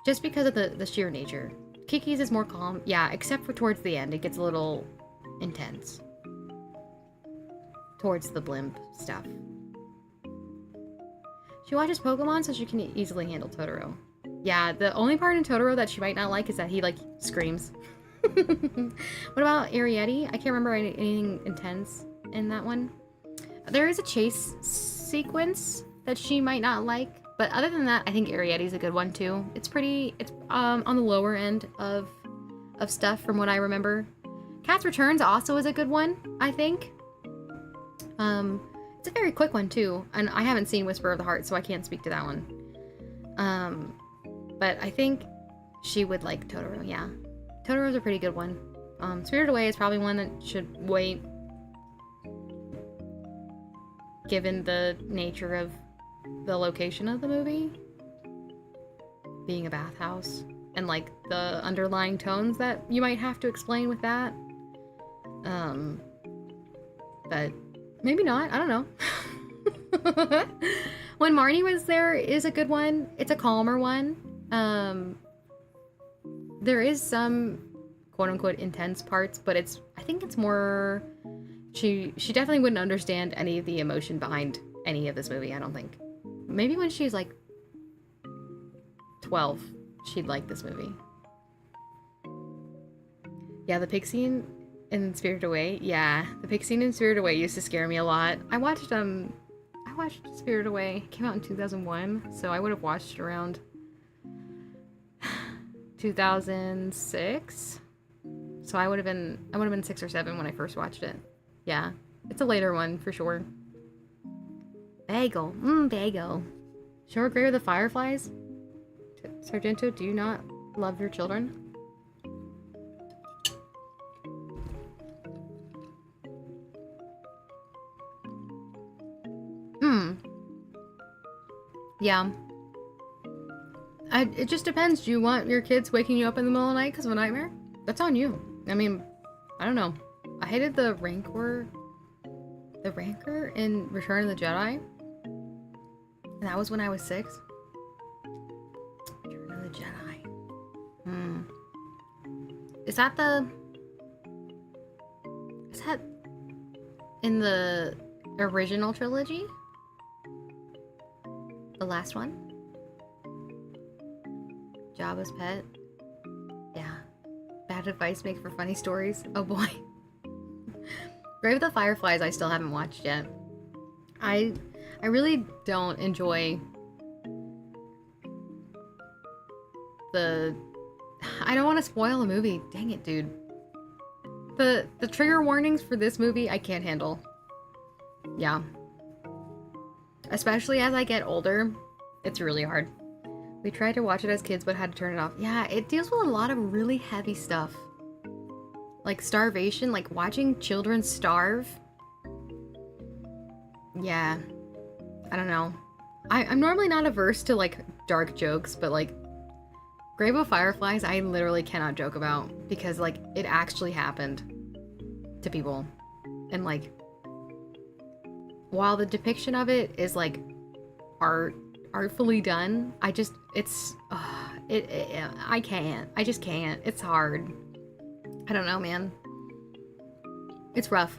Speaker 1: Just because of the sheer nature. Kiki's is more calm, yeah, except for towards the end, it gets a little intense. Towards the blimp stuff. She watches Pokemon so she can easily handle Totoro. Yeah, the only part in Totoro that she might not like is that he, like, screams. What about Arrietty? I can't remember anything intense in that one. There is a chase sequence that she might not like, but other than that, I think Arrietty's a good one too. It's on the lower end of stuff from what I remember. Cat's Returns also is a good one, I think. It's a very quick one too, and I haven't seen Whisper of the Heart, so I can't speak to that one. But I think she would like Totoro, yeah. Totoro's a pretty good one. Spirited Away is probably one that should wait, given the nature of the location of the movie. Being a bathhouse, and like the underlying tones that you might have to explain with that. But maybe not, I don't know. When Marnie Was There is a good one. It's a calmer one. There is some quote-unquote intense parts, but I think it's more, she definitely wouldn't understand any of the emotion behind any of this movie, I don't think. Maybe when she's like 12, she'd like this movie. Yeah, the pig scene in Spirited Away, yeah, the pig scene in Spirited Away used to scare me a lot. I watched Spirited Away. It came out in 2001, so I would have watched it around 2006. So I would have been 6 or 7 when I first watched it. Yeah, it's a later one for sure. Bagel, bagel. Short Grave of the Fireflies. Sargento, do you not love your children? Yeah. It just depends. Do you want your kids waking you up in the middle of the night because of a nightmare? That's on you. I mean, I don't know. I hated the Rancor in Return of the Jedi. And that was when I was 6. Return of the Jedi. Is that in the original trilogy? The last one? Jabba's pet? Yeah. Bad advice makes for funny stories. Oh boy. Grave of the Fireflies I still haven't watched yet. I really don't enjoy I don't want to spoil the movie. Dang it, dude. The trigger warnings for this movie I can't handle. Yeah. Especially as I get older, it's really hard. We tried to watch it as kids but had to turn it off. Yeah, it deals with a lot of really heavy stuff. Like starvation, like watching children starve. Yeah. I don't know. I'm normally not averse to like dark jokes, but like Grave of Fireflies I literally cannot joke about because like it actually happened to people. And like while the depiction of it is like artfully done, I just I can't. I just can't. It's hard. I don't know, man. It's rough.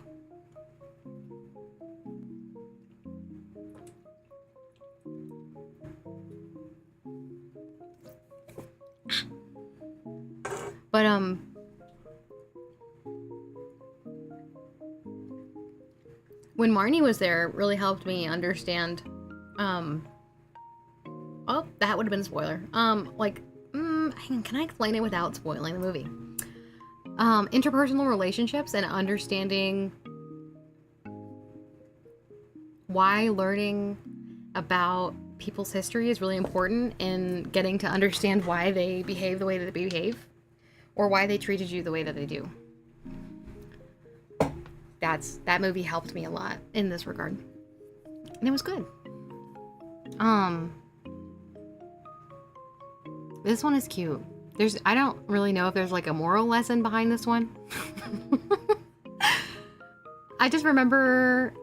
Speaker 1: But when Marnie was there, it really helped me understand oh, that would have been a spoiler. Can I explain it without spoiling the movie? Interpersonal relationships and understanding why learning about people's history is really important in getting to understand why they behave the way that they behave or why they treated you the way that they do. That movie helped me a lot in this regard. And it was good. This one is cute. I don't really know if there's like a moral lesson behind this one. I just remember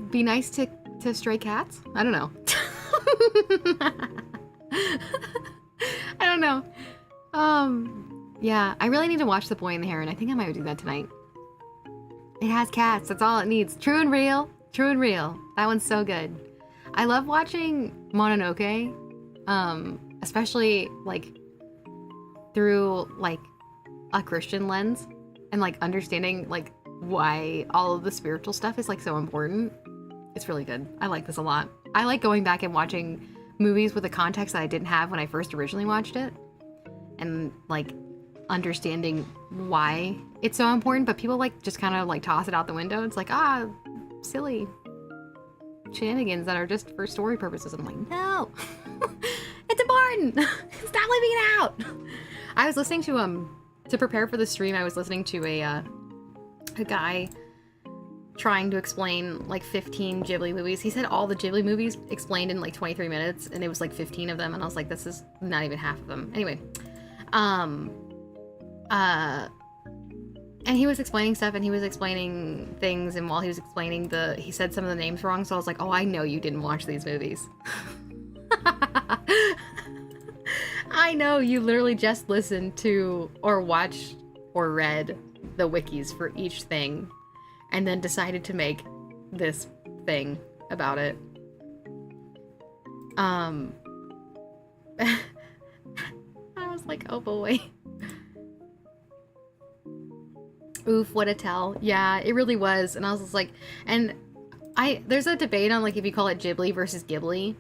Speaker 1: be nice to stray cats. I don't know. I don't know. Yeah, I really need to watch The Boy and the Heron. I think I might do that tonight. It has cats. That's all it needs. True and real. True and real. That one's so good. I love watching Mononoke. Especially like through like a Christian lens and like understanding like why all of the spiritual stuff is like so important. It's really good. I like this a lot. I like going back and watching movies with a context that I didn't have when I first originally watched it and like understanding why it's so important, but people like just kind of like toss it out the window. It's like, silly shenanigans that are just for story purposes. I'm like, no. It's important. Stop leaving it out. I was listening to prepare for the stream. I was listening to a guy trying to explain like 15 Ghibli movies. He said all the Ghibli movies explained in like 23 minutes, and it was like 15 of them, and I was like, this is not even half of them. Anyway, and he was explaining stuff, and he was explaining things, and while he was explaining he said some of the names wrong, so I was like, oh, I know you didn't watch these movies. I know you literally just listened to or watched or read the wikis for each thing and then decided to make this thing about it. I was like, oh boy. Oof, what a tell. Yeah, it really was. And I was just like, and there's a debate on like if you call it Ghibli versus Ghibli.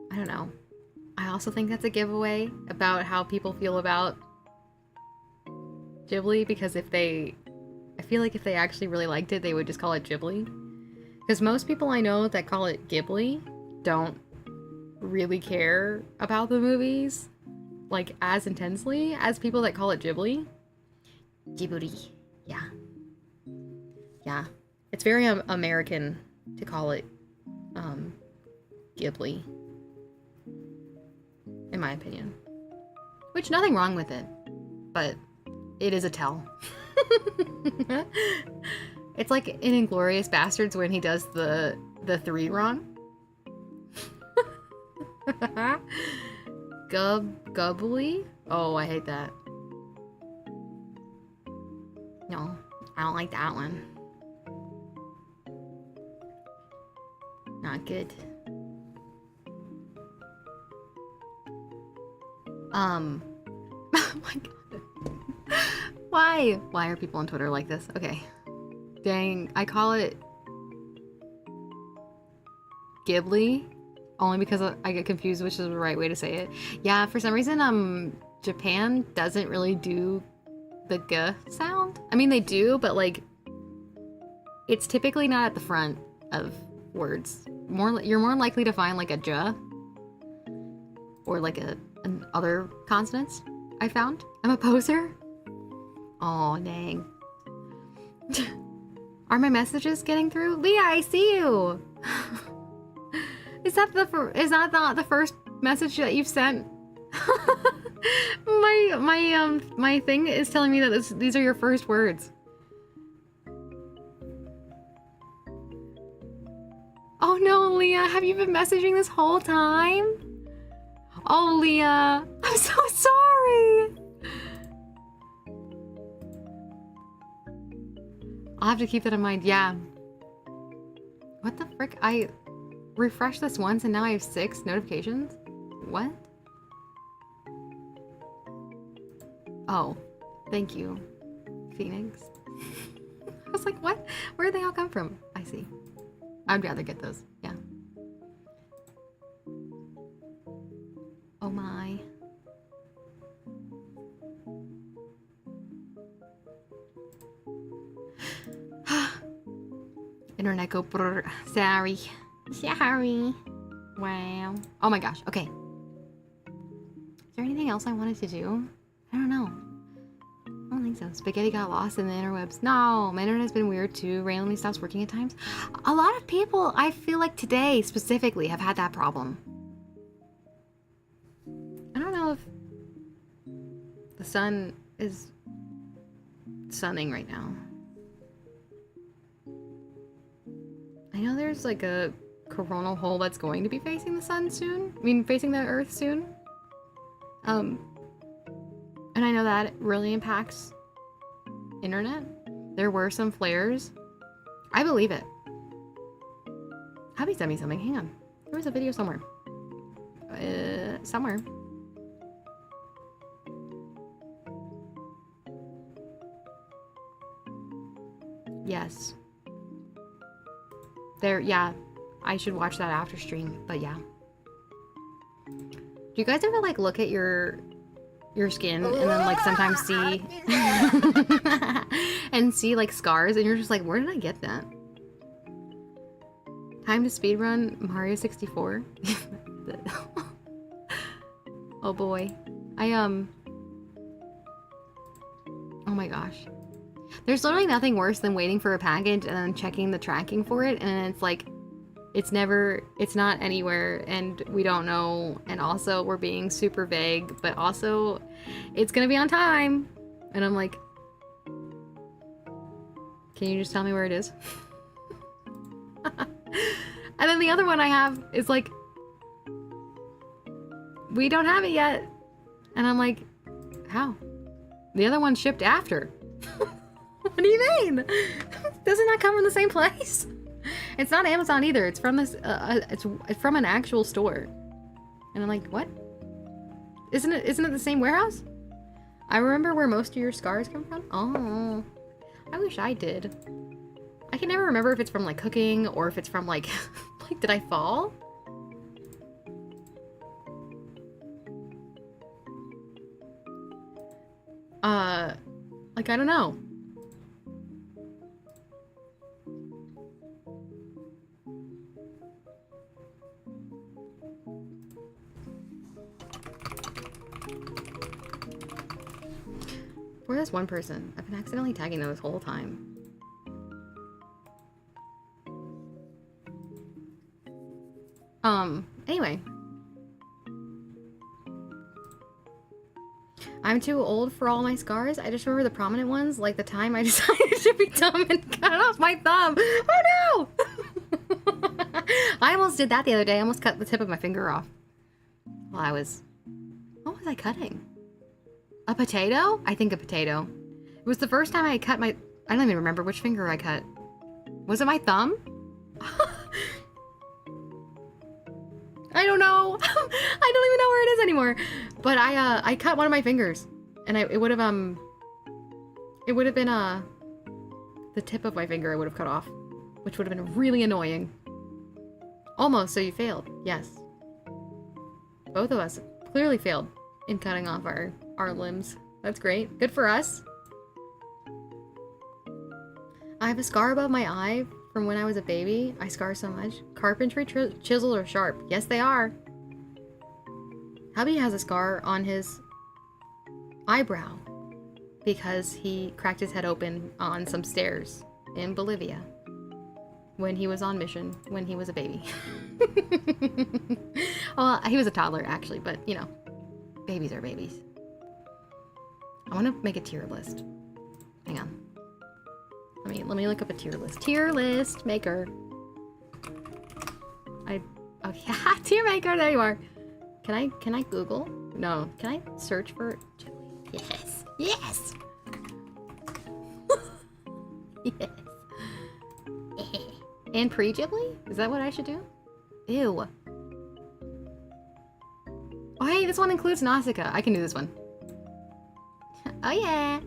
Speaker 1: I don't know. I also think that's a giveaway about how people feel about Ghibli, because I feel like if they actually really liked it, they would just call it Ghibli. Because most people I know that call it Ghibli don't really care about the movies like as intensely as people that call it Ghibli. Ghibli. Yeah. Yeah. It's very American to call it Ghibli. In my opinion. Which, nothing wrong with it. But it is a tell. It's like in Inglourious Bastards when he does the 3 wrong. Gubbly? Oh, I hate that. No, I don't like that one. Not good. Oh my god. Why are people on Twitter like this? Okay. Dang, I call it Ghibli only because I get confused which is the right way to say it. Yeah, for some reason, Japan doesn't really do the G sound. I mean, they do, but like, it's typically not at the front of words. You're more likely to find like a J or like an other consonants. I found. I'm a poser. Oh dang. Are my messages getting through? Leah, I see you. Is that not the first message that you've sent? my thing is telling me that these are your first words. Oh no, Leah, have you been messaging this whole time? Oh, Leah, I'm so sorry. I'll have to keep that in mind. Yeah. What the frick? I refreshed this once and now I have 6 notifications? What? Oh, thank you, Phoenix. I was like, what? Where did they all come from? I see. I'd rather get those. Yeah. Oh my. Internet go brrr. Sorry. Sorry. Wow. Oh my gosh. Okay. Is there anything else I wanted to do? I don't know. I don't think so. Spaghetti got lost in the interwebs. No, my internet's been weird too. Randomly stops working at times. A lot of people, I feel like today specifically, have had that problem. I don't know if the sun is sunning right now. I know there's like a coronal hole that's going to be facing the sun soon. I mean, facing the earth soon. And I know that really impacts internet. There were some flares. I believe it. Abby sent me something. Hang on. There was a video somewhere. Somewhere. Yes. There, yeah. I should watch that after stream, but yeah. Do you guys ever like look at your skin and then like sometimes see and see like scars and you're just like, where did I get that? Time to speedrun Mario 64. Oh boy. Oh my gosh. There's literally nothing worse than waiting for a package and then checking the tracking for it and it's like it's not anywhere and we don't know, and also we're being super vague, but also it's gonna be on time. And I'm like, can you just tell me where it is? And then the other one I have is like, we don't have it yet. And I'm like, how? The other one shipped after. What do you mean? Does it not come from the same place? It's not Amazon either. It's from this. It's from an actual store. And I'm like, what? Isn't it the same warehouse? I remember where most of your scars come from. Oh, I wish I did. I can never remember if it's from like cooking or if it's from like, like did I fall? Like I don't know. For this one person, I've been accidentally tagging them this whole time. Anyway. I'm too old for all my scars. I just remember the prominent ones, like the time I decided to be dumb and cut off my thumb. Oh no! I almost did that the other day. I almost cut the tip of my finger off. While I was... What was I cutting? A potato? I think a potato. It was the first time I cut my... I don't even remember which finger I cut. Was it my thumb? I don't know. I don't even know where it is anymore. But I cut one of my fingers, and it would have been the tip of my finger I would have cut off, which would have been really annoying. Almost. So you failed. Yes. Both of us clearly failed in cutting off our limbs. That's great. Good for us. I have a scar above my eye from when I was a baby. I scar so much. Carpentry chisels are sharp. Yes, they are. Hubby has a scar on his eyebrow because he cracked his head open on some stairs in Bolivia when he was on mission when he was a baby. Well, he was a toddler actually, but you know, babies are babies. I want to make a tier list. Hang on. Let me look up a tier list. Tier list maker. Oh yeah, tier maker. There you are. Can I Google? No. Can I search for Ghibli? Yes. Yes. Yes. And pre-Ghibli? Is that what I should do? Ew. Oh hey, this one includes Nausicaa. I can do this one. Oh yeah.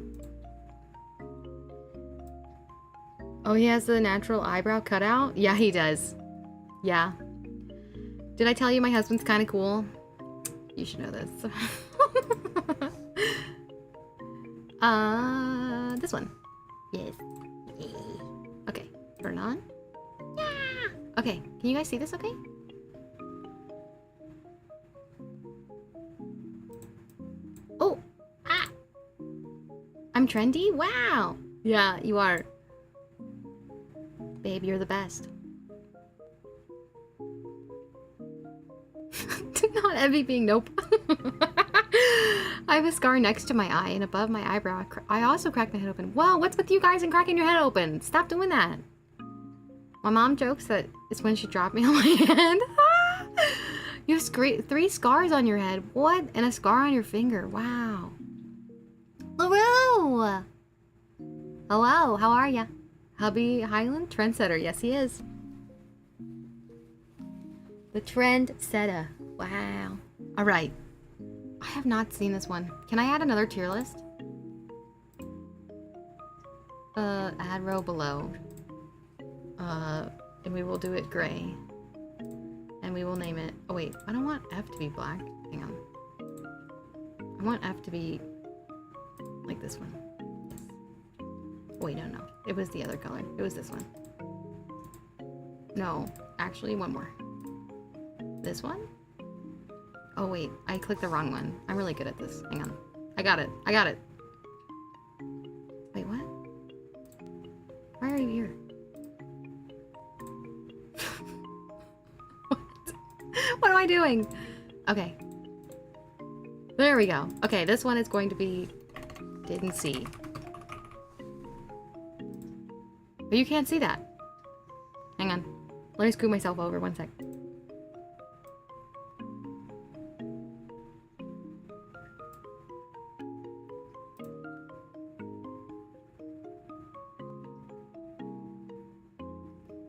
Speaker 1: Oh, he has the natural eyebrow cutout? Yeah, he does. Yeah. Did I tell you my husband's kind of cool? You should know this. This one. Yes. Okay, turn on. Yeah. Okay, can you guys see this okay? Oh! Ah! I'm trendy? Wow! Yeah, you are. Babe, you're the best. Not envy being nope. I have a scar next to my eye and above my eyebrow. I also cracked my head open. Whoa, what's with you guys and cracking your head open? Stop doing that. My mom jokes that it's when she dropped me on my head. You have 3 scars on your head. What? And a scar on your finger. Wow. LaRue! Hello, how are ya? Hubby Highland? Trendsetter. Yes, he is. The trendsetter. Wow. Alright. I have not seen this one. Can I add another tier list? Add row below. And we will do it gray. And we will name it... Oh wait, I don't want F to be black. Hang on. I want F to be like this one. Yes. Wait, no. It was the other color. It was this one. No, actually, one more. This one? Oh wait, I clicked the wrong one. I'm really good at this. Hang on. I got it. Wait, what? Why are you here? What am I doing? Okay. There we go. Okay, this one is going to be... Didn't see. But you can't see that. Hang on. Let me scoot myself over 1 sec.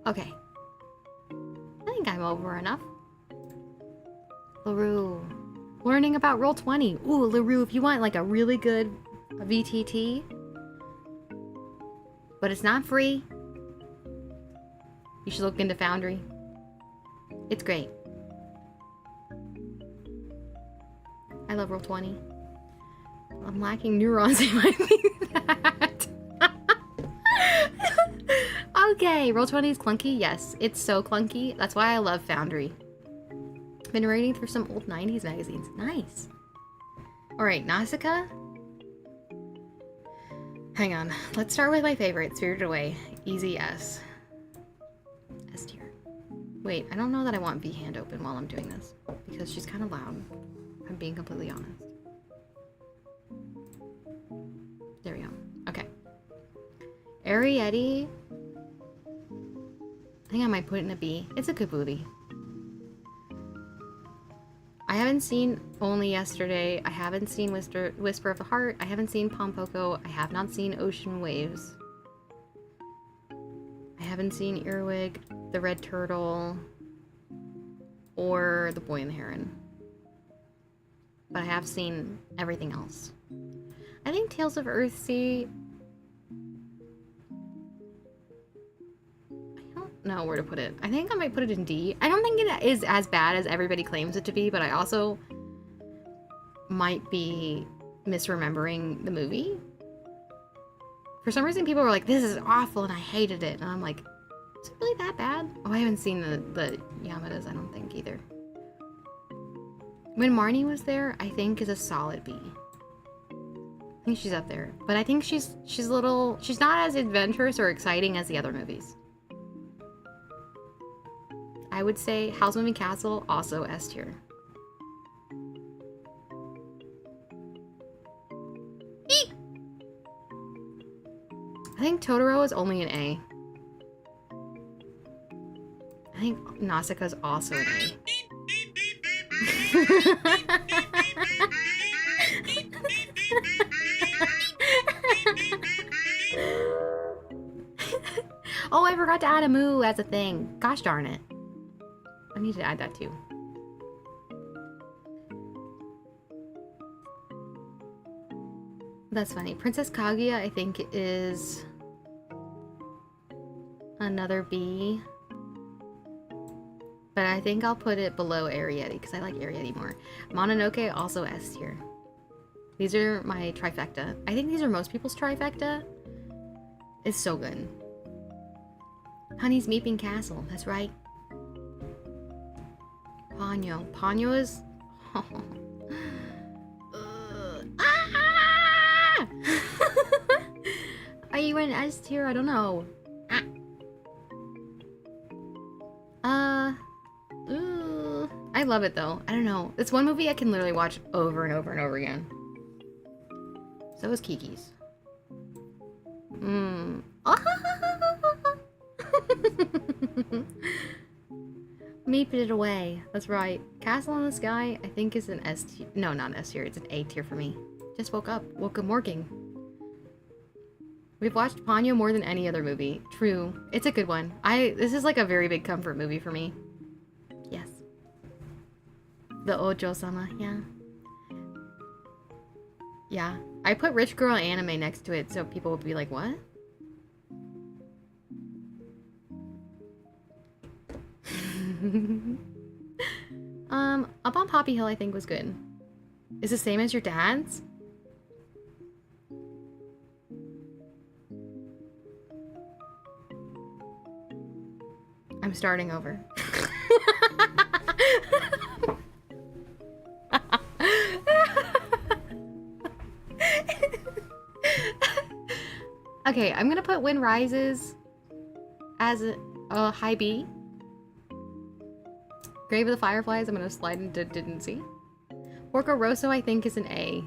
Speaker 1: Okay. I think I'm over enough. LaRue. Learning about Roll20. Ooh, LaRue, if you want like a really good VTT, but it's not free, you should look into Foundry. It's great. I love Roll20. I'm lacking neurons. It might be that. Okay, Roll20 is clunky. Yes, it's so clunky. That's why I love Foundry. Been reading through some old 90s magazines. Nice. Alright, Nausicaa. Hang on. Let's start with my favorite, Spirited Away. Easy S. S tier. Wait, I don't know that I want V hand open while I'm doing this. Because she's kind of loud. I'm being completely honest. There we go. Okay. Arietti. I think I might put it in a B. It's a good movie. I haven't seen Only Yesterday. I haven't seen Whisper of the Heart. I haven't seen Pompoko. I have not seen Ocean Waves. I haven't seen Earwig, The Red Turtle, or The Boy and the Heron. But I have seen everything else. I think Tales of Earthsea... I don't know where to put it. I think I might put it in D. I don't think it is as bad as everybody claims it to be, but I also might be misremembering the movie. For some reason, people were like, this is awful, and I hated it. And I'm like, is it really that bad? Oh, I haven't seen the Yamadas, I don't think, either. When Marnie Was There, I think is a solid B. I think she's up there. But I think she's not as adventurous or exciting as the other movies. I would say House Moving Castle, also S tier. I think Totoro is only an A. I think Nausicaa is also an A. Oh, I forgot to add a moo as a thing. Gosh darn it. I need to add that too. That's funny. Princess Kaguya, I think, is another B. But I think I'll put it below Arietti because I like Arietti more. Mononoke, also S tier. These are my trifecta. I think these are most people's trifecta. It's so good. Honey's Meeping Castle, that's right. Ponyo. Ponyo is... Are you an S tier? I don't know. I love it though. I don't know. It's one movie I can literally watch over and over and over again. So is Kiki's. Meep it away. That's right. Castle in the Sky, I think, is an S tier. No, not an S tier. It's an A tier for me. Just woke up. Woke up morking. We've watched Ponyo more than any other movie. True. It's a good one. This is like a very big comfort movie for me. Yes. The Ojo-sama, yeah. Yeah. I put Rich Girl Anime next to it so people would be like, what? Up on Poppy Hill I think was good. Is the same as your dad's? I'm starting over. Okay, I'm gonna put Wind Rises as a high B. Grave of the Fireflies, I'm gonna slide into didn't see. Porco Rosso, I think, is an A.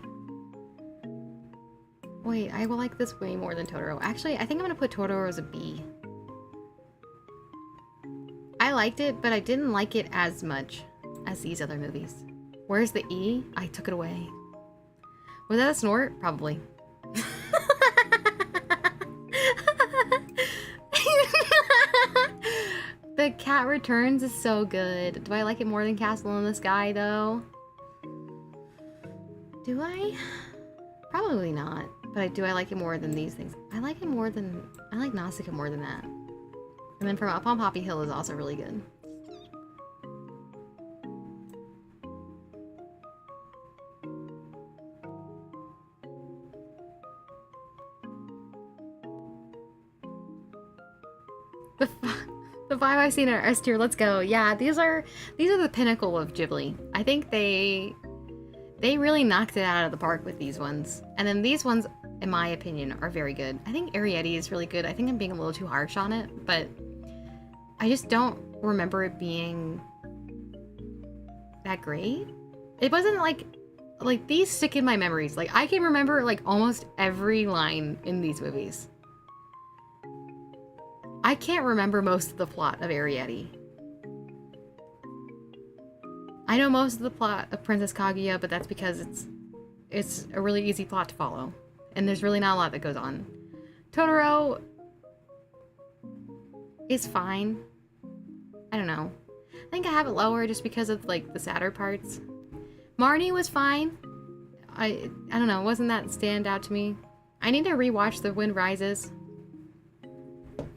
Speaker 1: Wait, I will like this way more than Totoro. Actually, I think I'm gonna put Totoro as a B. I liked it, but I didn't like it as much as these other movies. Where's the E? I took it away. Was that a snort? Probably. The Cat Returns is so good. Do I like it more than Castle in the Sky, though? Do I? Probably not. But do I like it more than these things? I like it more than... I like Nausicaa more than that. And then From Up on Poppy Hill is also really good. The five I've seen are S tier. Let's go. Yeah, these are the pinnacle of Ghibli. I think they really knocked it out of the park with these ones. And then these ones, in my opinion, are very good. I think Arietti is really good. I think I'm being a little too harsh on it, but I just don't remember it being that great. It wasn't like these stick in my memories. Like I can remember like almost every line in these movies. I can't remember most of the plot of Arrietty. I know most of the plot of Princess Kaguya, but that's because it's a really easy plot to follow. And there's really not a lot that goes on. Totoro is fine. I don't know. I think I have it lower just because of like the sadder parts. Marnie was fine. I don't know, wasn't that stand out to me? I need to rewatch The Wind Rises.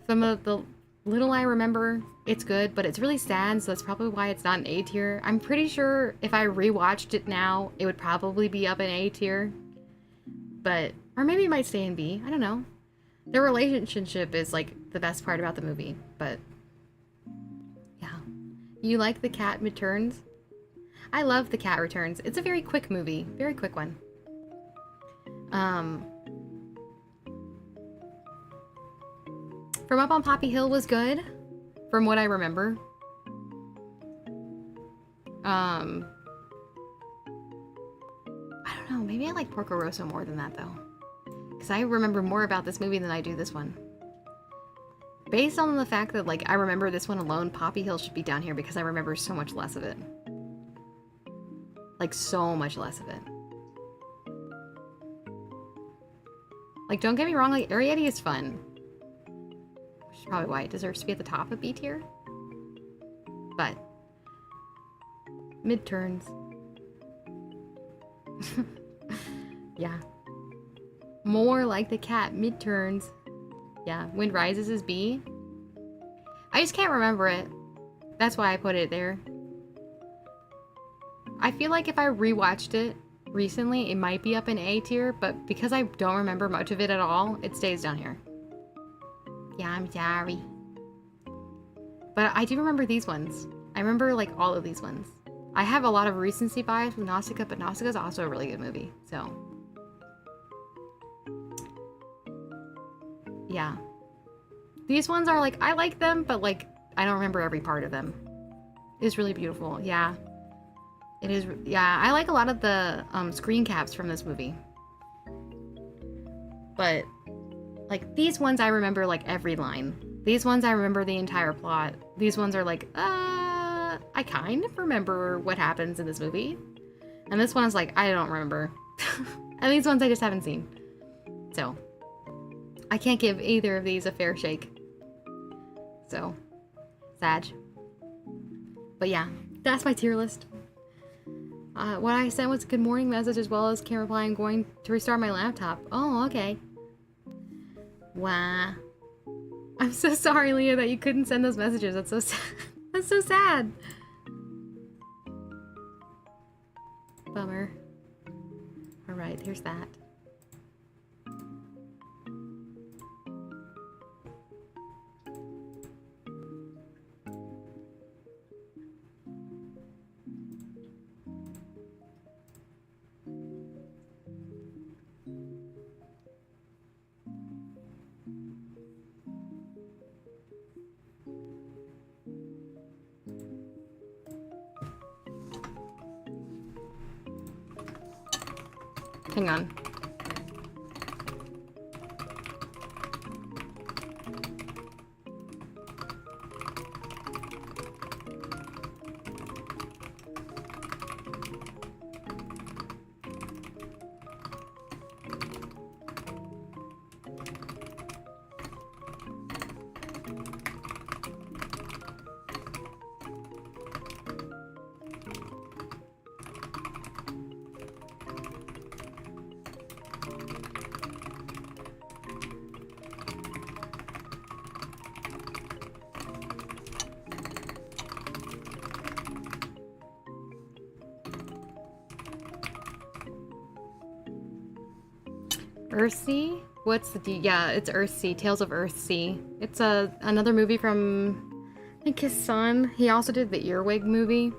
Speaker 1: Some of the little I remember, it's good, but it's really sad, so that's probably why it's not an A tier. I'm pretty sure if I rewatched it now, it would probably be up in A tier. But, or maybe it might stay in B, I don't know. Their relationship is like the best part about the movie, but yeah. You like The Cat Returns? I love The Cat Returns. It's a very quick movie, very quick one. From Up on Poppy Hill was good, from what I remember. I don't know, maybe I like Porco Rosso more than that though. Because I remember more about this movie than I do this one. Based on the fact that like I remember this one alone, Poppy Hill should be down here because I remember so much less of it. Like so much less of it. Like don't get me wrong, like Arrietty is fun. Which is probably why it deserves to be at the top of B tier. But midterms. Yeah. More like The Cat midterms. Yeah, Wind Rises is B. I just can't remember it. That's why I put it there. I feel like if I rewatched it recently, it might be up in A tier, but because I don't remember much of it at all, it stays down here. Yeah, I'm sorry. But I do remember these ones. I remember like all of these ones. I have a lot of recency bias with Nausicaa, but Nausicaa is also a really good movie, so. Yeah. These ones are like, I like them, but like, I don't remember every part of them. It's really beautiful, yeah. It is, yeah, I like a lot of the screen caps from this movie. But, like, these ones I remember, like, every line. These ones I remember the entire plot. These ones are like, I kind of remember what happens in this movie. And this one is like, I don't remember. And these ones I just haven't seen. So, I can't give either of these a fair shake. So, sad. But yeah, that's my tier list. What I sent was a good morning message as well as can't reply. I'm going to restart my laptop. Oh, okay. Wow. I'm so sorry, Leah, that you couldn't send those messages. That's so sad. That's so sad. Bummer. Alright, here's that. Hang on. Earthsea? What's the D? Yeah, it's Earthsea. Tales of Earthsea. It's another movie from, I think, his son. He also did the Earwig movie.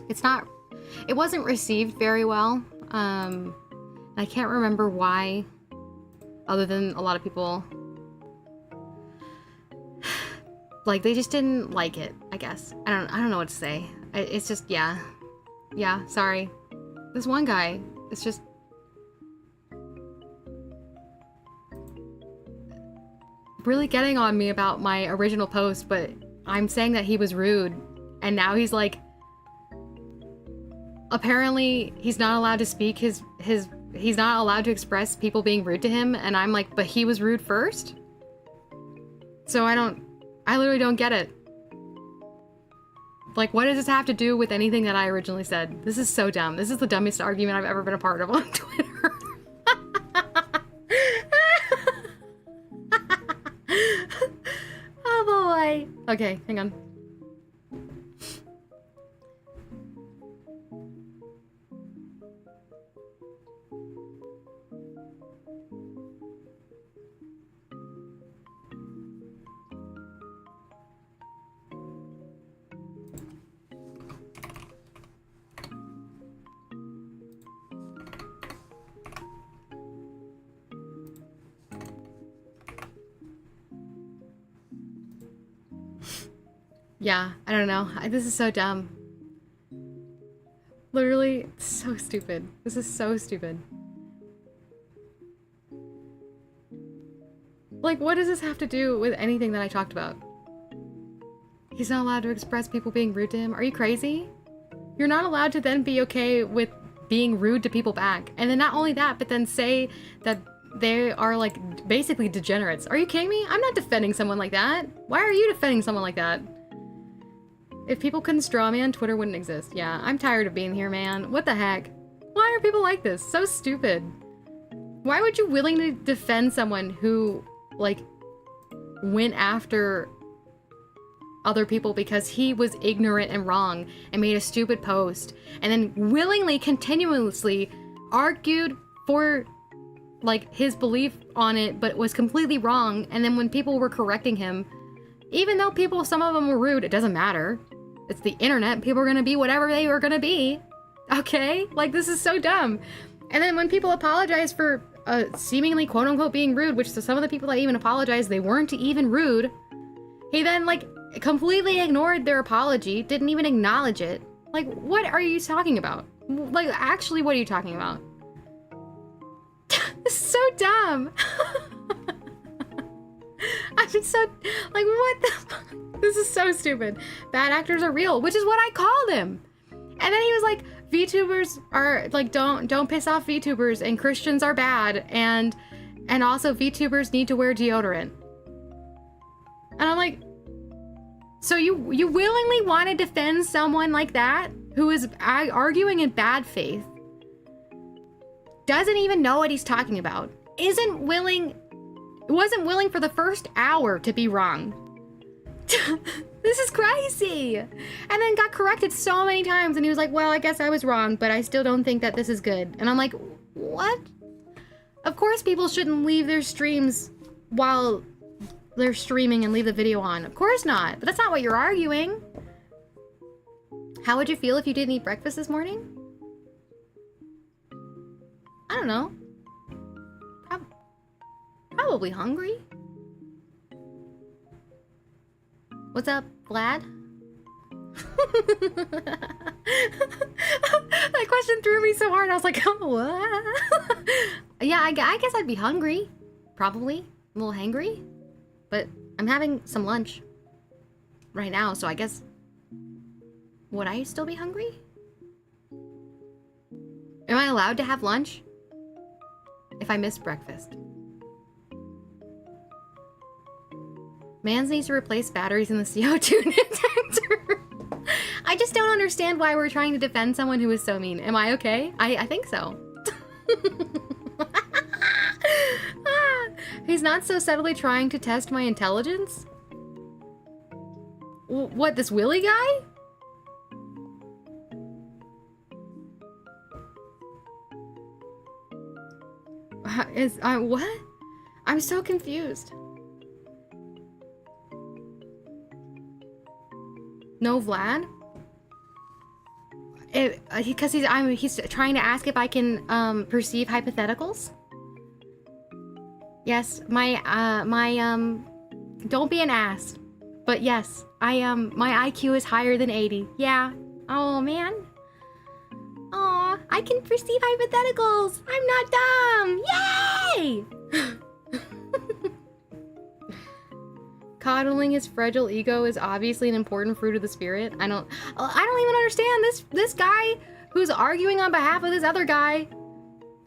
Speaker 1: It wasn't received very well. I can't remember why, other than a lot of people like, they just didn't like it, I guess. I don't know what to say. It's just, yeah. Yeah, sorry. This one guy, it's just... really getting on me about my original post, but I'm saying that he was rude, and now he's like... apparently, he's not allowed to speak he's not allowed to express people being rude to him, and I'm like, but he was rude first? So I literally don't get it. Like, what does this have to do with anything that I originally said? This is so dumb. This is the dumbest argument I've ever been a part of on Twitter. Oh boy. Okay, hang on. Yeah, I don't know. This is so dumb. Literally, so stupid. This is so stupid. Like, what does this have to do with anything that I talked about? He's not allowed to express people being rude to him. Are you crazy? You're not allowed to then be okay with being rude to people back. And then not only that, but then say that they are, like, basically degenerates. Are you kidding me? I'm not defending someone like that. Why are you defending someone like that? If people couldn't straw man, Twitter wouldn't exist. Yeah, I'm tired of being here, man. What the heck? Why are people like this? So stupid. Why would you willingly defend someone who, like, went after other people because he was ignorant and wrong and made a stupid post, and then willingly, continuously argued for, like, his belief on it, but was completely wrong, and then when people were correcting him, even though people, some of them were rude, it doesn't matter. It's the internet. People are gonna be whatever they are gonna be. Okay? Like, this is so dumb. And then when people apologize for seemingly quote-unquote being rude, which to some of the people that even apologized, they weren't even rude, he then, like, completely ignored their apology, didn't even acknowledge it. Like, what are you talking about? Like, actually, what are you talking about? This is so dumb. I'm so, like, what the fuck? This is so stupid. Bad actors are real, which is what I called him. And then he was like, VTubers are, like, don't piss off VTubers, and Christians are bad, and also VTubers need to wear deodorant. And I'm like, so you willingly want to defend someone like that, who is arguing in bad faith, doesn't even know what he's talking about, wasn't willing for the first hour to be wrong. This is crazy. And then got corrected so many times, and he was like, well, I guess I was wrong, but I still don't think that this is good. And I'm like, what? Of course people shouldn't leave their streams while they're streaming and leave the video on. Of course not. But that's not what you're arguing. How would you feel if you didn't eat breakfast this morning? I don't know. Probably hungry. What's up, Vlad? That question threw me so hard. I was like, oh, what? Yeah, I guess I'd be hungry. Probably. A little hangry. But I'm having some lunch right now, so I guess... would I still be hungry? Am I allowed to have lunch if I miss breakfast? Mans needs to replace batteries in the CO2 detector. I just don't understand why we're trying to defend someone who is so mean. Am I okay? I think so. He's not so subtly trying to test my intelligence? What, this Willy guy? What? I'm so confused. No, Vlad? Because he's trying to ask if I can perceive hypotheticals. Yes, don't be an ass, But yes, I am. My IQ is higher than 80. Yeah. Oh man. Aw, I can perceive hypotheticals. I'm not dumb. Yay! Coddling his fragile ego is obviously an important fruit of the spirit. I don't even understand this guy who's arguing on behalf of this other guy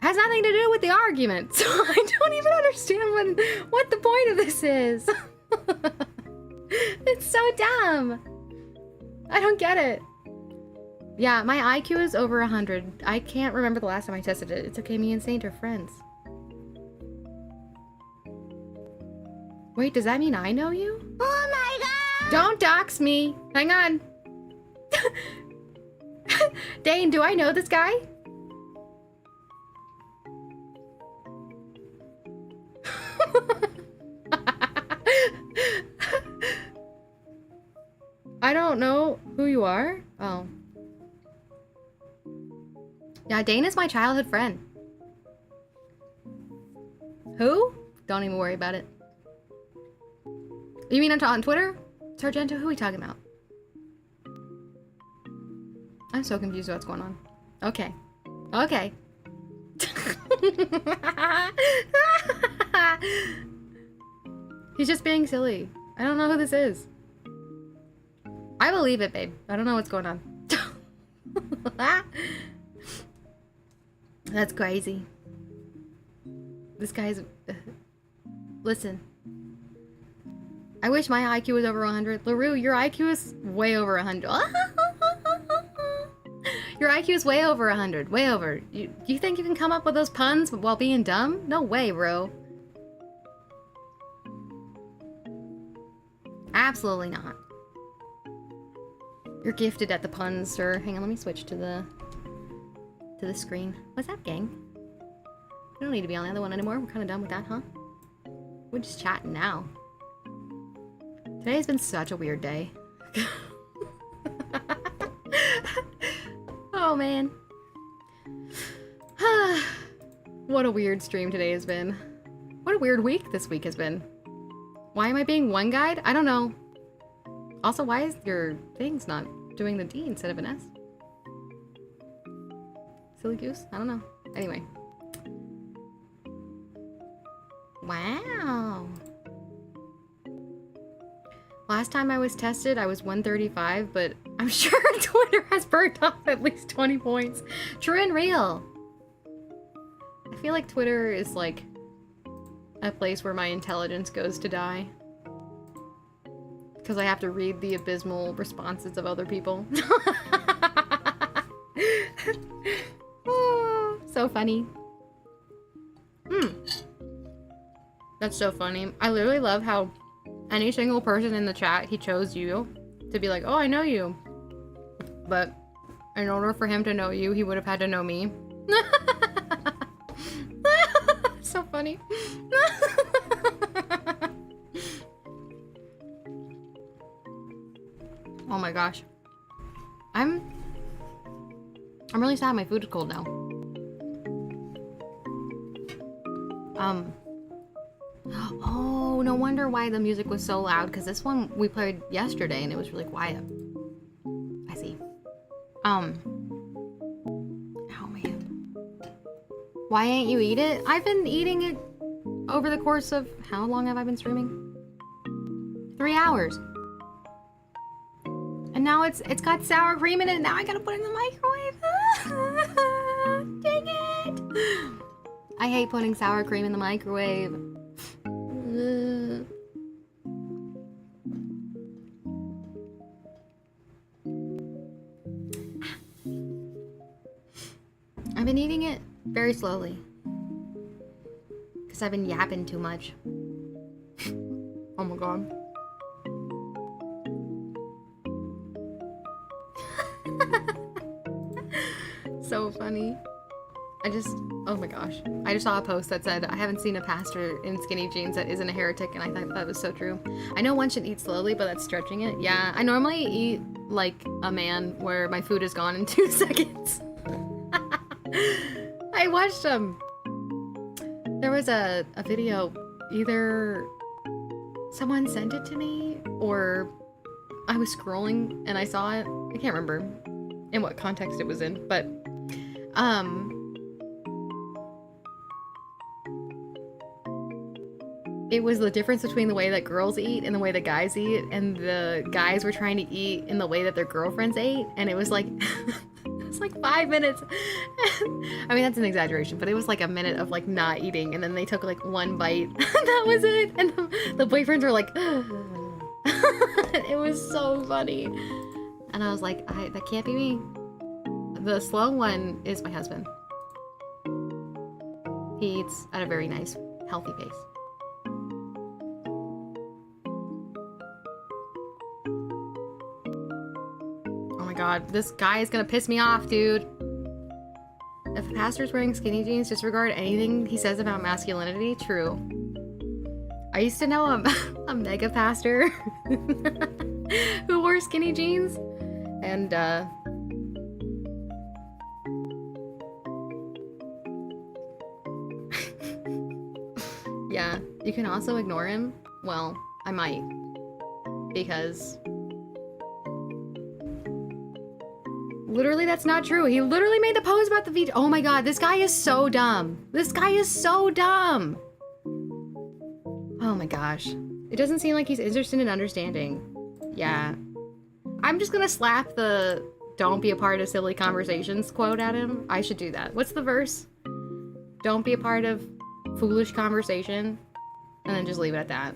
Speaker 1: has nothing to do with the argument. So I don't even understand what the point of this is. It's so dumb. I don't get it. Yeah, my IQ is over 100. I can't remember the last time I tested it. It's okay, me and Saint are friends. Wait, does that mean I know you?
Speaker 2: Oh my god!
Speaker 1: Don't dox me. Hang on. Dane, do I know this guy? I don't know who you are. Oh. Yeah, Dane is my childhood friend. Who? Don't even worry about it. You mean on Twitter? Sargento, who are we talking about? I'm so confused what's going on. Okay. Okay. He's just being silly. I don't know who this is. I believe it, babe. I don't know what's going on. That's crazy. This guy's... Listen. I wish my IQ was over 100. LaRue, your IQ is way over 100. Your IQ is way over 100. Way over. You think you can come up with those puns while being dumb? No way, bro. Absolutely not. You're gifted at the puns, sir. Hang on, let me switch to the screen. What's up, gang? We don't need to be on the other one anymore. We're kind of done with that, huh? We're just chatting now. Today has been such a weird day. Oh, man. What a weird stream today has been. What a weird week this week has been. Why am I being one guide? I don't know. Also, why is your thing's not doing the D instead of an S? Silly goose? I don't know. Anyway. Wow. Last time I was tested, I was 135, but I'm sure Twitter has burnt off at least 20 points. True and real. I feel like Twitter is like a place where my intelligence goes to die. Because I have to read the abysmal responses of other people. Oh, so funny. That's so funny. I literally love how any single person in the chat, he chose you to be like, oh, I know you. But in order for him to know you, he would have had to know me. So funny. Oh my gosh. I'm really sad my food is cold now. Oh, no wonder why the music was so loud, because this one we played yesterday and it was really quiet. I see. Oh man. Why ain't you eat it? I've been eating it over the course of, how long have I been streaming? 3 hours. And now it's got sour cream in it, and now I gotta put it in the microwave. Dang it! I hate putting sour cream in the microwave. I've been eating it very slowly. Because I've been yapping too much. Oh my god. So funny. Oh my gosh. I just saw a post that said, I haven't seen a pastor in skinny jeans that isn't a heretic, and I thought that was so true. I know one should eat slowly, but that's stretching it. Yeah, I normally eat like a man where my food is gone in 2 seconds. I watched, there was a video, either someone sent it to me, or I was scrolling and I saw it. I can't remember in what context it was in, but it was the difference between the way that girls eat and the way that guys eat, and the guys were trying to eat in the way that their girlfriends ate, and it was like it was like 5 minutes. I mean, that's an exaggeration, but it was like a minute of like not eating, and then they took like one bite and that was it, and the boyfriends were like it was so funny, and I was like, that can't be me. The slow one is my husband. He eats at a very nice, healthy pace. Oh my god, this guy is gonna piss me off, dude. If a pastor's wearing skinny jeans, disregard anything he says about masculinity. True. I used to know a mega pastor who wore skinny jeans, and yeah, you can also ignore him. Well, I might, because literally that's not true. He literally made the post about the VTuber. Oh my god, this guy is so dumb. This guy is so dumb. Oh my gosh. It doesn't seem like he's interested in understanding. Yeah. I'm just gonna slap the "don't be a part of silly conversations" quote at him. I should do that. What's the verse? Don't be a part of foolish conversation. And then just leave it at that.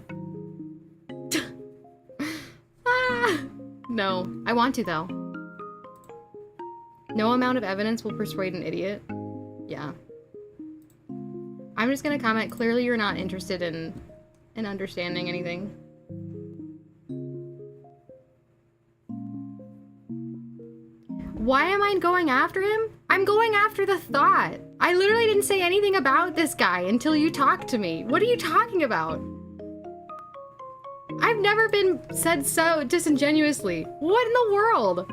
Speaker 1: Ah! No. I want to, though. No amount of evidence will persuade an idiot. Yeah. I'm just gonna comment, clearly you're not interested in understanding anything. Why am I going after him? I'm going after the thought. I literally didn't say anything about this guy until you talked to me. What are you talking about? I've never been said so disingenuously. What in the world?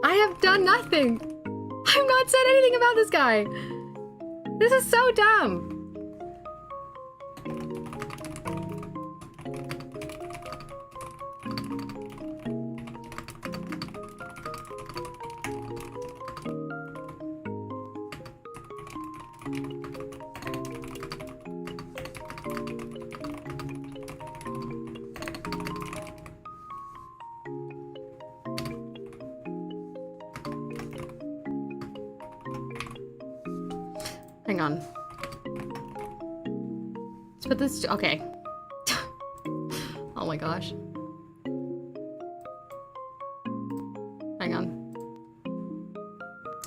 Speaker 1: I have done nothing. I've not said anything about this guy. This is so dumb. Hang on. Let's put this, okay. Oh my gosh. Hang on.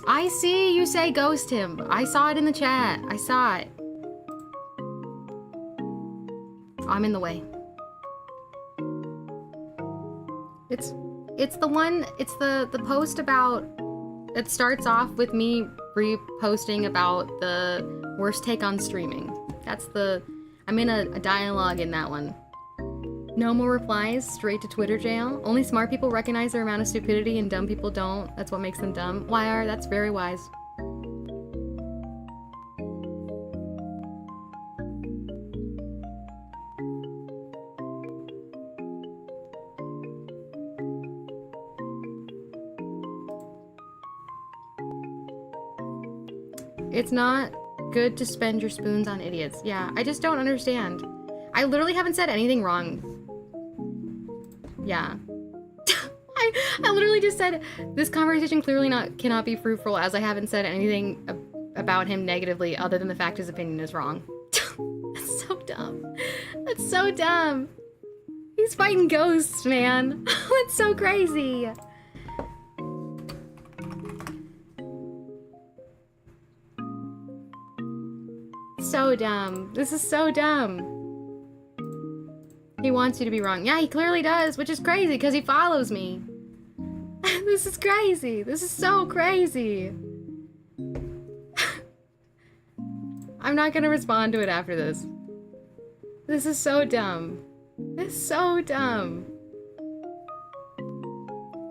Speaker 1: I see you say ghost him. I saw it in the chat. I saw it. I'm in the way. It's the one, it's the post about, it starts off with me reposting about the worst take on streaming. That's the, I'm in a dialogue in that one. No more replies, straight to Twitter jail. Only smart people recognize their amount of stupidity and dumb people don't. That's what makes them dumb. YR, that's very wise. It's not good to spend your spoons on idiots. Yeah, I just don't understand. I literally haven't said anything wrong. Yeah. I literally just said this conversation clearly cannot be fruitful, as I haven't said anything about him negatively other than the fact his opinion is wrong. That's so dumb. That's so dumb. He's fighting ghosts, man. That's so crazy. So dumb. This is so dumb. He wants you to be wrong. Yeah, he clearly does, which is crazy because he follows me. This is crazy. This is so crazy. I'm not gonna respond to it after this. This is so dumb. This is so dumb.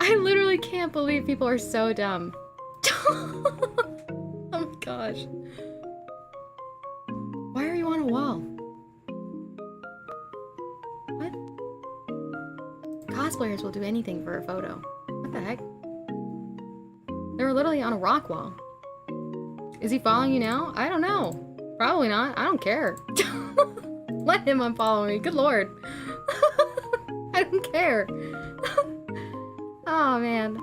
Speaker 1: I literally can't believe people are so dumb. Oh my gosh. Why are you on a wall? What? Cosplayers will do anything for a photo. What the heck? They were literally on a rock wall. Is he following you now? I don't know. Probably not. I don't care. Let him unfollow me. Good lord. I don't care. Oh, man.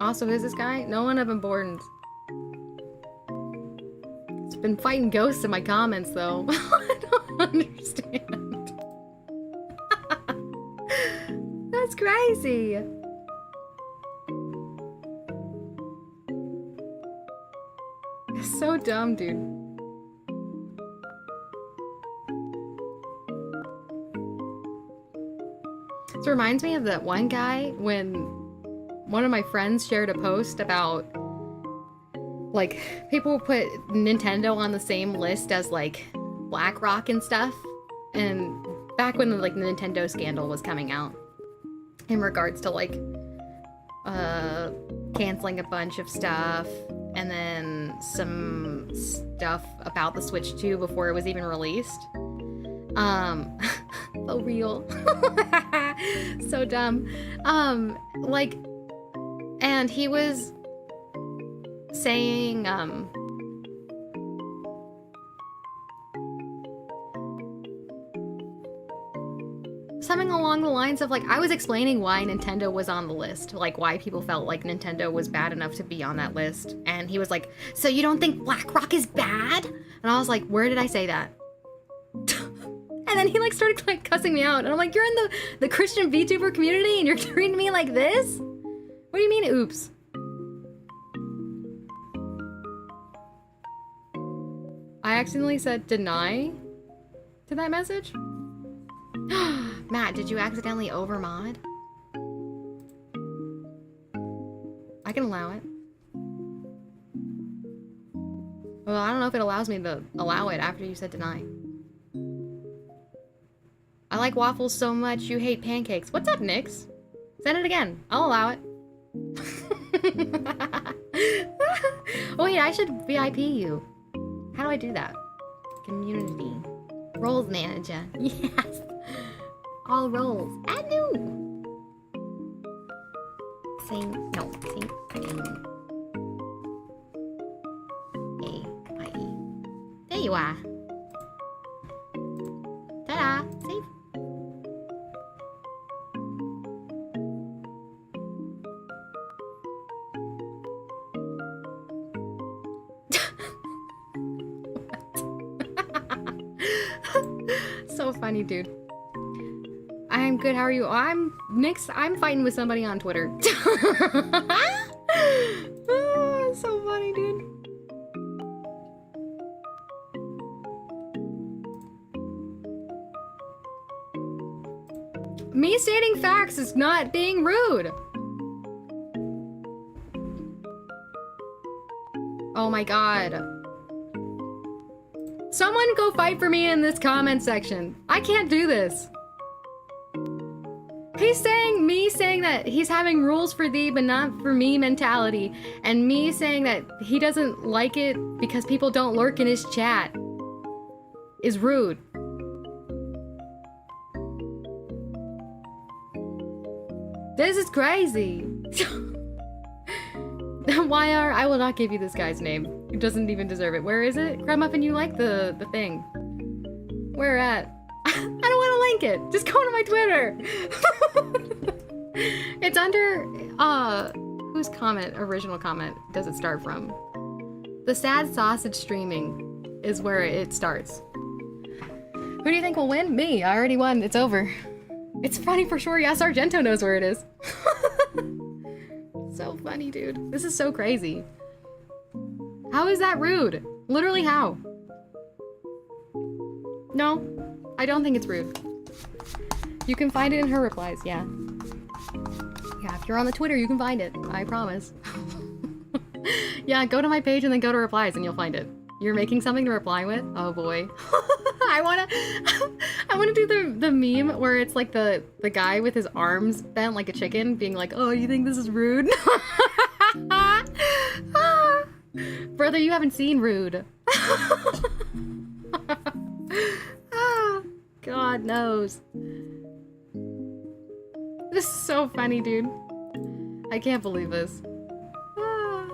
Speaker 1: Also, who's this guy? No one of importance. It's been fighting ghosts in my comments, though. I don't understand. That's crazy. It's so dumb, dude. This reminds me of that one guy when one of my friends shared a post about, like, people put Nintendo on the same list as, like, BlackRock and stuff. And back when, like, the Nintendo scandal was coming out in regards to, like, canceling a bunch of stuff and then some stuff about the Switch 2 before it was even released. So real. So dumb. Like, and he was saying, something along the lines of, like, I was explaining why Nintendo was on the list, like why people felt like Nintendo was bad enough to be on that list, and he was like, so you don't think BlackRock is bad? And I was like, where did I say that? And then he, like, started, like, cussing me out, and I'm like, you're in the Christian VTuber community and you're treating me like this? What do you mean, oops? I accidentally said deny to that message? Matt, did you accidentally overmod? I can allow it. Well, I don't know if it allows me to allow it after you said deny. I like waffles so much, you hate pancakes. What's up, Nix? Send it again. I'll allow it. Oh wait, I should VIP you. How do I do that? Community. Roles manager. Yes. All roles. Add new. Same. No. Same. A-I-E. There you are. Ta-da. Save. So funny, dude. I'm good, how are you? I'm Nix. I'm fighting with somebody on Twitter. Oh, so funny, dude. Me stating facts is not being rude. Oh my god. Someone go fight for me in this comment section. I can't do this. He's saying, me saying that he's having rules for thee but not for me mentality, and me saying that he doesn't like it because people don't lurk in his chat is rude. This is crazy. YR, I will not give you this guy's name. He doesn't even deserve it. Where is it? Crabmuffin, you like the thing. Where at? I don't want to link it. Just go to my Twitter. It's under, whose comment, original comment, does it start from? The Sad Sausage Streaming is where it starts. Who do you think will win? Me. I already won. It's over. It's funny for sure. Yeah, Sargento knows where it is. So funny, dude. This is so crazy. How is that rude? Literally how? No, I don't think it's rude. You can find it in her replies, yeah. Yeah, if you're on the Twitter, you can find it. I promise. Yeah, go to my page and then go to replies and you'll find it. You're making something to reply with? Oh boy. I wanna do the meme where it's like the guy with his arms bent like a chicken being like, oh, you think this is rude? brother, you haven't seen Rude. Ah, God knows. This is so funny, dude. I can't believe this. Ah.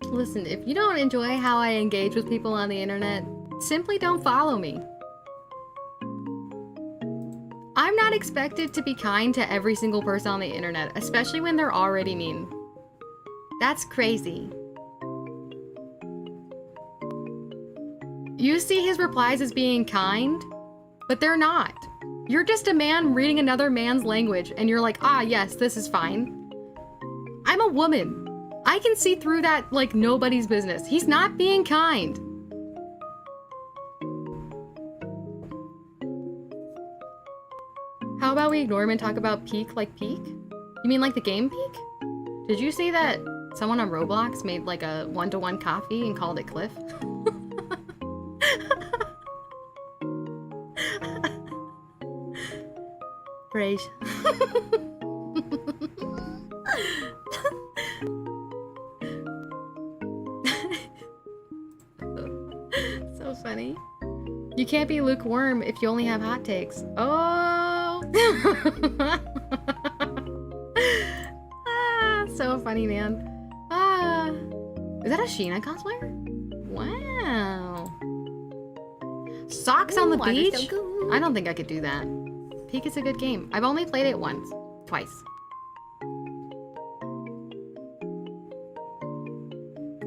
Speaker 1: Listen, if you don't enjoy how I engage with people on the internet, simply don't follow me. I'm not expected to be kind to every single person on the internet, especially when they're already mean. That's crazy. You see his replies as being kind, but they're not. You're just a man reading another man's language, and you're like, ah, yes, this is fine. I'm a woman. I can see through that like nobody's business. He's not being kind. How about we ignore him and talk about Peak like Peak? You mean like the game Peak? Did you see that someone on Roblox made like a one-to-one coffee and called it Cliff? Rage. So funny. You can't be lukewarm if you only have hot takes. Oh! Ah, so funny, man. Ah. Is that a Sheena cosplayer? Wow. Socks on the beach? So I don't think I could do that. Peak is a good game. I've only played it once. Twice.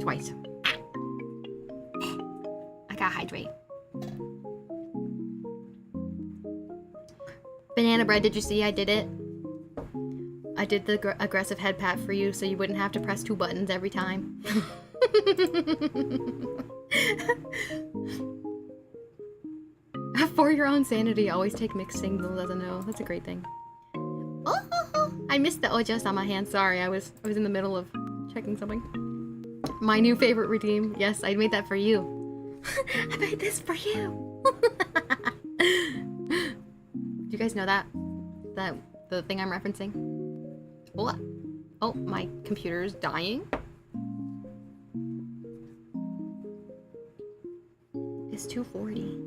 Speaker 1: Twice. I gotta hydrate. Banana bread, did you see I did it? I did the aggressive head pat for you so you wouldn't have to press 2 buttons every time. For your own sanity, always take mixed signals as a no. That's a great thing. Oh, I missed the ojos on my hand. Sorry, I was in the middle of checking something. My new favorite redeem. Yes, I made that for you. I made this for you. Do you guys know that? The thing I'm referencing? What? Oh, my computer's dying. It's 2:40.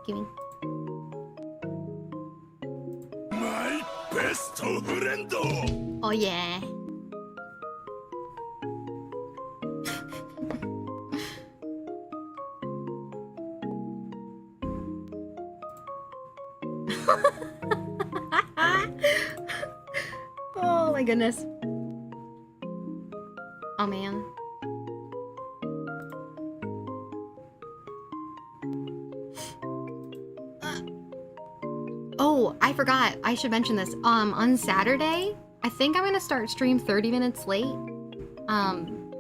Speaker 1: Give me.
Speaker 2: My best friend.
Speaker 1: Oh yeah. Oh my goodness. Oh man. Oh, I forgot. I should mention this. On Saturday, I think I'm gonna start stream 30 minutes late. And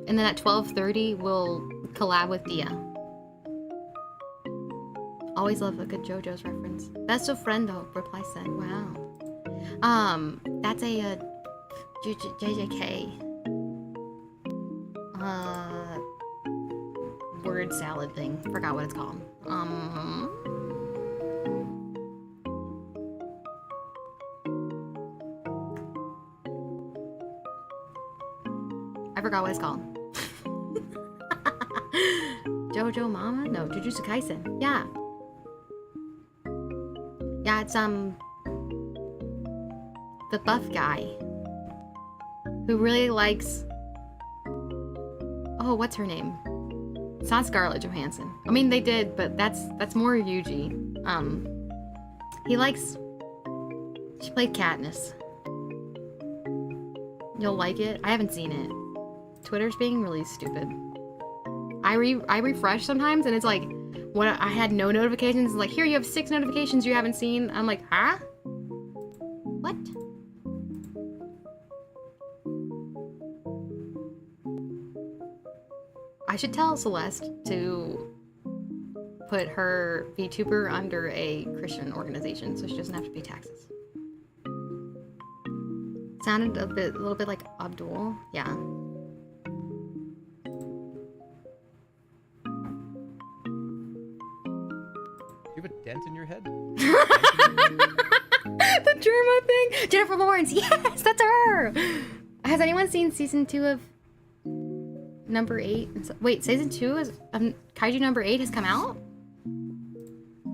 Speaker 1: then at 12:30 we'll collab with Dia. Always love a good JoJo's reference. Best of friendo, reply sent. Wow. That's a JJK word salad thing. Forgot what it's called. I forgot what it's called. Jojo Mama? No, Jujutsu Kaisen. Yeah. Yeah, it's the buff guy who really likes, oh, what's her name? It's not Scarlett Johansson. I mean, they did, but that's more Yuji. He likes, she played Katniss. You'll like it? I haven't seen it. Twitter's being really stupid. I refresh sometimes and it's like, when I had no notifications, it's like, here you have 6 notifications you haven't seen. I'm like, huh? What? I should tell Celeste to put her VTuber under a Christian organization so she doesn't have to pay taxes. sounded a little bit like Abdul. Yeah.
Speaker 3: You have a dent in your head?
Speaker 1: The Germa thing. Jennifer Lawrence. Yes, that's her. Has anyone seen season 2 of number 8? Wait, season 2 is Kaiju number 8 has come out?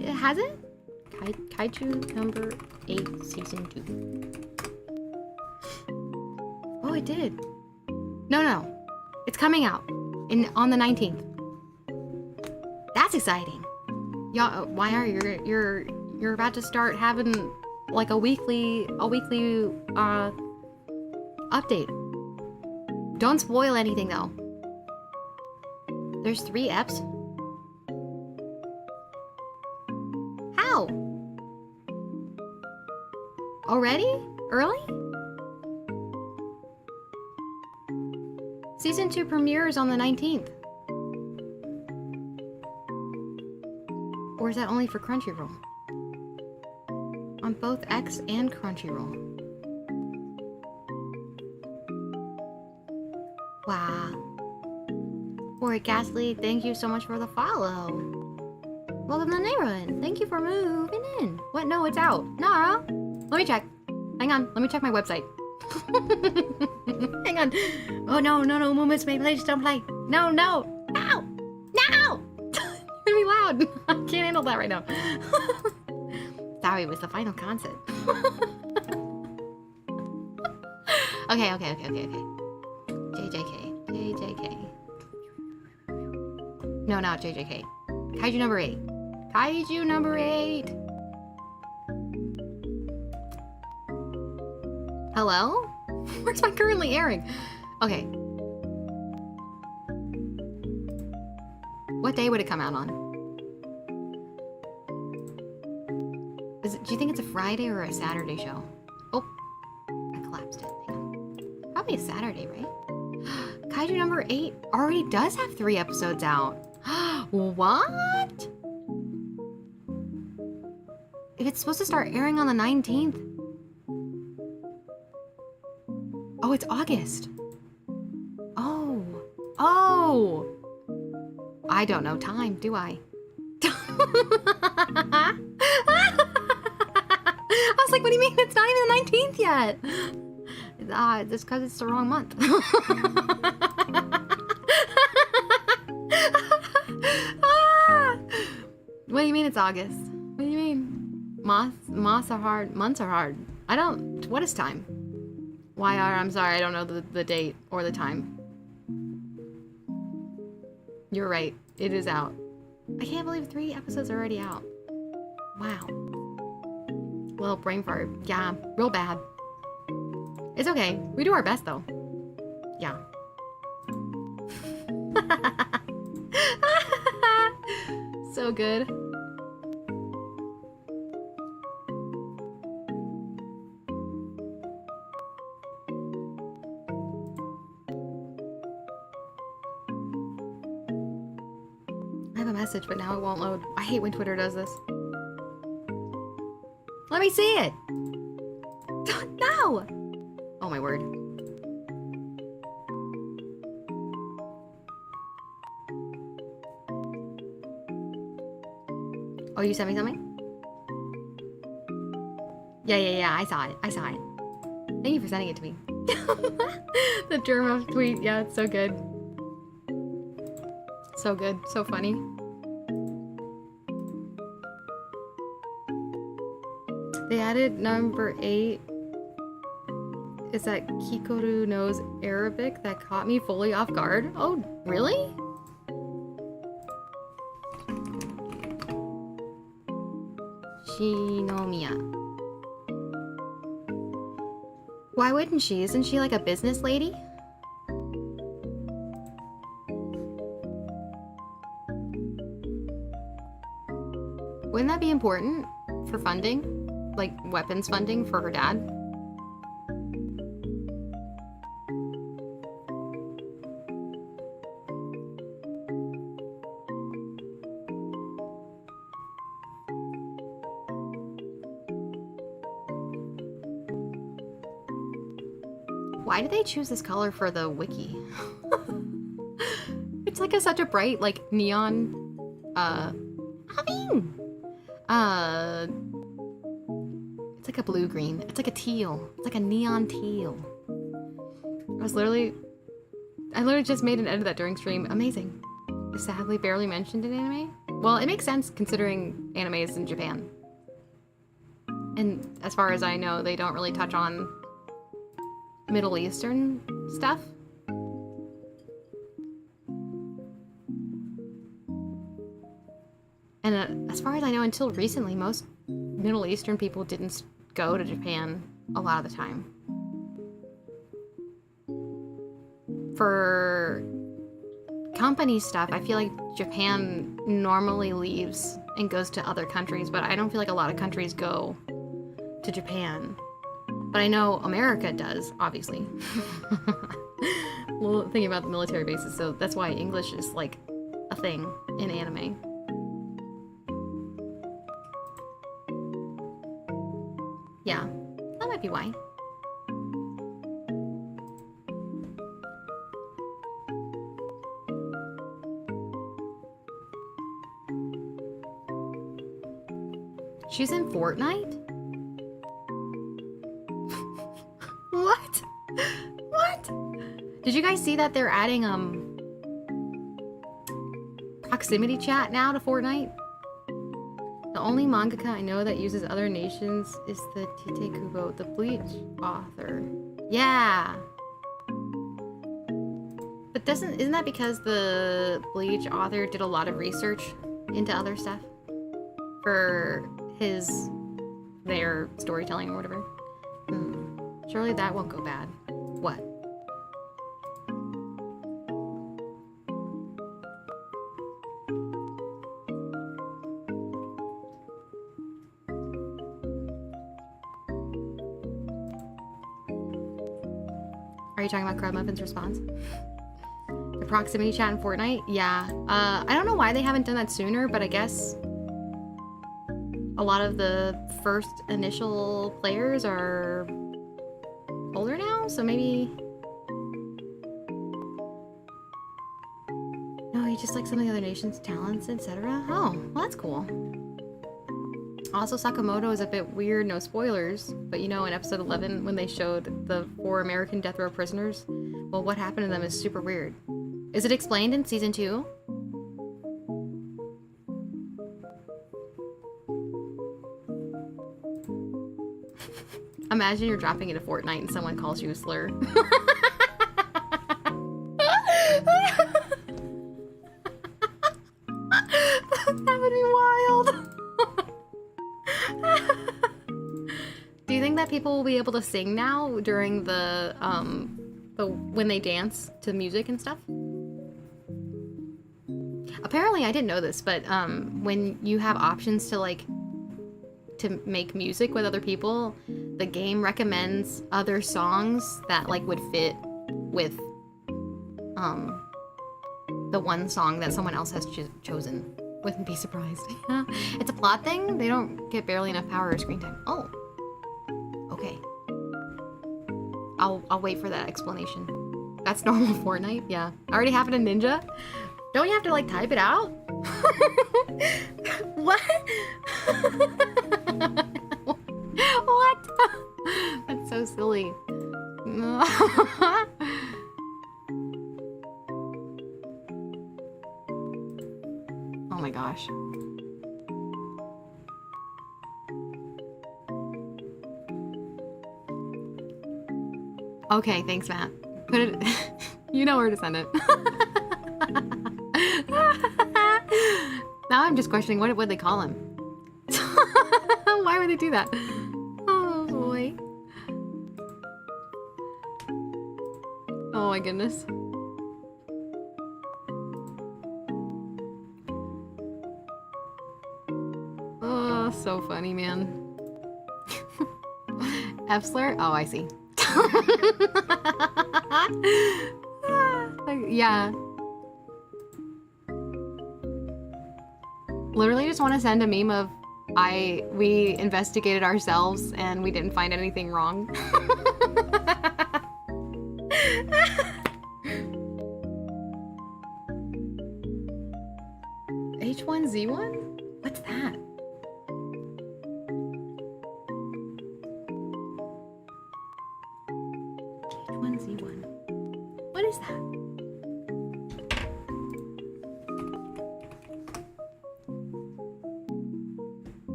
Speaker 1: It has it? Kaiju number 8 season 2. Oh, it did. No. It's coming out on the 19th. That's exciting. Y'all, why are you're about to start having like a weekly update. Don't spoil anything though. There's 3 eps? How? Already? Early? Season 2 premieres on the 19th. Or is that only for Crunchyroll? On both X and Crunchyroll. Wow. Ori Ghastly, thank you so much for the follow. Welcome to the neighborhood. Thank you for moving in. What? No, it's out. Nara, let me check. Hang on, let me check my website. Hang on. Oh no, moments may play, just don't play. No. You're gonna be loud. I can't handle that right now. Sorry, it was the final concept. Okay. JJK. No, not JJK. Kaiju number 8. Kaiju number 8. Hello? Where's my currently airing? Okay. What day would it come out on? Do you think it's a Friday or a Saturday show? Oh, I collapsed it. Hang on. Probably a Saturday, right? Kaiju number 8 already does have 3 episodes out. What? If it's supposed to start airing on the 19th. Oh, it's August. Oh. I don't know time, do I? I was like, what do you mean? It's not even the 19th yet. It's because it's the wrong month. What do you mean it's August? What do you mean? Months are hard. What is time? I'm sorry, I don't know the date or the time. You're right, it is out. I can't believe 3 episodes are already out. Wow. Well, brain fart. Yeah, real bad. It's okay. We do our best, though. Yeah. So good. I have a message, but now it won't load. I hate when Twitter does this. Let me see it! No! Oh my word. Oh, you sent me something? Yeah, I saw it. Thank you for sending it to me. The Germa tweet, yeah, it's so good. So good, so funny. They added number 8. Is that Kikoru knows Arabic that caught me fully off guard? Oh, really? Shinomiya. Why wouldn't she? Isn't she like a business lady? Wouldn't that be important for funding? Like weapons funding for her dad? Why did they choose this color for the wiki? It's like such a bright, like, neon, it's like a blue-green. It's like a teal. It's like a neon teal. I literally just made an edit of that during stream. Amazing. Sadly barely mentioned in anime. Well, it makes sense considering anime is in Japan. And as far as I know, they don't really touch on Middle Eastern stuff. And as far as I know, until recently, most Middle Eastern people didn't go to Japan a lot of the time. For company stuff, I feel like Japan normally leaves and goes to other countries, but I don't feel like a lot of countries go to Japan. But I know America does, obviously. Well, thinking about the military bases, so that's why English is like a thing in anime. Yeah, that might be why. She's in Fortnite? What? What? Did you guys see that they're adding proximity chat now to Fortnite? The only mangaka I know that uses other nations is the Tite Kubo, the Bleach author. Yeah. But isn't that because the Bleach author did a lot of research into other stuff for their storytelling or whatever? Surely that won't go bad. What? Are you talking about Crab Muffin's response? The proximity chat in Fortnite? Yeah. I don't know why they haven't done that sooner, but I guess a lot of the first initial players are older now, so maybe... No, you just like some of the other nations' talents, etc. Oh, well, that's cool. Also, Sakamoto is a bit weird, no spoilers, but you know, in episode 11, when they showed the 4 American death row prisoners, well, what happened to them is super weird. Is it explained in season 2? Imagine you're dropping into Fortnite and someone calls you a slur. That would be wild. Do you think that people will be able to sing now during the when they dance to music and stuff? Apparently, I didn't know this, but when you have options to make music with other people, the game recommends other songs that would fit with the one song that someone else has chosen. Wouldn't be surprised. It's a plot thing. They don't get barely enough power or screen time. Oh, okay. I'll wait for that explanation. That's normal Fortnite. Yeah, I already have it in Ninja. Don't you have to type it out? What? What? That's so silly. Oh my gosh. Okay, thanks, Matt. Put it. You know where to send it. Now I'm just questioning what would they call him? Why would they do that? Oh boy. Oh my goodness. Oh, so funny, man. F-slur? Oh, I see. Yeah. Literally just want to send a meme of we investigated ourselves and we didn't find anything wrong. H1Z1? What's that? H1Z1. What is that?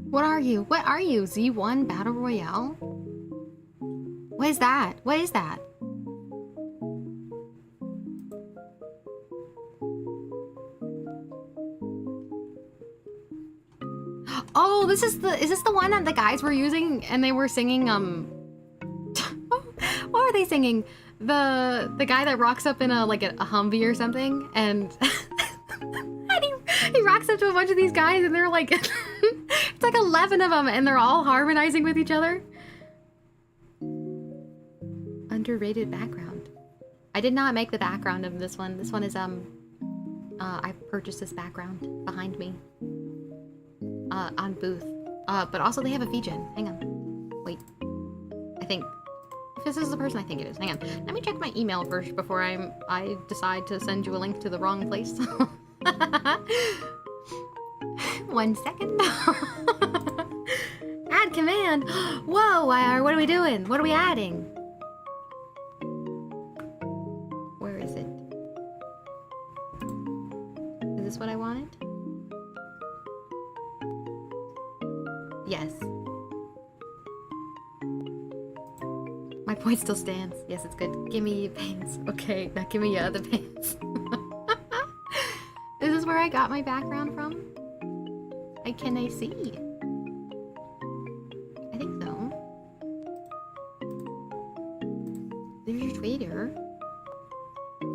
Speaker 1: What are you? What are you? Z1 Battle Royale? What is that? What is that? Oh, is this the one that the guys were using and they were singing what were they singing? The guy that rocks up in a Humvee or something and and he rocks up to a bunch of these guys and they're like it's like 11 of them and they're all harmonizing with each other. Underrated background. I did not make the background of this one. This one is I purchased this background behind me. On booth. But also they have a VGen. Hang on. Wait. I think if this is the person I think it is. Hang on. Let me check my email first before I decide to send you a link to the wrong place. 1 second. Add command. Whoa, what are we doing? What are we adding? Where is it? Is this what I wanted? Yes. My point still stands. Yes, it's good. Give me your pants. Okay, now give me your other pants. Is this where I got my background from? Can I see? I think so. There's your Twitter.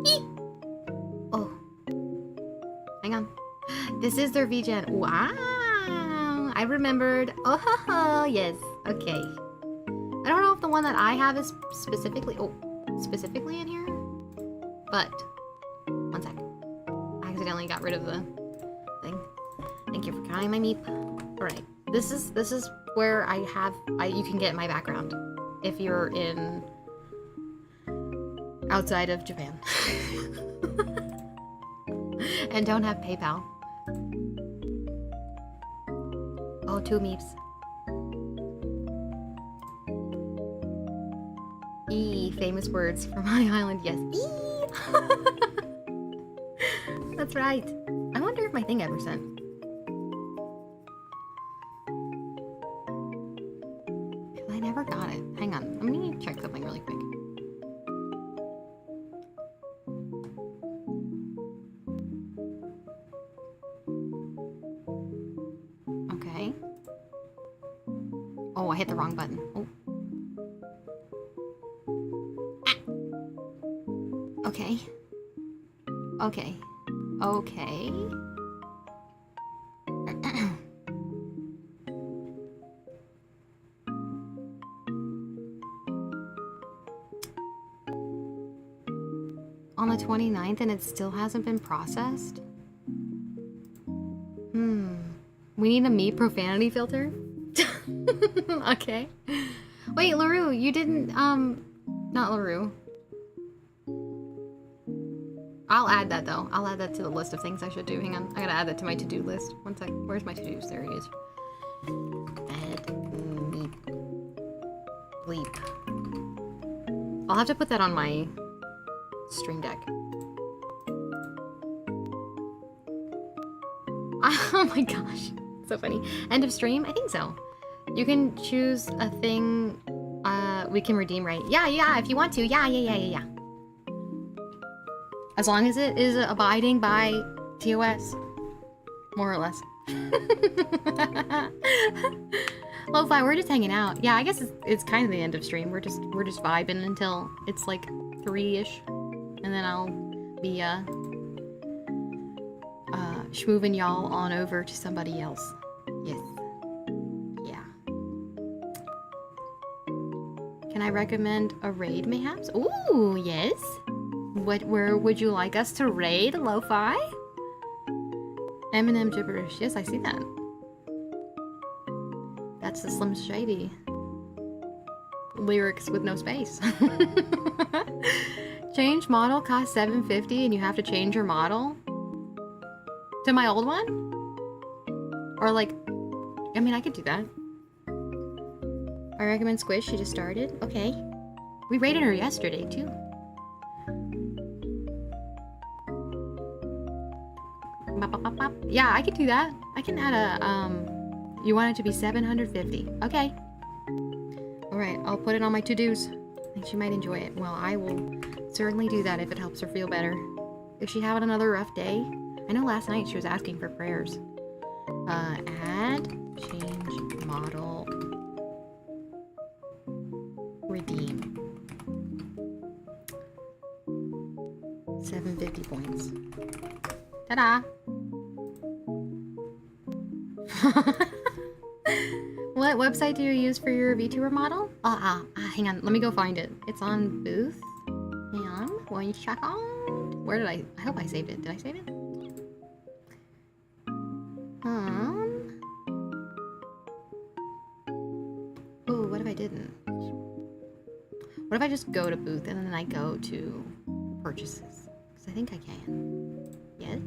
Speaker 1: Eek! Oh. Hang on. This is their VGen. Wow! I remembered. Oh, yes. Okay. I don't know if the one that I have is specifically in here. But 1 sec. I accidentally got rid of the thing. Thank you for counting my meep. All right. This is where you can get my background if you're in outside of Japan and don't have PayPal. Oh, 2 meeps. Famous words from Honey Highland. Yes. That's right. I wonder if my thing ever sent. I never got it. Hang on. I'm gonna check something really quick. Okay. Oh, I hit the wrong button. Oh. Okay. Okay. Okay. On the 29th and it still hasn't been processed? We need a me profanity filter? Okay. Wait, LaRue, you didn't, not LaRue. I'll add that though. I'll add that to the list of things I should do. Hang on. I gotta add that to my to-do list. 1 sec. Where's my to-dos? There it is. Add meep. Bleep. I'll have to put that on my stream deck. Oh my gosh. So funny. End of stream? I think so. You can choose a thing we can redeem, right? Yeah, if you want to. Yeah. As long as it is abiding by TOS. More or less. Lo-fi, we're just hanging out. Yeah, I guess it's kind of the end of stream. We're just vibing until it's like 3-ish. And then I'll be schmooving y'all on over to somebody else. Yes. Yeah. Can I recommend a raid mayhaps? Ooh, yes. Where would you like us to raid, Lo-fi? Eminem gibberish. Yes, I see that. That's the Slim Shady lyrics with no space. Change model costs $7.50 and you have to change your model to my old one? Or like, I mean, I could do that. I recommend Squish. She just started. Okay. We rated her yesterday too. Yeah, I could do that. I can add a, you want it to be 750. Okay. Alright, I'll put it on my to-dos. I think she might enjoy it. Well, I will certainly do that if it helps her feel better. If she having another rough day. I know last night she was asking for prayers. Add, change, model, redeem. 750 points. Ta-da! What website do you use for your VTuber model? Hang on. Let me go find it. It's on Booth. Hang on. 1 second. Where did I hope I saved it. Did I save it? Oh, what if I didn't? What if I just go to Booth and then I go to purchases? Because I think I can. Yes?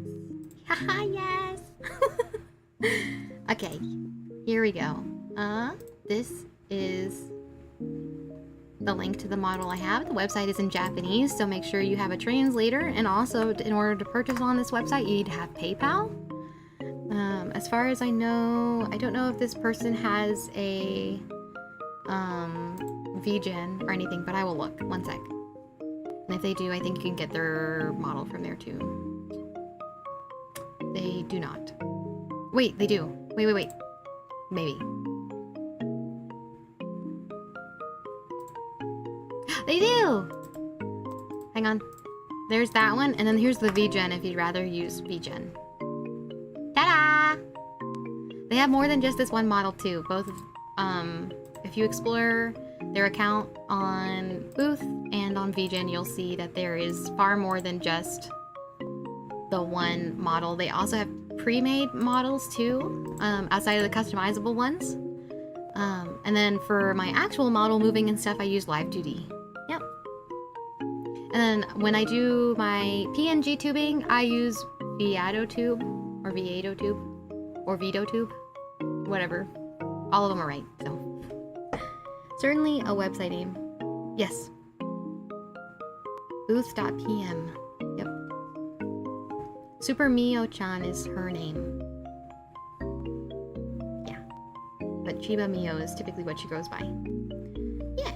Speaker 1: Haha, yes! Okay, here we go. This is the link to the model I have. The website is in Japanese, so make sure you have a translator. And also, in order to purchase on this website, you need to have PayPal. As far as I know, I don't know if this person has a VGen or anything, but I will look. 1 sec. And if they do, I think you can get their model from there too. They do not. Wait, they do. Wait. Maybe. They do! Hang on. There's that one, and then here's the VGen if you'd rather use VGen. Ta-da! They have more than just this one model too. Both, if you explore their account on Booth and on VGen, you'll see that there is far more than just the one model. They also have pre-made models too, outside of the customizable ones. And then for my actual model moving and stuff, I use Live 2D. Yep. And then when I do my PNG tubing, I use Viatotube or Viatotube or VitoTube, whatever. All of them are right. So certainly a website name. Yes. Booth.pm. Yep. Super Mio-chan is her name. Yeah. But Chiba Mio is typically what she goes by. Yeah.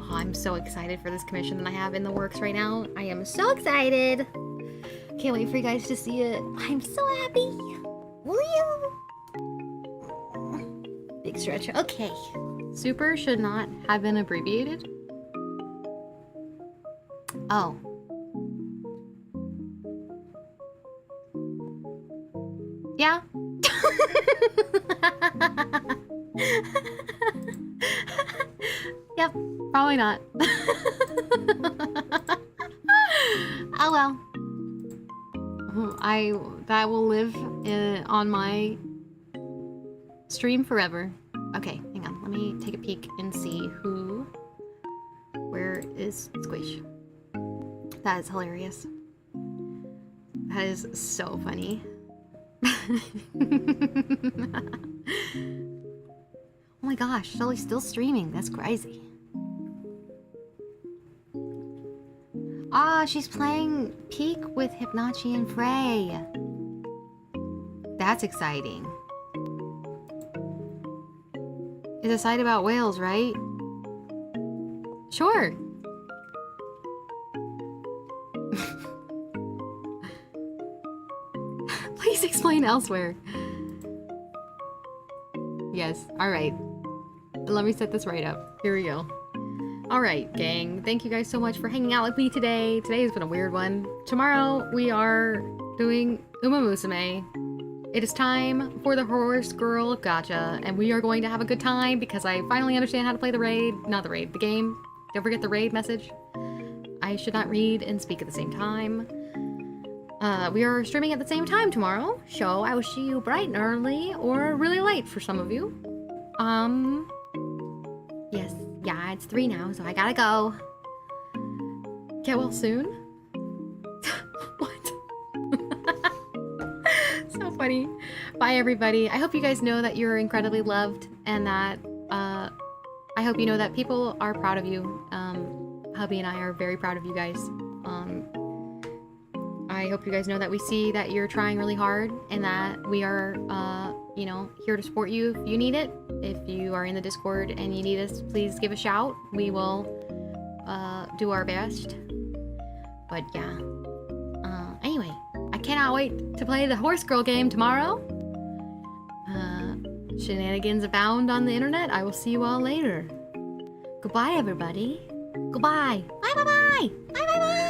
Speaker 1: Oh, I'm so excited for this commission that I have in the works right now. I am so excited. Can't wait for you guys to see it. I'm so happy. Will you? Big stretch. Okay. Super should not have been abbreviated. Oh. Yeah. Yep, probably not. Oh well. That will live on my stream forever. Okay, hang on. Let me take a peek and see where is Squish? That is hilarious. That is so funny. Oh my gosh, Shelly's still streaming. That's crazy. Ah, she's playing Peak with Hypnachi and Frey. That's exciting. It's a site about whales, right? Sure. Please explain elsewhere. Yes, alright. Let me set this right up. Here we go. Alright, gang. Thank you guys so much for hanging out with me today. Today has been a weird one. Tomorrow, we are doing Uma Musume. It is time for the Horse Girl Gacha, and we are going to have a good time because I finally understand how to play the raid. Not the raid, the game. Don't forget the raid message. I should not read and speak at the same time. We are streaming at the same time tomorrow, so I will see you bright and early, or really late for some of you. Yes. Yeah, it's 3 now, so I gotta go. Get well soon? What? So funny. Bye, everybody. I hope you guys know that you're incredibly loved and that, I hope you know that people are proud of you. Hubby and I are very proud of you guys. I hope you guys know that we see that you're trying really hard and that we are, you know, here to support you if you need it. If you are in the Discord and you need us, please give a shout. We will do our best. But yeah. Anyway, I cannot wait to play the Horse Girl game tomorrow. Shenanigans abound on the internet. I will see you all later. Goodbye, everybody. Goodbye. Bye, bye, bye. Bye, bye, bye.